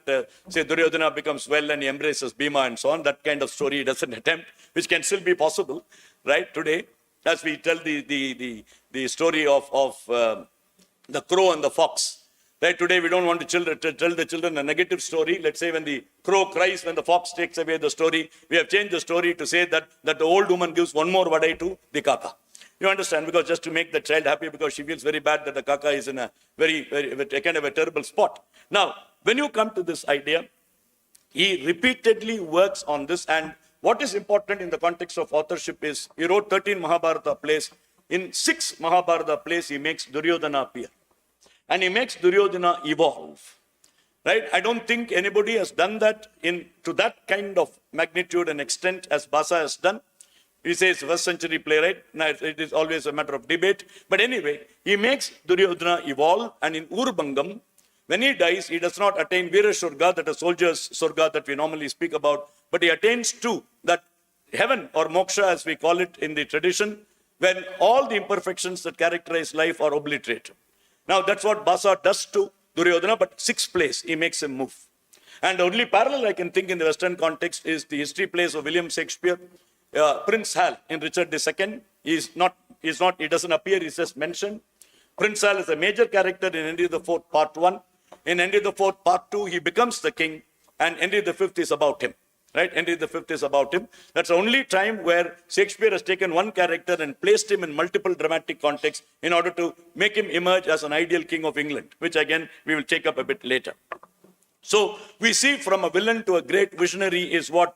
say Duryodhana becomes well and he embraces Bhima and so on. That kind of story he doesn't attempt, which can still be possible, right, today. As we tell the story of the crow and the fox. Right? Today, we don't want to tell the children a negative story. Let's say when the crow cries, when the fox takes away the story, we have changed the story to say that the old woman gives one more vadai to the kaka. You understand? Because just to make the child happy, because she feels very bad that the kaka is in a very kind of a terrible spot. Now, when you come to this idea, he repeatedly works on this, and what is important in the context of authorship is he wrote 13 Mahabharata plays. In 6 Mahabharata plays, he makes Duryodhana appear. And he makes Duryodhana evolve. Right? I don't think anybody has done that to that kind of magnitude and extent as Basa has done. He says first century playwright. Now, it is always a matter of debate. But anyway, he makes Duryodhana evolve. And in Urbangam, when he dies, he does not attain Veera Shurga, that is soldier's Surga that we normally speak about, but he attains to that heaven or moksha, as we call it in the tradition, when all the imperfections that characterize life are obliterated. Now, that's what Basa does to Duryodhana, but 6th place, he makes him move. And the only parallel I can think in the Western context is the history plays of William Shakespeare. Prince Hal in Richard II, he doesn't appear, he's just mentioned. Prince Hal is a major character in Henry IV, Part 1. In Henry IV, Part 2, he becomes the king, and Henry V is about him. Right? Henry V is about him. That's the only time where Shakespeare has taken one character and placed him in multiple dramatic contexts in order to make him emerge as an ideal king of England, which again we will take up a bit later. So we see from a villain to a great visionary is what,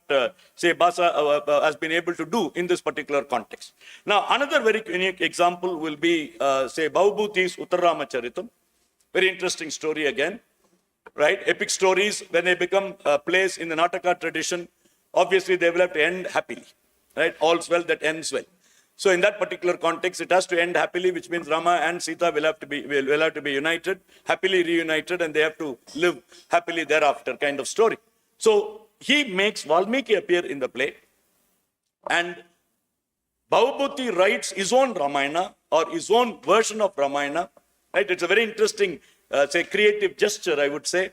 say, Basa has been able to do in this particular context. Now, another very unique example will be, say, Bhavabhuti's Uttarramacharitam. Very interesting story again, right? Epic stories, when they become plays in the Nataka tradition, obviously they will have to end happily, right? All's well that ends well. So in that particular context, it has to end happily, which means Rama and Sita will have to be united, happily reunited, and they have to live happily thereafter kind of story. So he makes Valmiki appear in the play, and Bhavabhuti writes his own Ramayana or his own version of Ramayana. Right? It's a very interesting, say, creative gesture, I would say.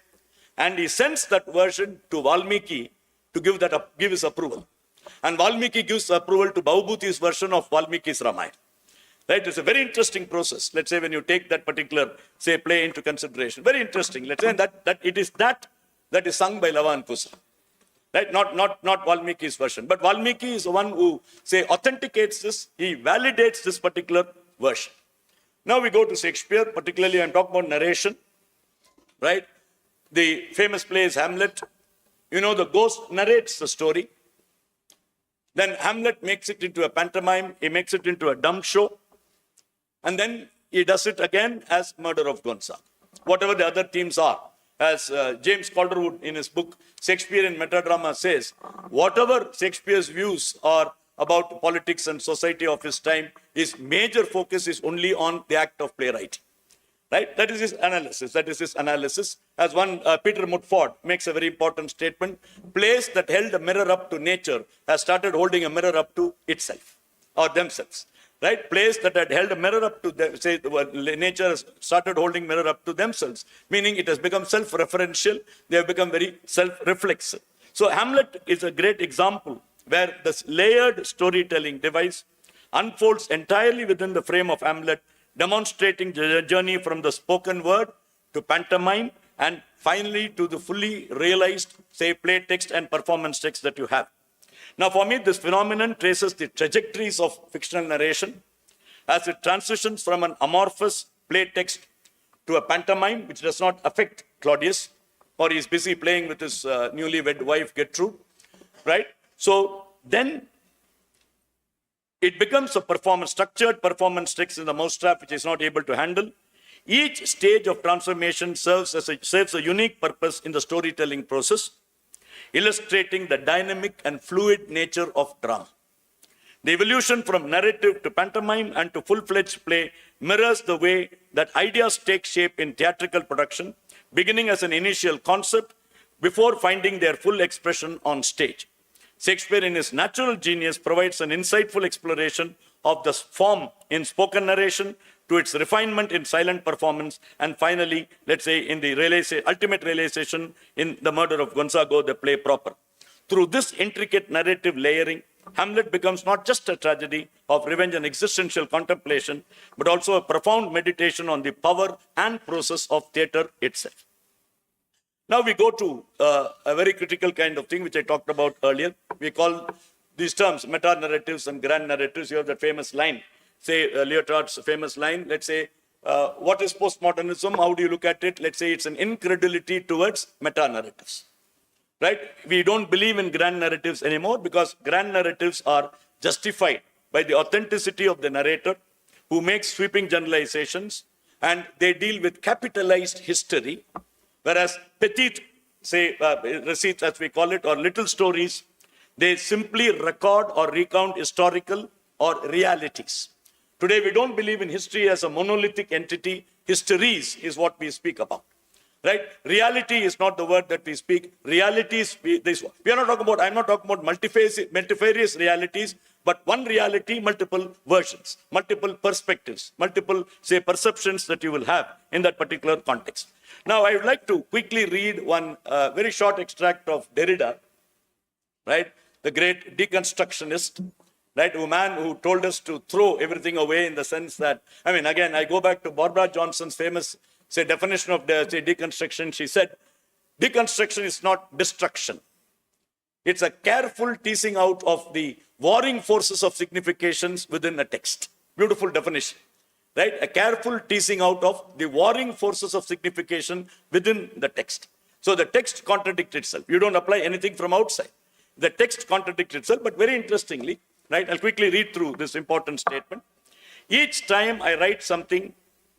And he sends that version to Valmiki to give his approval. And Valmiki gives approval to Bhavabhuti's version of Valmiki's Ramayana. Right? It's a very interesting process. Let's say when you take that particular, say, play into consideration. Very interesting. Let's say that it is that is sung by Lava and Kusa. Right? Not Valmiki's version. But Valmiki is the one who, say, authenticates this. He validates this particular version. Now we go to Shakespeare, particularly I'm talking about narration. Right? The famous play is Hamlet. You know, the ghost narrates the story. Then Hamlet makes it into a pantomime. He makes it into a dumb show. And then he does it again as Murder of Gonzaga. Whatever the other themes are. As James Calderwood in his book, Shakespeare in Metadrama says, whatever Shakespeare's views are about politics and society of his time, his major focus is only on the act of playwriting. Right? That is his analysis. As one, Peter Mudford makes a very important statement, plays that held a mirror up to nature has started holding a mirror up to itself or themselves. Right? Plays that had held a mirror up to, nature has started holding mirror up to themselves, meaning it has become self-referential, they have become very self-reflexive. So Hamlet is a great example where this layered storytelling device unfolds entirely within the frame of Hamlet, demonstrating the journey from the spoken word to pantomime and finally to the fully realized, say, play text and performance text that you have. Now, for me, this phenomenon traces the trajectories of fictional narration as it transitions from an amorphous play text to a pantomime, which does not affect Claudius, or he's busy playing with his newlywed wife, Gertrude, right? So then it becomes a structured performance text in the mousetrap, which is not able to handle. Each stage of transformation serves a unique purpose in the storytelling process, illustrating the dynamic and fluid nature of drama. The evolution from narrative to pantomime and to full-fledged play mirrors the way that ideas take shape in theatrical production, beginning as an initial concept before finding their full expression on stage. Shakespeare, in his natural genius, provides an insightful exploration of the form in spoken narration to its refinement in silent performance, and finally, let's say, in the ultimate realization in The Murder of Gonzaga, the play proper. Through this intricate narrative layering, Hamlet becomes not just a tragedy of revenge and existential contemplation, but also a profound meditation on the power and process of theatre itself. Now we go to a very critical kind of thing, which I talked about earlier. We call these terms meta-narratives and grand narratives. You have that famous line, say Lyotard's famous line, let's say, what is postmodernism? How do you look at it? Let's say it's an incredulity towards meta-narratives. right? We don't believe in grand narratives anymore because grand narratives are justified by the authenticity of the narrator who makes sweeping generalizations, and they deal with capitalized history, whereas petite, say, receipts as we call it, or little stories, they simply record or recount historical or realities. Today, we don't believe in history as a monolithic entity. Histories is what we speak about. Right? Reality is not the word that we speak. Realities, we are not talking about, I'm not talking about multifarious realities, but one reality, multiple versions, multiple perspectives, multiple, say, perceptions that you will have in that particular context. Now, I would like to quickly read one very short extract of Derrida, right? The great deconstructionist, right? A man who told us to throw everything away in the sense that, I mean, again, I go back to Barbara Johnson's famous, say, definition of deconstruction. She said, deconstruction is not destruction. It's a careful teasing out of the warring forces of significations within a text. Beautiful definition, right? A careful teasing out of the warring forces of signification within the text. So the text contradicts itself. You don't apply anything from outside. The text contradicts itself, but very interestingly, right? I'll quickly read through this important statement. Each time I write something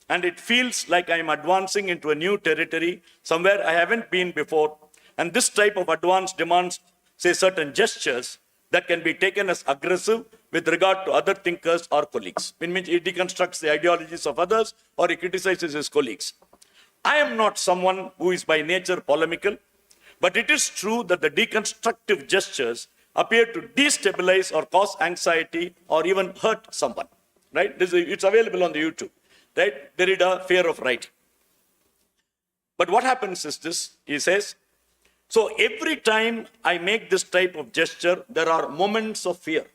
and it feels like I'm advancing into a new territory, somewhere I haven't been before, and this type of advance demands, say, certain gestures that can be taken as aggressive with regard to other thinkers or colleagues, in which he deconstructs the ideologies of others or he criticizes his colleagues. I am not someone who is by nature polemical, but it is true that the deconstructive gestures appear to destabilize or cause anxiety or even hurt someone, right? It's available on the YouTube, right? Derrida, Fear of Writing. But what happens is this, he says, so every time I make this type of gesture, there are moments of fear,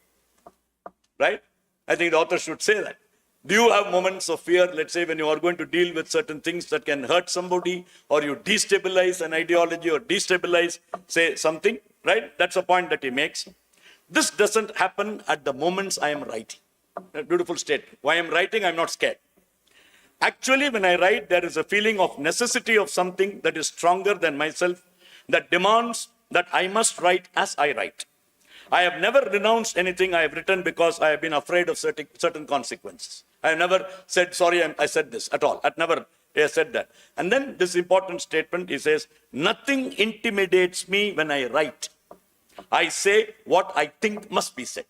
right? I think the author should say that. Do you have moments of fear, let's say, when you are going to deal with certain things that can hurt somebody, or you destabilize an ideology or destabilize, say, something, right? That's a point that he makes. This doesn't happen at the moments I am writing. A beautiful statement. While I am writing, I'm not scared. Actually, when I write, there is a feeling of necessity of something that is stronger than myself, that demands that I must write as I write. I have never renounced anything I have written because I have been afraid of certain consequences. I have never said, sorry, I said this at all. I've never said that. And then this important statement, he says, nothing intimidates me when I write. I say what I think must be said.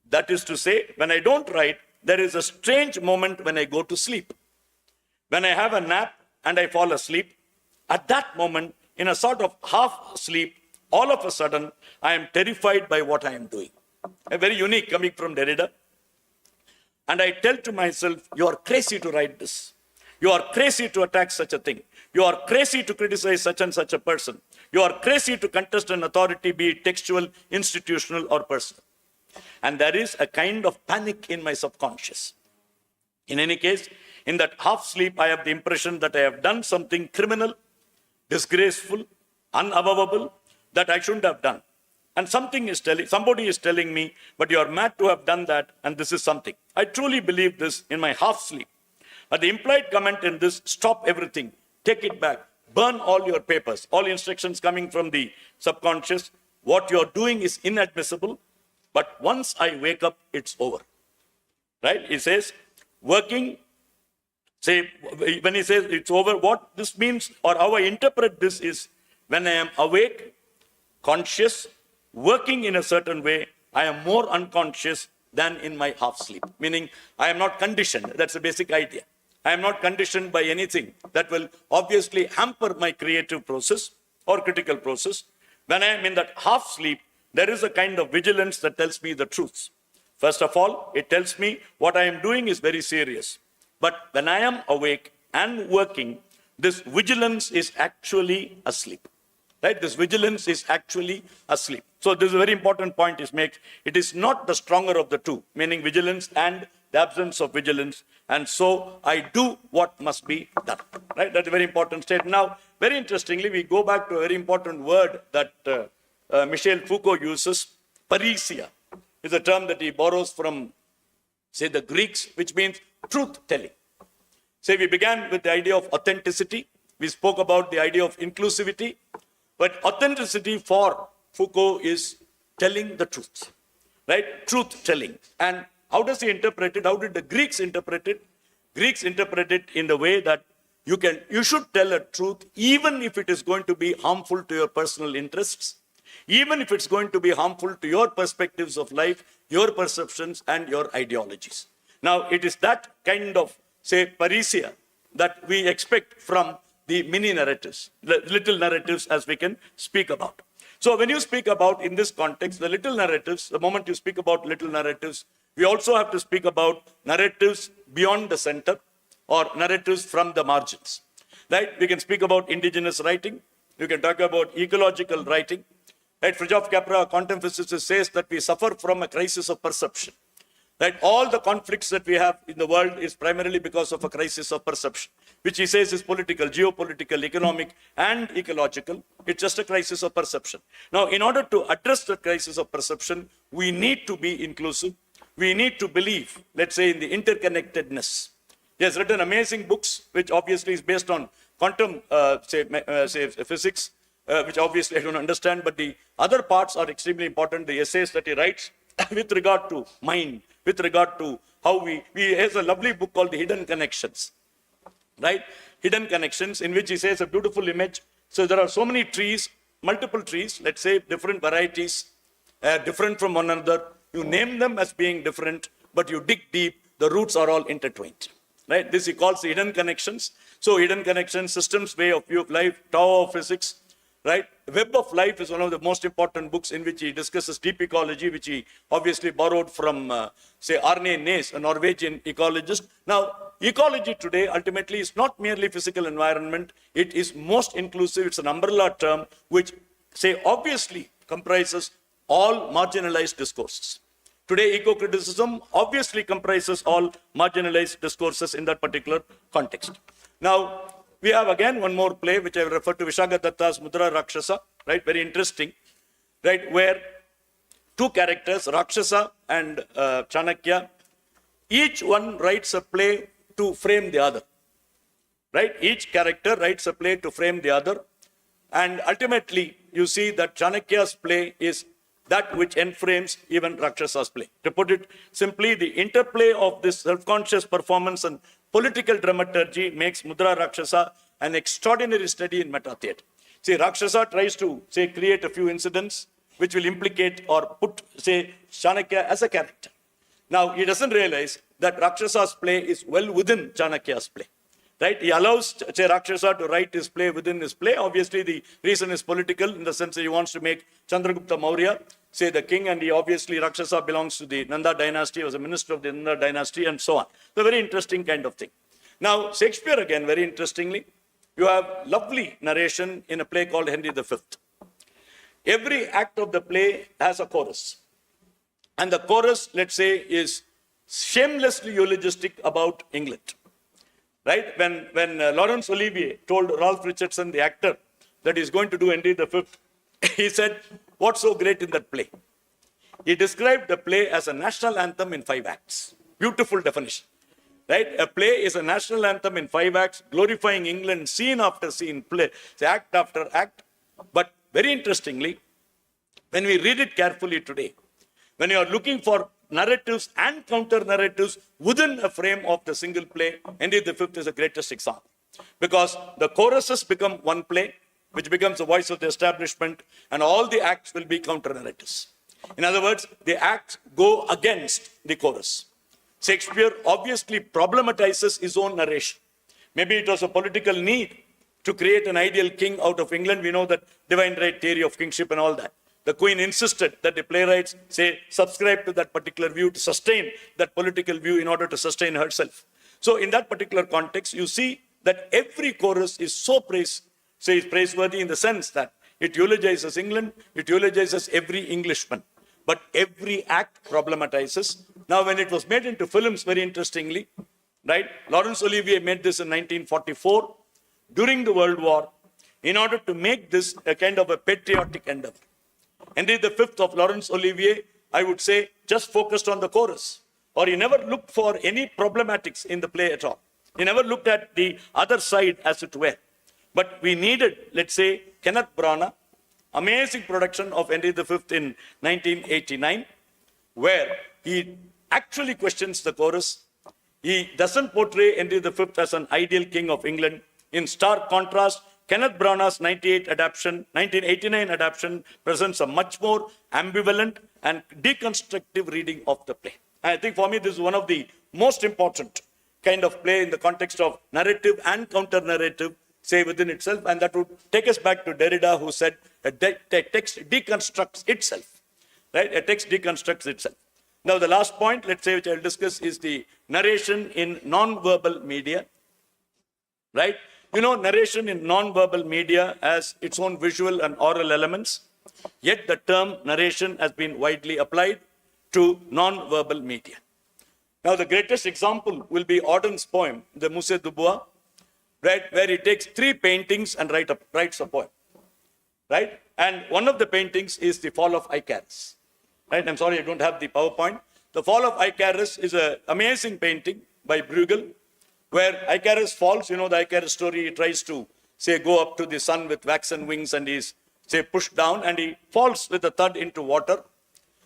That is to say, when I don't write, there is a strange moment when I go to sleep. When I have a nap and I fall asleep, at that moment, in a sort of half sleep, all of a sudden, I am terrified by what I am doing. A very unique coming from Derrida. And I tell to myself, you are crazy to write this. You are crazy to attack such a thing. You are crazy to criticize such and such a person. You are crazy to contest an authority, be it textual, institutional, or personal. And there is a kind of panic in my subconscious. In any case, in that half sleep, I have the impression that I have done something criminal, disgraceful, unavowable, that I shouldn't have done. And somebody is telling me, but you are mad to have done that, and this is something. I truly believe this in my half sleep. But the implied comment in this, stop everything, take it back, burn all your papers, all instructions coming from the subconscious. What you're doing is inadmissible, but once I wake up, it's over. Right? He says, working, say, when he says it's over, what this means or how I interpret this is when I am awake, conscious, working in a certain way, I am more unconscious than in my half sleep. Meaning, I am not conditioned. That's the basic idea. I am not conditioned by anything that will obviously hamper my creative process or critical process. When I am in that half sleep, there is a kind of vigilance that tells me the truths. First of all, it tells me what I am doing is very serious. But when I am awake and working, this vigilance is actually asleep. Right? This vigilance is actually asleep. So this is a very important point is made. It is not the stronger of the two, meaning vigilance and the absence of vigilance. And so I do what must be done. Right? That's a very important statement. Now, very interestingly, we go back to a very important word that Michel Foucault uses. Parrhesia is a term that he borrows from, say, the Greeks, which means truth-telling. Say, we began with the idea of authenticity. We spoke about the idea of inclusivity. But authenticity for Foucault is telling the truth, right? Truth telling. And how does he interpret it? How did the Greeks interpret it? Greeks interpret it in the way that you should tell a truth even if it is going to be harmful to your personal interests, even if it's going to be harmful to your perspectives of life, your perceptions, and your ideologies. Now, it is that kind of, say, parousia that we expect from the mini narratives, the little narratives as we can speak about. So when you speak about, in this context, the little narratives, the moment you speak about little narratives, we also have to speak about narratives beyond the center or narratives from the margins, right? We can speak about indigenous writing. You can talk about ecological writing. Right? Fritjof Capra, a quantum physicist, says that we suffer from a crisis of perception. Right? All the conflicts that we have in the world is primarily because of a crisis of perception, which he says is political, geopolitical, economic, and ecological. It's just a crisis of perception. Now, in order to address the crisis of perception, we need to be inclusive. We need to believe, let's say, in the interconnectedness. He has written amazing books, which obviously is based on quantum, physics, which obviously I don't understand, but the other parts are extremely important. The essays that he writes with regard to mind, with regard to how he has a lovely book called The Hidden Connections, right? Hidden Connections, in which he says a beautiful image. So there are so many trees, multiple trees, let's say different varieties, different from one another. You name them as being different, but you dig deep, the roots are all intertwined, right? This he calls the hidden connections. So hidden connections, systems, way of view of life, Tao of physics, right? Web of Life is one of the most important books in which he discusses deep ecology, which he obviously borrowed from, say, Arne Naes, a Norwegian ecologist. Now, ecology today ultimately is not merely physical environment. It is most inclusive. It's an umbrella term which, say, obviously comprises all marginalized discourses. Today, eco-criticism obviously comprises all marginalized discourses in that particular context. Now, we have again one more play, which I refer to, Vishaka Datta's Mudra Rakshasa, right? Very interesting, right? Where two characters, Rakshasa and Chanakya, each one writes a play to frame the other, right? Each character writes a play to frame the other. And ultimately, you see that Chanakya's play is that which enframes even Rakshasa's play. To put it simply, the interplay of this self-conscious performance and political dramaturgy makes Mudra Rakshasa an extraordinary study in meta theatre. See, Rakshasa tries to, say, create a few incidents which will implicate or put, say, Chanakya as a character. Now, he doesn't realize that Rakshasa's play is well within Chanakya's play. Right? He allows, say, Rakshasa to write his play within his play. Obviously, the reason is political in the sense that he wants to make Chandragupta Maurya, say, the king, and he obviously, Rakshasa belongs to the Nanda dynasty, was a minister of the Nanda dynasty, and so on. So, very interesting kind of thing. Now, Shakespeare, again, very interestingly, you have lovely narration in a play called Henry V. Every act of the play has a chorus. And the chorus, let's say, is shamelessly eulogistic about England. Right? When Laurence Olivier told Ralph Richardson, the actor, that he's going to do Henry V, he said, what's so great in that play? He described the play as a national anthem in 5 acts. Beautiful definition. Right? A play is a national anthem in 5 acts, glorifying England scene after scene, play, act after act. But very interestingly, when we read it carefully today, when you are looking for narratives and counter-narratives within a frame of the single play, Henry V is the greatest example. Because the choruses become one play, which becomes the voice of the establishment, and all the acts will be counter-narratives. In other words, the acts go against the chorus. Shakespeare obviously problematizes his own narration. Maybe it was a political need to create an ideal king out of England. We know that divine right theory of kingship and all that. The Queen insisted that the playwrights, say, subscribe to that particular view to sustain that political view in order to sustain herself. So in that particular context, you see that every chorus is so praiseworthy in the sense that it eulogizes England, it eulogizes every Englishman. But every act problematizes. Now, when it was made into films, very interestingly, right, Laurence Olivier made this in 1944 during the World War in order to make this a kind of a patriotic endeavor. Henry V of Laurence Olivier, I would say, just focused on the chorus. Or he never looked for any problematics in the play at all. He never looked at the other side, as it were. But we needed, let's say, Kenneth Branagh, amazing production of Henry V in 1989, where he actually questions the chorus. He doesn't portray Henry V as an ideal king of England. In stark contrast, Kenneth Branagh's 1989 adaptation presents a much more ambivalent and deconstructive reading of the play. And I think for me, this is one of the most important kind of play in the context of narrative and counter-narrative, say, within itself. And that would take us back to Derrida, who said a text deconstructs itself, right? A text deconstructs itself. Now, the last point, let's say, which I'll discuss is the narration in non-verbal media, right? You know, narration in non-verbal media has its own visual and oral elements, yet the term narration has been widely applied to non-verbal media. Now, the greatest example will be Auden's poem, the Musée du Bois, right, where he takes 3 paintings and writes a poem, right? And one of the paintings is The Fall of Icarus, right? I'm sorry, I don't have the PowerPoint. The Fall of Icarus is an amazing painting by Bruegel, where Icarus falls. You know the Icarus story. He tries to, say, go up to the sun with waxen wings, and he's, say, pushed down, and he falls with a thud into water.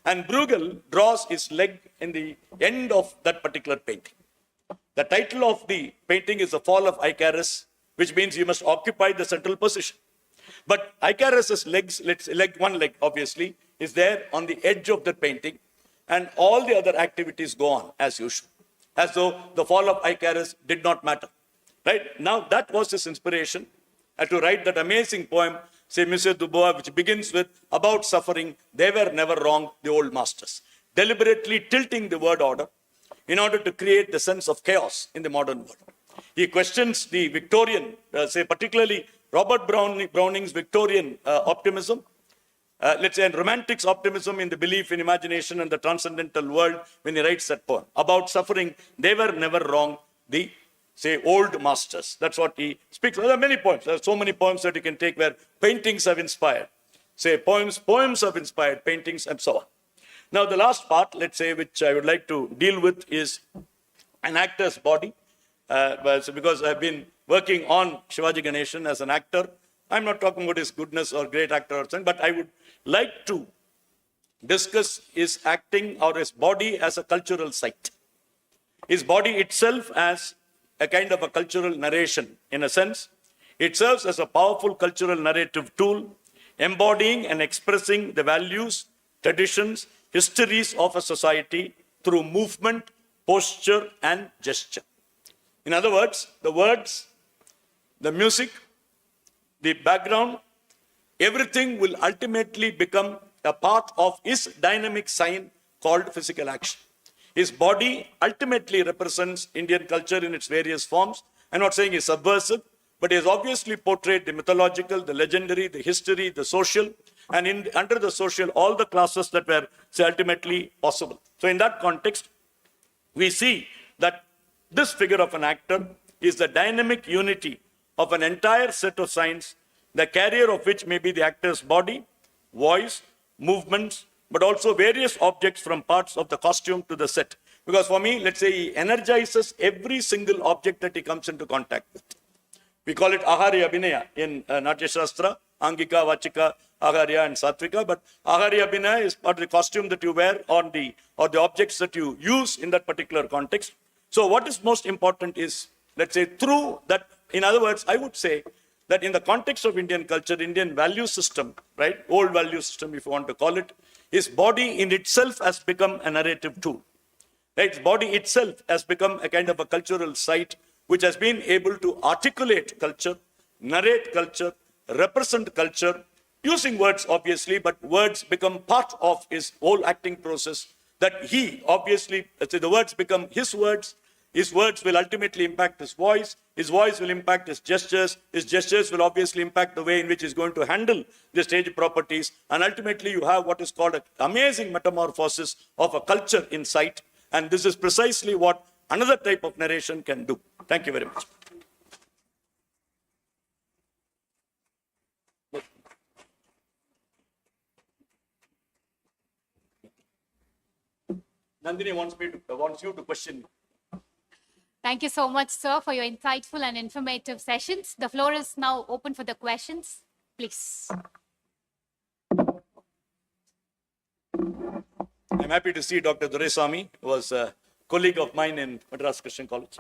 And Bruegel draws his leg in the end of that particular painting. The title of the painting is The Fall of Icarus, which means you must occupy the central position. But Icarus's legs, one leg obviously, is there on the edge of the painting, and all the other activities go on as usual, as though the fall of Icarus did not matter. Right? Now, that was his inspiration to write that amazing poem, say, Musée du Bois, which begins with, about suffering, they were never wrong, the old masters, deliberately tilting the word order in order to create the sense of chaos in the modern world. He questions the Victorian, say, particularly Robert Browning's Victorian optimism, let's say, and romantic's optimism in the belief in imagination and the transcendental world when he writes that poem. About suffering, they were never wrong, the, say, old masters. That's what he speaks. There are many poems. There are so many poems that you can take where paintings have inspired. Say, poems have inspired paintings, and so on. Now, the last part, let's say, which I would like to deal with is an actor's body. Because I've been working on Shivaji Ganeshan as an actor. I'm not talking about his goodness or great actor or something, but I would like to discuss his acting or his body as a cultural site. His body itself as a kind of a cultural narration, in a sense. It serves as a powerful cultural narrative tool, embodying and expressing the values, traditions, histories of a society through movement, posture, and gesture. In other words, the music, the background, everything will ultimately become a part of his dynamic sign called physical action. His body ultimately represents Indian culture in its various forms. I'm not saying he's subversive, but he has obviously portrayed the mythological, the legendary, the history, the social, and under the social, all the classes that were, say, ultimately possible. So in that context, we see that this figure of an actor is the dynamic unity of an entire set of signs, the carrier of which may be the actor's body, voice, movements, but also various objects from parts of the costume to the set. Because for me, let's say he energizes every single object that he comes into contact with. We call it Aharya Abhinaya in Natya Shastra, Angika, Vachika, Aharya, and Satvika. But Aharya Abhinaya is part of the costume that you wear or the objects that you use in that particular context. So what is most important is, let's say, through that, in other words, I would say that in the context of Indian culture, Indian value system, right, old value system, if you want to call it, his body in itself has become a narrative tool. Right? His body itself has become a kind of a cultural site which has been able to articulate culture, narrate culture, represent culture, using words, obviously, but words become part of his whole acting process, that he, obviously, let's say the words become his words will ultimately impact his voice will impact his gestures will obviously impact the way in which he's going to handle the stage properties, and ultimately you have what is called an amazing metamorphosis of a culture in sight, and this is precisely what another type of narration can do. Thank you very much. Nandini wants you to question me. Thank you so much, sir, for your insightful and informative sessions. The floor is now open for the questions. Please. I'm happy to see Dr. Doraisamy, who was a colleague of mine in Madras Christian College.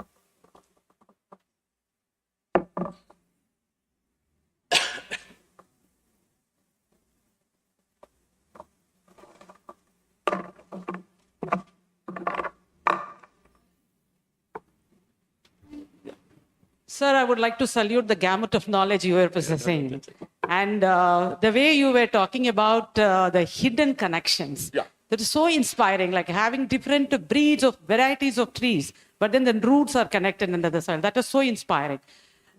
Sir, I would like to salute the gamut of knowledge you were possessing. And the way you were talking about the hidden connections. Yeah. That is so inspiring, like having different breeds of varieties of trees, but then the roots are connected under the soil. That is so inspiring.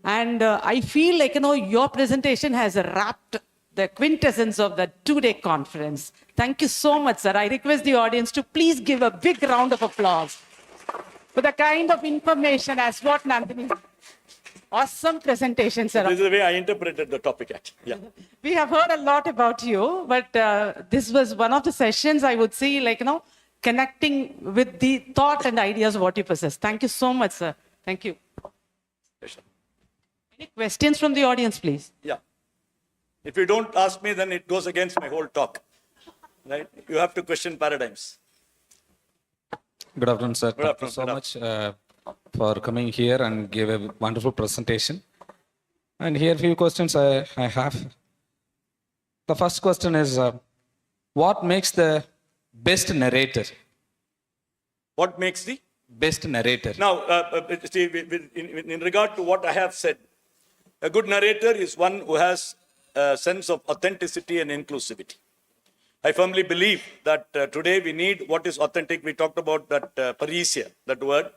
And I feel like, your presentation has wrapped the quintessence of the two-day conference. Thank you so much, sir. I request the audience to please give a big round of applause for the kind of information as what Nandini. Awesome presentation, sir. This is the way I interpreted the topic, actually. Yeah. We have heard a lot about you, but this was one of the sessions I would see, connecting with the thought and ideas of what you possess. Thank you so much, sir. Thank you. Any questions from the audience, please? Yeah. If you don't ask me, then it goes against my whole talk. Right? You have to question paradigms. Good afternoon, sir. Good Thank you afternoon. so much for coming here and give a wonderful presentation. And here few questions I have. The first question is, what makes the best narrator? What makes the? Best narrator. Now, see, in regard to what I have said, a good narrator is one who has a sense of authenticity and inclusivity. I firmly believe that today we need what is authentic. We talked about that parousia, that word,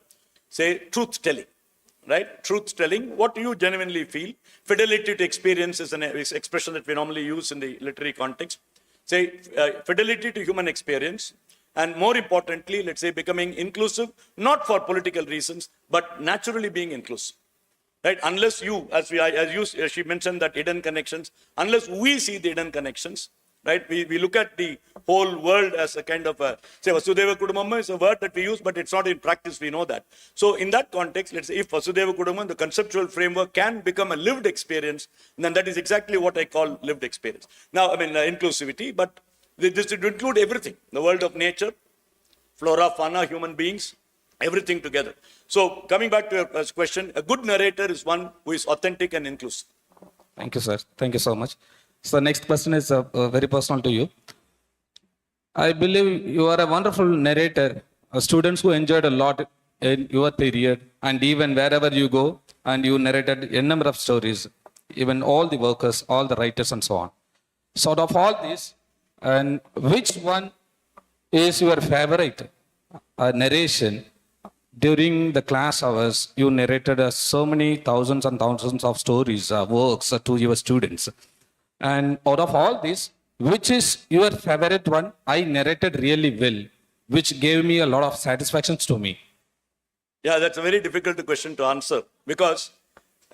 say truth telling, right? Truth telling, what you genuinely feel. Fidelity to experience is an expression that we normally use in the literary context. Say fidelity to human experience. And more importantly, let's say becoming inclusive, not for political reasons, but naturally being inclusive. Right? Unless you, as she mentioned that hidden connections, unless we see the hidden connections, right? We look at the whole world as a kind of say Vasudhaiva Kudambam is a word that we use, but it's not in practice, we know that. So in that context, let's say if Vasudhaiva Kudambam, the conceptual framework can become a lived experience, then that is exactly what I call lived experience. Now, inclusivity, but this would include everything, the world of nature, flora, fauna, human beings, everything together. So coming back to your question, a good narrator is one who is authentic and inclusive. Thank you, sir. Thank you so much. So the next question is very personal to you. I believe you are a wonderful narrator. Students who enjoyed a lot in your period, and even wherever you go, and you narrated a number of stories, even all the workers, all the writers, and so on. So out of all this, and which one is your favorite narration? During the class hours, you narrated so many thousands and thousands of stories, works to your students. And out of all this, which is your favorite one? I narrated really well, which gave me a lot of satisfactions to me. Yeah, that's a very difficult question to answer because,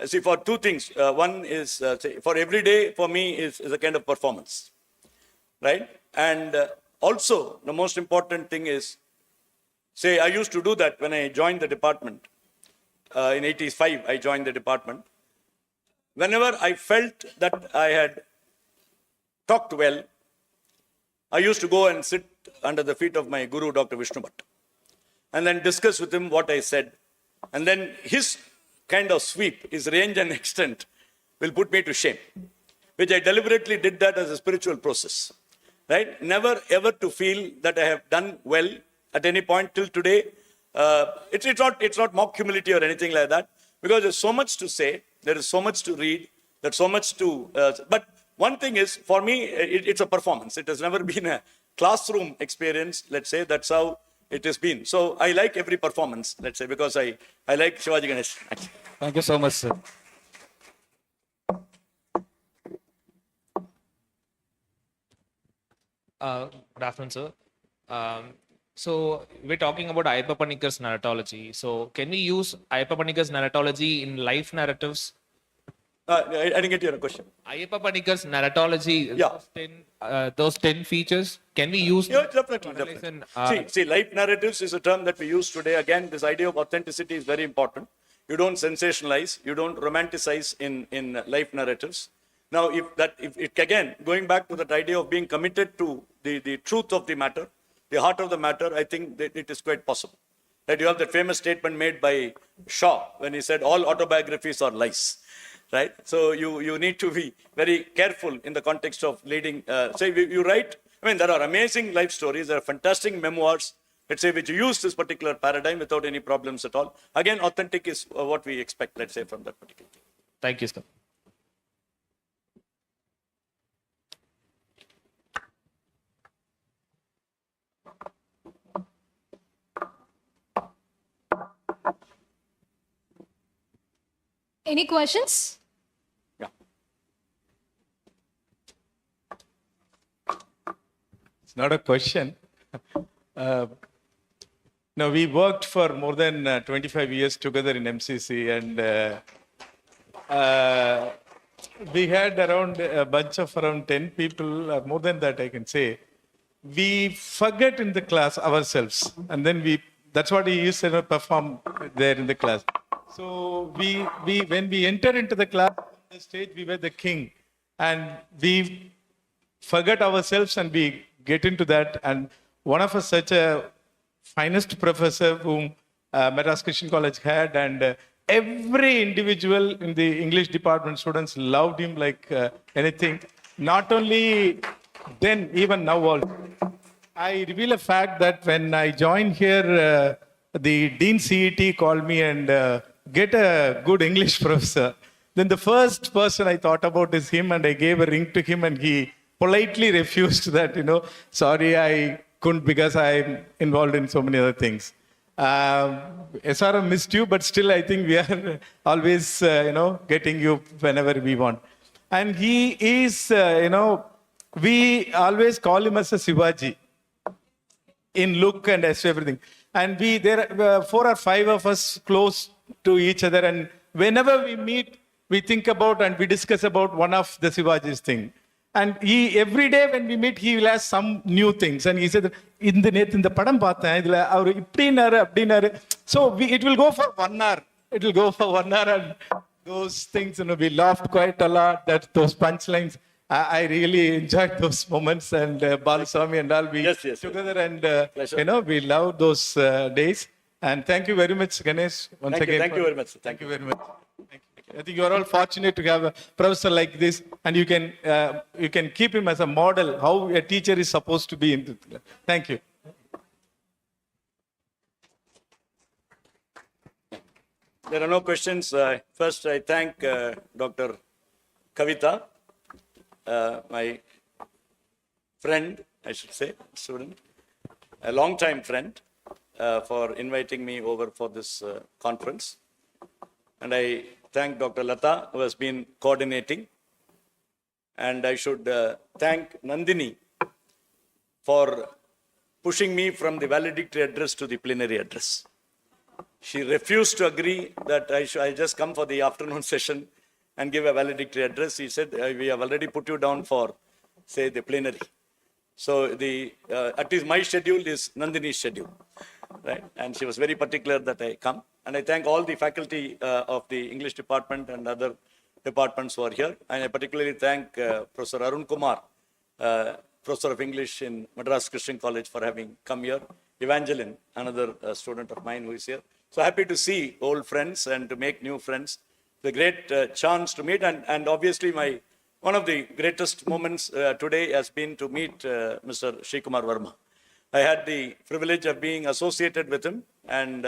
see, for two things. One is, say, for every day, for me, is a kind of performance, right? And also, the most important thing is, say, I used to do that when I joined the department. In 85, I joined the department. Whenever I felt that I had talked well, I used to go and sit under the feet of my guru, Dr. Vishnu Bhatt, and then discuss with him what I said. And then his kind of sweep, his range and extent will put me to shame, which I deliberately did that as a spiritual process, right? Never ever to feel that I have done well at any point till today. It's not mock humility or anything like that, because there's so much to say, there is so much to read, there's so much to, but one thing is, for me, it's a performance. It has never been a classroom experience, let's say. That's how it has been. So I like every performance, let's say, because I like Shivaji Ganesh. Thank you so much, sir. Good afternoon, sir. So we're talking about Ayappa Panikkar's narratology. So can we use Ayappa Panikkar's narratology in life narratives? I didn't get your question. Ayappa Panikkar's narratology, Yeah. those 10 features, can we use? Yeah, definitely. See, life narratives is a term that we use today. Again, this idea of authenticity is very important. You don't sensationalize, you don't romanticize in life narratives. Now, if again, going back to that idea of being committed to the truth of the matter, the heart of the matter, I think that it is quite possible. Right? You have that famous statement made by Shaw when he said, all autobiographies are lies. Right? So you need to be very careful in the context of leading. Say you write, I mean, there are amazing life stories, there are fantastic memoirs, let's say, which use this particular paradigm without any problems at all. Again, authentic is what we expect, let's say, from that particular thing. Thank you, sir. Any questions? Yeah. It's not a question. No, we worked for more than 25 years together in MCC, and we had around a bunch of around 10 people, or more than that, I can say. We forget in the class ourselves, and then that's what he used to perform there in the class. So when we enter into the class, on the stage, we were the king, and we forget ourselves and we get into that. And one of us, such a finest professor whom Madras Christian College had, and every individual in the English department, students loved him like anything. Not only then, even now also. I reveal a fact that when I joined here, the Dean CET called me and get a good English professor. Then the first person I thought about is him, and I gave a ring to him, and he politely refused that, sorry, I couldn't because I'm involved in so many other things. SRM missed you, but still I think we are always, getting you whenever we want. And he is, we always call him as a Shivaji in look and as everything. And there are 4 or 5 of us close to each other, and whenever we meet, we think about and we discuss about one of the Shivaji's thing. And every day when we meet, he will ask some new things. And he said, in the padam paathen, so it will go for 1 hour. It will go for 1 hour, and those things, we laughed quite a lot, those punchlines. I really enjoyed those moments, and Balaswamy and all, we together, and we love those days. And thank you very much, Ganesh, once again. Thank you very much. Thank you very much. I think you are all fortunate to have a professor like this, and you can keep him as a model how a teacher is supposed to be in the class. Thank you. There are no questions. First, I thank Dr. Kavita, my friend, I should say, student, a long-time friend, for inviting me over for this conference. And I thank Dr. Lata, who has been coordinating. And I should thank Nandini for pushing me from the valedictory address to the plenary address. She refused to agree that I just come for the afternoon session and give a valedictory address. He said, we have already put you down for, say, the plenary. So at least my schedule is Nandini's schedule, right? And she was very particular that I come. And I thank all the faculty of the English department and other departments who are here. And I particularly thank Professor Arun Kumar, Professor of English in Madras Christian College, for having come here. Evangeline, another student of mine who is here. So happy to see old friends and to make new friends. The great chance to meet, and obviously one of the greatest moments today has been to meet Mr. Kumar Varma. I had the privilege of being associated with him, and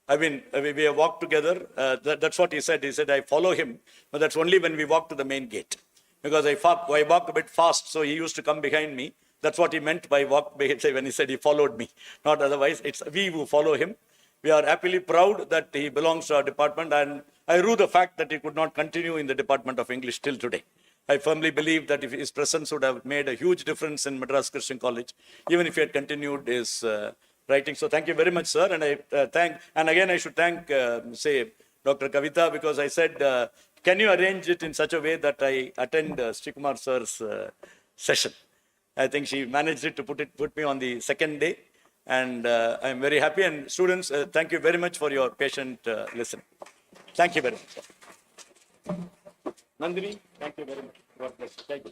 we have walked together. That's what he said. He said, I follow him, but that's only when we walk to the main gate. Because I walk a bit fast, so he used to come behind me. That's what he meant by walk behind, when he said he followed me. Not otherwise, it's we who follow him. We are happily proud that he belongs to our department, and I rue the fact that he could not continue in the Department of English till today. I firmly believe that if his presence would have made a huge difference in Madras Christian College, even if he had continued his writing. So thank you very much, sir. And again, I should thank, Dr. Kavita, because I said, can you arrange it in such a way that I attend Kumar sir's session? I think she managed it to put me on the second day. And I'm very happy. And students, thank you very much for your patient listening. Thank you very much, sir. Nandini, thank you very much. God bless you. Thank you.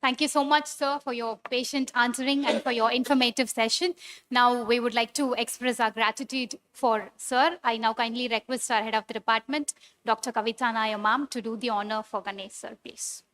Thank you so much, sir, for your patient answering and for your informative session. Now, we would like to express our gratitude for sir. I now kindly request our head of the department, Dr. Kavita Nair, ma'am, to do the honor for Ganesh, sir, please.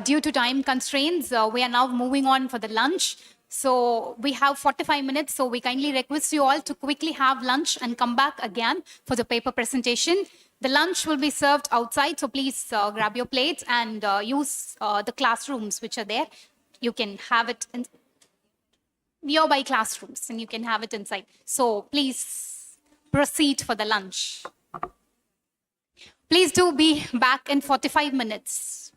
Due to time constraints, we are now moving on for the lunch. So we have 45 minutes. So we kindly request you all to quickly have lunch and come back again for the paper presentation. The lunch will be served outside. So please grab your plates and use the classrooms which are there. You can have it in nearby classrooms and you can have it inside. So please proceed for the lunch. Please do be back in 45 minutes.